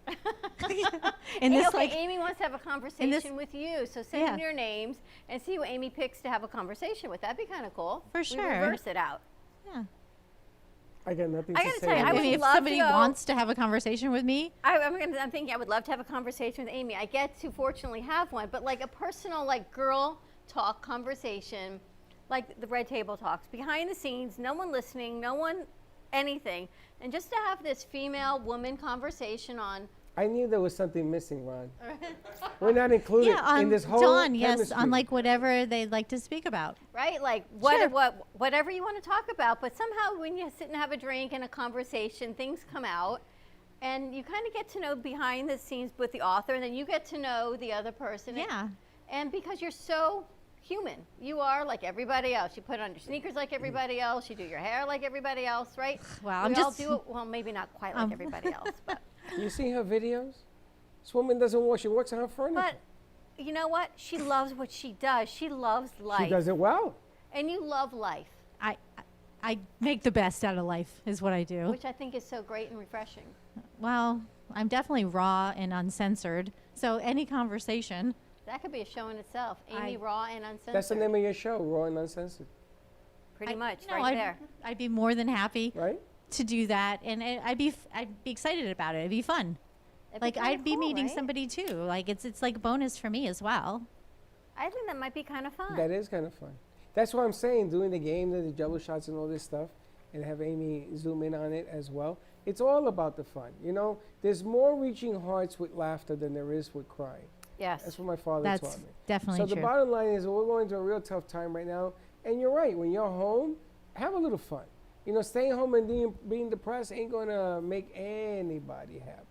And this, Amy wants to have a conversation with you, so send in your names and see who Amy picks to have a conversation with. That'd be kind of cool. For sure. We reverse it out. Yeah. I got nothing I to gotta say. tell you, I would if love somebody to go. wants to have a conversation with me, I'm thinking I would love to have a conversation with Amy. I get to fortunately have one, but like a personal, like girl talk conversation, like the Red Table Talks, behind the scenes, no one listening, no one anything, and just to have this female woman conversation on. I knew there was something missing, Ron. We're not included yeah, on in this whole Dawn, yes, chemistry. on like whatever they'd like to speak about. Right, like Sure. whatever you want to talk about, but somehow when you sit and have a drink and a conversation, things come out, and you kind of get to know behind the scenes with the author, and then you get to know the other person. Yeah. And because you're so human, you are like everybody else. You put on your sneakers like everybody else. You do your hair like everybody else, right? Wow, we I'm all just- do it. Well, maybe not quite like everybody else, but. You see her videos? This woman doesn't work. She works on her furniture. But you know what? She loves what she does. She loves life. She does it well. And you love life, I make the best out of life, is what I do. which I think is so great and refreshing. Well, I'm definitely raw and uncensored, so any conversation. That could be a show in itself. Amy Raw and Uncensored. That's the name of your show, Raw and Uncensored. Pretty much, No, right there. I'd be more than happy right? to do that, and I'd be excited about it. It'd be fun. It'd Like kinda I'd be cool, meeting right? somebody too. Like it's like a bonus for me as well. I think that might be kind of fun. That is kind of fun. That's what I'm saying, doing the game, the jello shots and all this stuff, and have Amy zoom in on it as well. It's all about the fun. You know, there's more reaching hearts with laughter than there is with crying. Yes. That's what my father That's taught me. definitely So true. the bottom line is we're going through a real tough time right now. And you're right, when you're home, have a little fun. You know, staying home and being depressed ain't going to make anybody happy.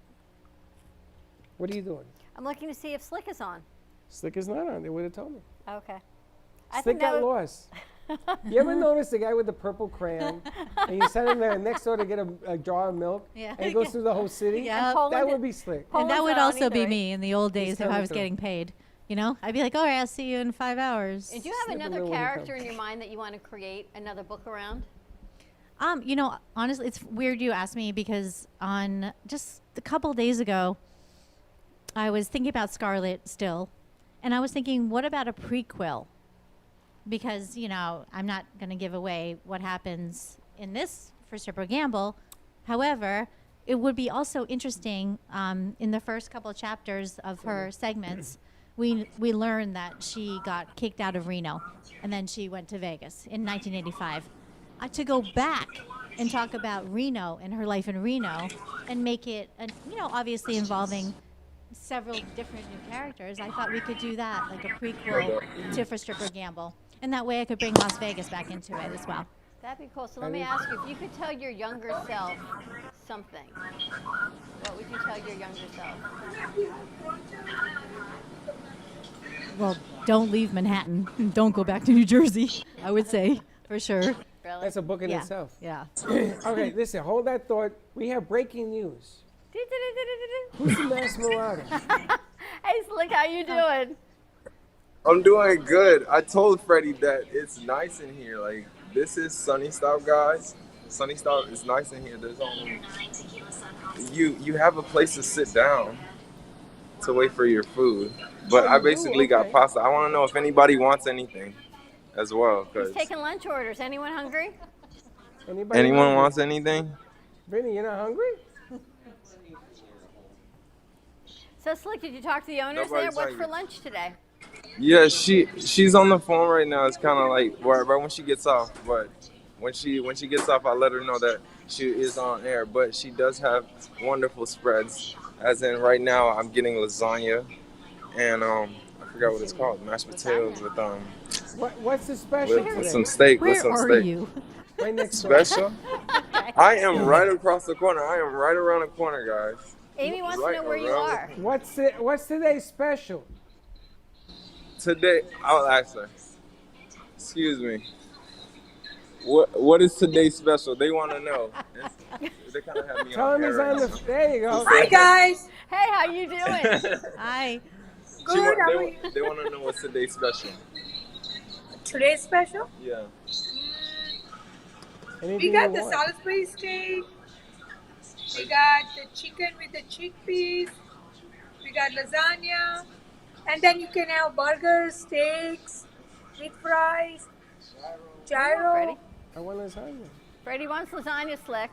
What are you doing? I'm looking to see if Slick is on. Slick is not on. They would have told me. Okay. Slick got lost. You ever notice the guy with the purple crayon, and you send him there next door to get a jar of milk, Yeah. and he goes through the whole city? Yeah. That would be Slick. And that would also be me in the old He's days if I coming was through. getting paid. You know, I'd be like, all right, I'll see you in 5 hours. And do you have another character in your mind that you want to create another book around? You know, honestly, it's weird you asked me because on just a couple days ago, I was thinking about Scarlet still, and I was thinking, what about a prequel? Because, you know, I'm not going to give away what happens in this For Stripper Gamble. However, it would be also interesting in the first couple of chapters of her segments, we learned that she got kicked out of Reno, and then she went to Vegas in 1985. To go back and talk about Reno and her life in Reno and make it, you know, obviously involving several different new characters, I thought we could do that, like a prequel to For Stripper Gamble. And that way I could bring Las Vegas back into it as well. That'd be cool. So let me ask you, if you could tell your younger self something, what would you tell your younger self? Well, don't leave Manhattan. Don't go back to New Jersey, I would say, for sure. Really? That's a book in Yeah, itself. yeah. Okay, listen, hold that thought. We have breaking news. Who's the mass marauder? Hey, Slick, how you doing? I'm doing good. I told Freddie that it's nice in here. Like, this is Sunny Stop, guys. Sunny Stop is nice in here. There's you have a place to sit down to wait for your food. But I basically got pasta. I want to know if anybody wants anything as well. He's Cause taking lunch orders. Anyone hungry? anyone wants anything? Vinny, you're not hungry? So, Slick, did you talk to the owners there? Nobody's What's for hungry. lunch today? Yeah, she's on the phone right now. It's kind of like right when she gets off. But when she gets off, I let her know that she is on air. But she does have wonderful spreads. As in right now, I'm getting lasagna, and I forgot what it's called, mashed potatoes with What's the special with today? some steak. Where with some are steak. you? Right next door. Special? I am right across the corner. I am right around the corner, guys. Amy wants Right to know where you around are. What's today's special? Today, I'll ask her. Excuse me. What is today's special? They want to know. They kind of have me Tell him he's on the. There you go. Hi guys. Hey, how you doing? Hi. Good. How are you? They want to know what's today's special. Today's special? Yeah. We got the Salisbury steak. We got the chicken with the chickpeas. We got lasagna. And then you can have burgers, steaks, meat fries, gyro. I want lasagna. Freddie wants lasagna, Slick.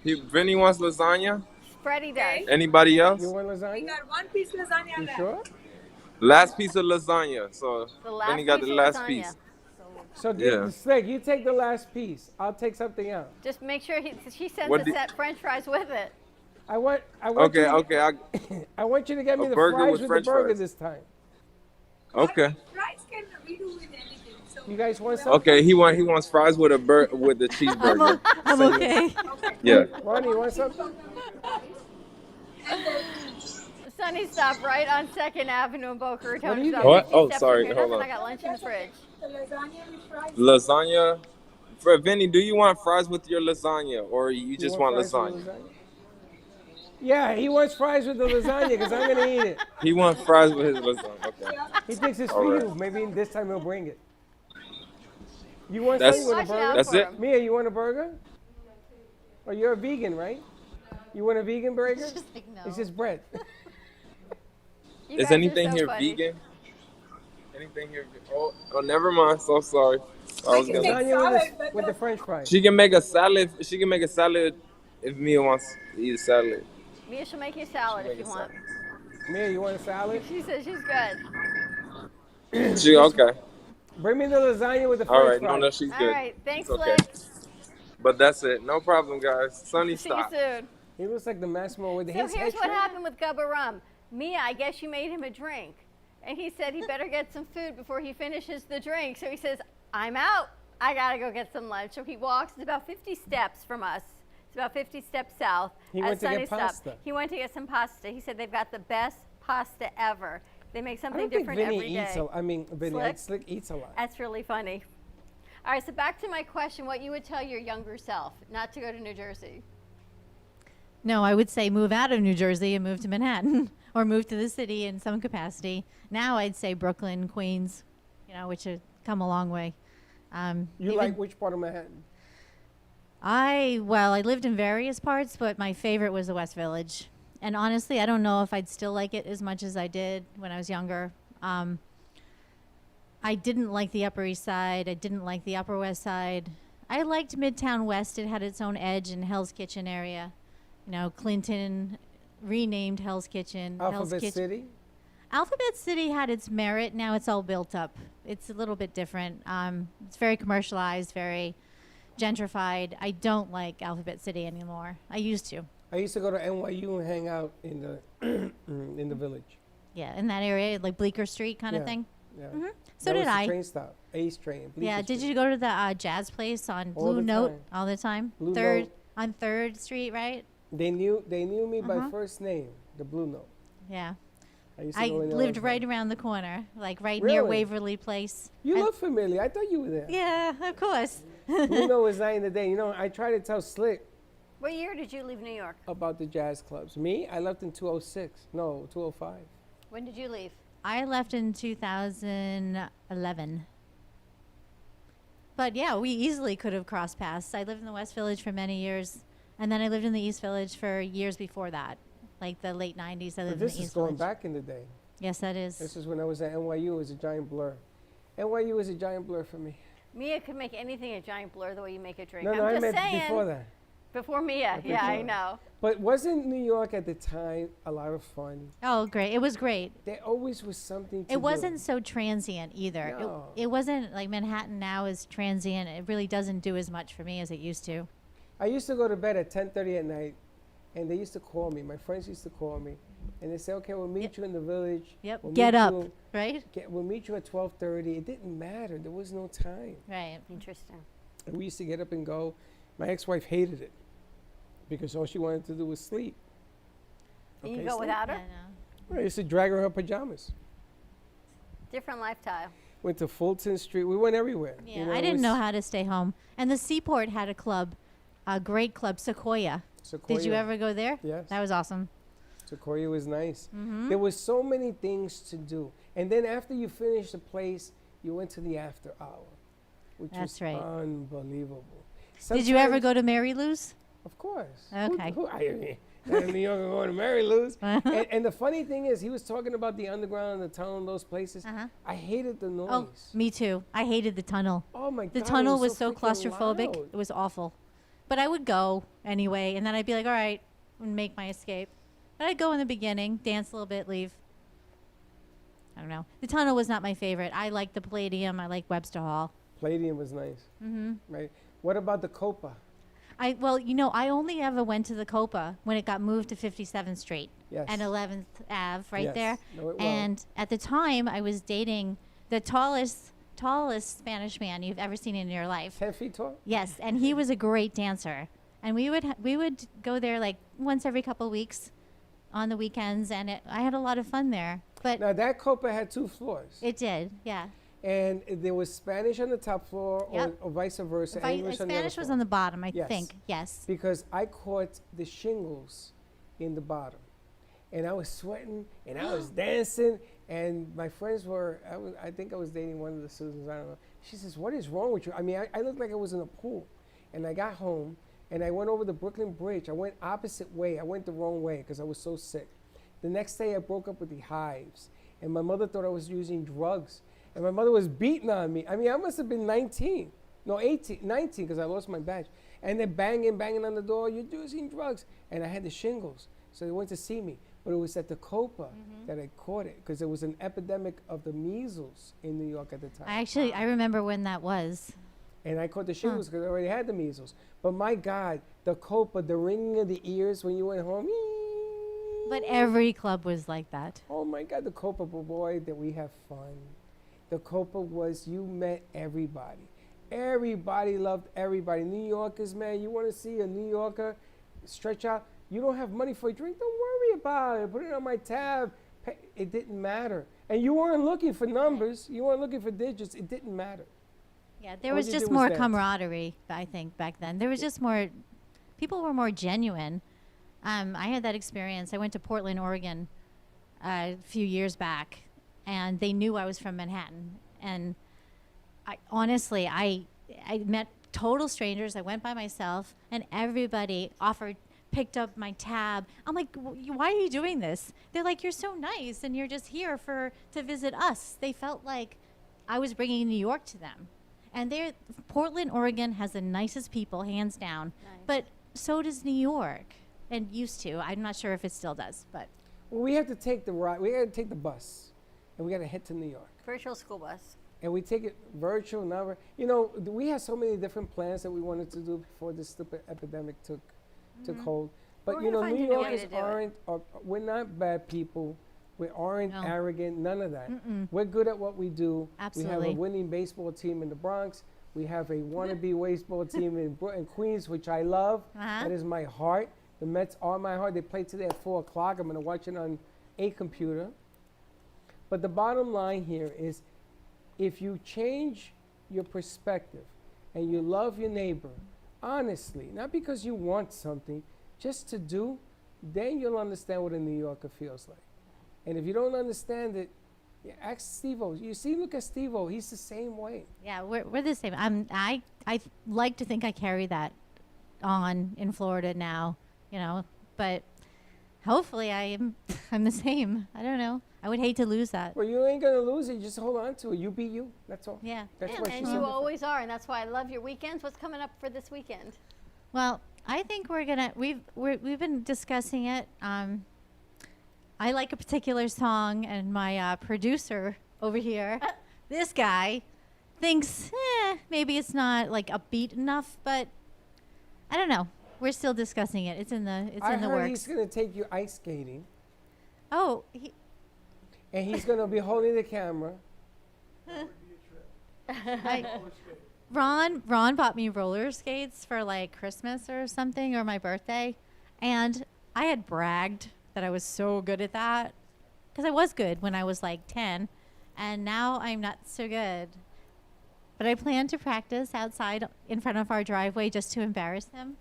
Vinny wants lasagna. Freddie does. Anybody else? You want lasagna? We got one piece lasagna You left. sure? Last piece of lasagna. So The last Vinny got the piece of last lasagna. piece. So Yeah. Slick, you take the last piece. I'll take something else. Just make sure she sends What a do- set French fries with it. I want Okay, you to, okay, I want you to get me A the burger fries with with French the burger fries. this time. okay, Fries can we do with anything. So You guys want some? okay. He wants fries with with the cheeseburger. I'm okay. Yeah. Ronnie, you want something? Sunny stopped right on 2nd Avenue in Boca Raton. What are you It's about doing? What? 50 Oh, steps sorry, from here. hold Nothing, on. I got lunch in the fridge. the lasagna with fries. Lasagna. For Vinny, do you want fries with your lasagna, or you just want fries with lasagna? Yeah, he wants fries with the lasagna because I'm gonna eat it. He wants fries with his lasagna. Okay. He thinks it's All for right. you. Maybe this time he'll bring it. You want That's- something with a Watch out burger? That's for it? him. Mia, you want a burger? Oh, you're a vegan, right? You want a vegan burger? Just like, no. It's just bread. You Is guys are anything so here funny. vegan? Anything here? Oh, never mind. So sorry. I was gonna. Lasagna with the French fries. She can make a salad. She can make a salad if Mia wants to eat a salad. Mia, she'll make you a salad if you want. Mia, you want a salad? She says she's good. She okay. Bring me the lasagna with the All French right. fries. No, she's All good. right, thanks, It's okay. Slick. But that's it. No problem, guys. Sunny, See you stop. soon. He looks like the Massimo with So his here's head what trim. happened with Gubba Rum. Mia, I guess you made him a drink. And he said he better get some food before he finishes the drink. So he says, I'm out. I got to go get some lunch. So he walks. It's about 50 steps from us. It's about 50 steps south. He at went to get Sunny Stop. pasta. He went to get some pasta. He said they've got the best pasta ever. They make I something don't think different Vinny every eats day. Vinny, Slick? Slick eats a lot. That's really funny. All right, so back to my question, what you would tell your younger self, not to go to New Jersey. No, I would say move out of New Jersey and move to Manhattan or move to the city in some capacity. Now I'd say Brooklyn, Queens, which have come a long way. You like which part of Manhattan? I lived in various parts, but my favorite was the West Village. And honestly, I don't know if I'd still like it as much as I did when I was younger. I didn't like the Upper East Side. I didn't like the Upper West Side. I liked Midtown West. It had its own edge in Hell's Kitchen area. Clinton renamed Hell's Kitchen. Alphabet City? Alphabet City had its merit. Now it's all built up. It's a little bit different. It's very commercialized, very gentrified. I don't like Alphabet City anymore. I used to. I used to go to NYU and hang out in the in the village. Yeah, in that area, like Bleecker Street kind of Yeah, thing. yeah. So That did was the I. train stop, Ace train. Yeah, Bleecker did Street. you go to the jazz place on All Blue the Note time. all the time? Blue Third Note. on 3rd Street, right? They knew me by Uh-huh. first name, the Blue Note. Yeah. I used to I go in there all lived the right time. around the corner, like right near Really? Waverly Place. You And- look familiar. I thought you were there. Yeah, of course. Blue Note was night in the day. I tried to tell Slick What year did you leave New York? about the jazz clubs. Me, I left in 206. No, 205. When did you leave? I left in 2011. But yeah, we easily could have crossed paths. I lived in the West Village for many years, and then I lived in the East Village for years before that, like the late 90s. I But lived in this the is East going Village. back in the day. Yes, that is. This is when I was at NYU. It was a giant blur. NYU was a giant blur for me. Mia could make anything a giant blur the way you make a drink. No, I'm I just meant saying. before that. Before Mia, yeah, I know. But wasn't New York at the time a lot of fun? Oh, great. It was great. There always was something to It do. wasn't so transient either. No. It wasn't like Manhattan now is transient. It really doesn't do as much for me as it used to. I used to go to bed at 10:30 at night, and they used to call me. My friends used to call me, and they say, "Okay, we'll meet you in the village. Yep. We'll Get meet up, you- right? We'll meet you at 12:30." It didn't matter. There was no time. Right. Interesting. And we used to get up and go. My ex-wife hated it because all she wanted to do was sleep. And you Okay, go sleep. without her? I used to drag her in her pajamas. Different lifestyle. Went to Fulton Street. We went everywhere. Yeah, I didn't know how to stay home. And the Seaport had a club, a great club, Sequoia. Did you Sequoia. ever go there? Yes. That was awesome. Sequoia was nice. Mhm. There was so many things to do. And then after you finished the place, you went to the after hour, which That's was right. unbelievable. Did you ever Sometimes- go to Mary Lou's? Of course. Okay. Not in New York, I'm going to Mary Lou's. And the funny thing is, he was talking about the underground, the tunnel, and those places. I hated the noise. Oh, me too. I hated the tunnel. Oh my God. The tunnel it was so freaking claustrophobic. loud. It was awful. But I would go anyway, and then I'd be like, all right, and make my escape. But I'd go in the beginning, dance a little bit, leave. I don't know. The tunnel was not my favorite. I liked the Palladium. I liked Webster Hall. Palladium was nice. Right. What about the Copa? Well, you know, I only ever went to the Copa when it got moved to 57th Street Yes. and 11th Ave right Yes. there. Know it well. And at the time, I was dating the tallest Spanish man you've ever seen in your life. 10 feet tall? Yes, and he was a great dancer. And we would go there like once every couple of weeks on the weekends, and I had a lot of fun there. But Now, that Copa had 2 floors. it did, yeah. And there was Spanish on the top floor Yep. or vice versa. Vi- English on the Spanish other was floor. on the bottom, I Yes. think. Yes. Because I caught the shingles in the bottom. And I was sweating and I was dancing. And my friends were, I think I was dating one of the Susans, I don't know. She says, what is wrong with you? I mean, I looked like I was in a pool. And I got home and I went over the Brooklyn Bridge. I went opposite way. I went the wrong way because I was so sick. The next day I broke up with the hives. And my mother thought I was using drugs. And my mother was beating on me. I mean, I must have been 19. No, 18, 19, because I lost my badge. And they're banging on the door, you're using drugs. And I had the shingles. So they went to see me. But it was at the Copa that I caught it, because there was an epidemic of the measles in New York at the time. I remember when that was. And I caught the shingles because I already had the measles. But my God, the Copa, the ringing of the ears when you went home. But every club was like that. Oh my God, the Copa, boy, that we have fun. The Copa was, you met everybody. Everybody loved everybody. New Yorkers, man, you want to see a New Yorker stretch out? You don't have money for a drink? Don't worry about it. Put it on my tab. It didn't matter. And you weren't looking for numbers. You weren't looking for digits. It didn't matter. Yeah, there All was you just did more dance. camaraderie, I think, back then. There was just more, people were more genuine. I had that experience. I went to Portland, Oregon a few years back, and they knew I was from Manhattan. And honestly, I met total strangers. I went by myself, and everybody picked up my tab. I'm like, why are you doing this? They're like, you're so nice, and you're just here to visit us. They felt like I was bringing New York to them. And Portland, Oregon has the nicest people, hands down. Nice. But so does New York, and used to. I'm not sure if it still does, but. Well, we have to take the ride. We got to take the bus, and we got to head to New York. Virtual school bus. And we take it virtual, you know, we had so many different plans that we wanted to do before this stupid epidemic took hold. But We're you know, gonna find New a new way Yorkers to do it. we're not bad people. We aren't No. arrogant, none of that. Mm-mm. We're good at what we do. We have Absolutely. a winning baseball team in the Bronx. We have a wannabe baseball team in Queens, which I love. Uh-huh. That is my heart. The Mets are my heart. They play today at 4 o'clock. I'm going to watch it on a computer. But the bottom line here is, if you change your perspective and you love your neighbor, honestly, not because you want something, just to do, then you'll understand what a New Yorker feels like. And if you don't understand it, ask Steve-O. You see, look at Steve-O. He's the same way. Yeah, we're the same. I like to think I carry that on in Florida now, you know, but hopefully I'm the same. I don't know. I would hate to lose that. Well, you ain't going to lose it. Just hold on to it. You be you. That's all. Yeah. That's Yeah, why and she's you so different. always are, and that's why I love your weekends. What's coming up for this weekend? Well, I think we've been discussing it. I like a particular song, and my producer over here, this guy, thinks maybe it's not like upbeat enough, but I don't know. We're still discussing it. It's in the I heard works. he's going to take you ice skating, Oh, and he's going to be holding the camera. Ron bought me roller skates for like Christmas or something, or my birthday, and I had bragged that I was so good at that because I was good when I was like 10, and now I'm not so good. But I plan to practice outside in front of our driveway just to embarrass him,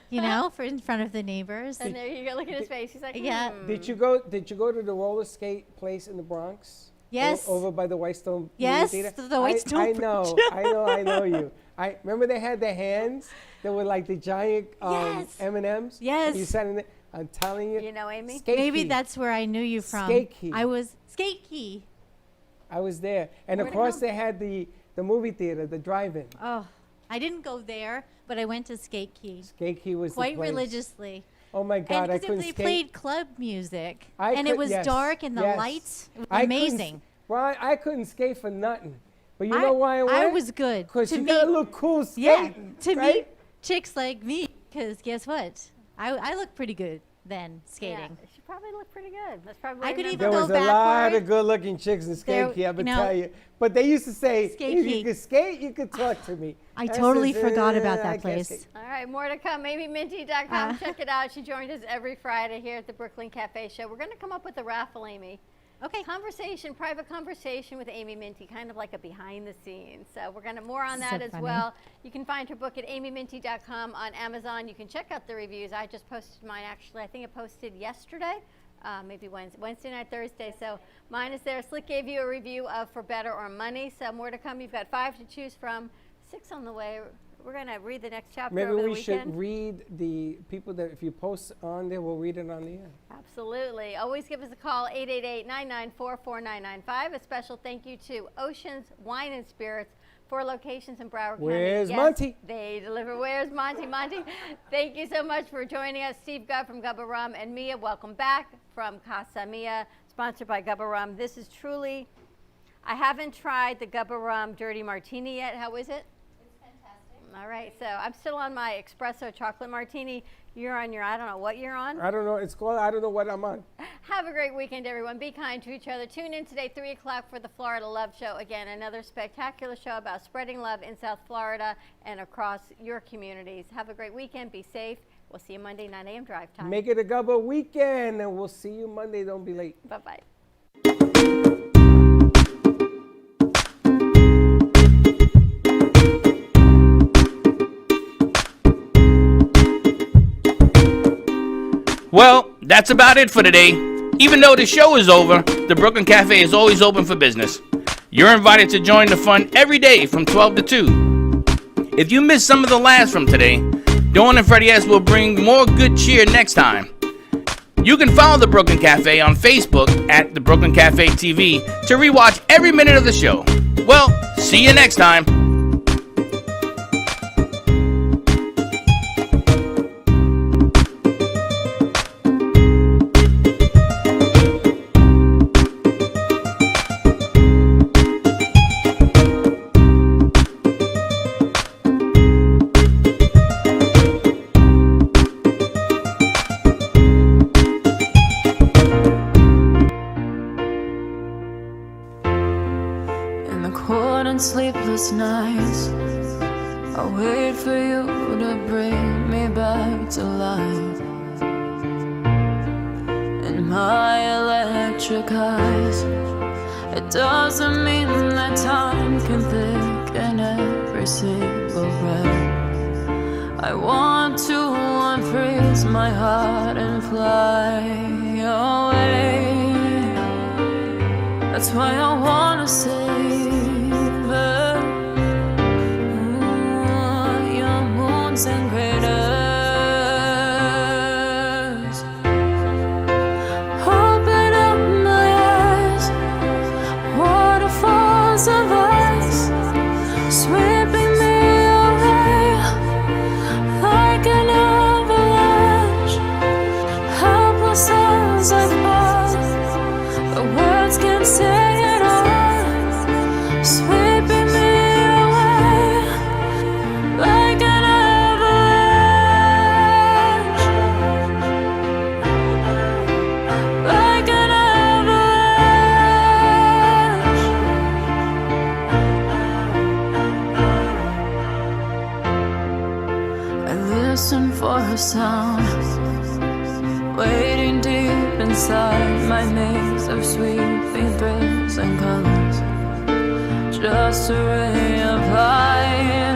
you know, in front of the neighbors. And there you go. Look at his face. He's like, Yeah. Did you go to the roller skate place in the Bronx? Yes. Over by the Whitestone. Yes, Movie theater? the Whitestone I know, I know you. I remember they had the hands that were like the giant Yes. M&Ms. Yes. You sat in there. I'm telling you. You know, Amy? Skate Maybe Key. that's where I knew you from. Skate Key. I was Skate Key. I was there. And Where'd of it course go? they had the movie theater, the drive-in. Oh, I didn't go there, but I went to Skate Key Skate Key was quite the place. religiously. Oh my God, I And couldn't they skate. played club music, I and it could- was yes, dark and the yes. lights. It was I couldn't amazing. Well, I couldn't skate for nothing. But you know why I went? I was good. Because To you me- gotta look cool Yeah, skating. to right? meet chicks like me, because guess what? I look pretty good then skating. Yeah, she probably looked pretty good. That's probably I why could remember. even There go was a lot backward. of good-looking chicks in There- skate key, I'm you gonna know, tell you. But they used to say, Skate if Key. you could skate, you could talk to me. I said, totally forgot about I that can't place. skate." All right, more to come. AmyMinty.com. Check it out. She joins us every Friday here at the Brooklyn Cafe Show. We're going to come up with a raffle, Amy. Okay. Conversation, private conversation with Amy Minty, kind of like a behind the scenes. So we're going to more on So that as funny. well. You can find her book at AmyMinty.com on Amazon. You can check out the reviews. I just posted mine actually. I think it posted yesterday. Maybe Wednesday night, Thursday. So mine is there. Slick gave you a review of For Better or Money. So more to come. You've got 5 to choose from, 6 on the way. We're going to read the next chapter Maybe over the we should weekend. read the people that, if you post on there, we'll read it on the air. Absolutely. Always give us a call, 888-994-4995. A special thank you to Oceans Wine and Spirits, 4 locations in Broward County. Where's Yes, Monty? They deliver. Where's Monty? Monty, thank you so much for joining us. Steve Gubb from Gubba Rum and Mia, welcome back from Casa Mia, sponsored by Gubba Rum. This is truly, I haven't tried the Gubba Rum Dirty Martini yet. How is it? All right, so I'm still on my espresso chocolate martini. You're on your, I don't know what you're on. I don't know. It's called, I don't know what I'm on. Have a great weekend, everyone. Be kind to each other. Tune in today, 3 o'clock for the Florida Love Show. Again, another spectacular show about spreading love in South Florida and across your communities. Have a great weekend. Be safe. We'll see you Monday, 9 a.m. drive time. Make it a Gubba weekend, and we'll see you Monday. Don't be late. Bye-bye. Well, that's about it for today. Even though the show is over, the Brooklyn Cafe is always open for business. You're invited to join the fun every day from 12 to 2. If you missed some of the laughs from today, Dawn and Freddie S will bring more good cheer next time. You can follow the Brooklyn Cafe on Facebook at the Brooklyn Cafe TV to rewatch every minute of the show. Well, see you next time. In the cold and sleepless nights, I wait for you to bring me back to life. In my electric eyes, it doesn't mean that time can thicken every single breath. I want to unfreeze my heart and fly away. That's why I wanna save her. Ooh, your moons and craters. Open up my eyes, waterfalls of ice, sweeping me away like an avalanche. Helpless as I fall, the words can't say it all, sweeping me away like an avalanche, like an avalanche. I listen for a sound, waiting deep inside my maze of sweeping thrills and colors, just a ray of light.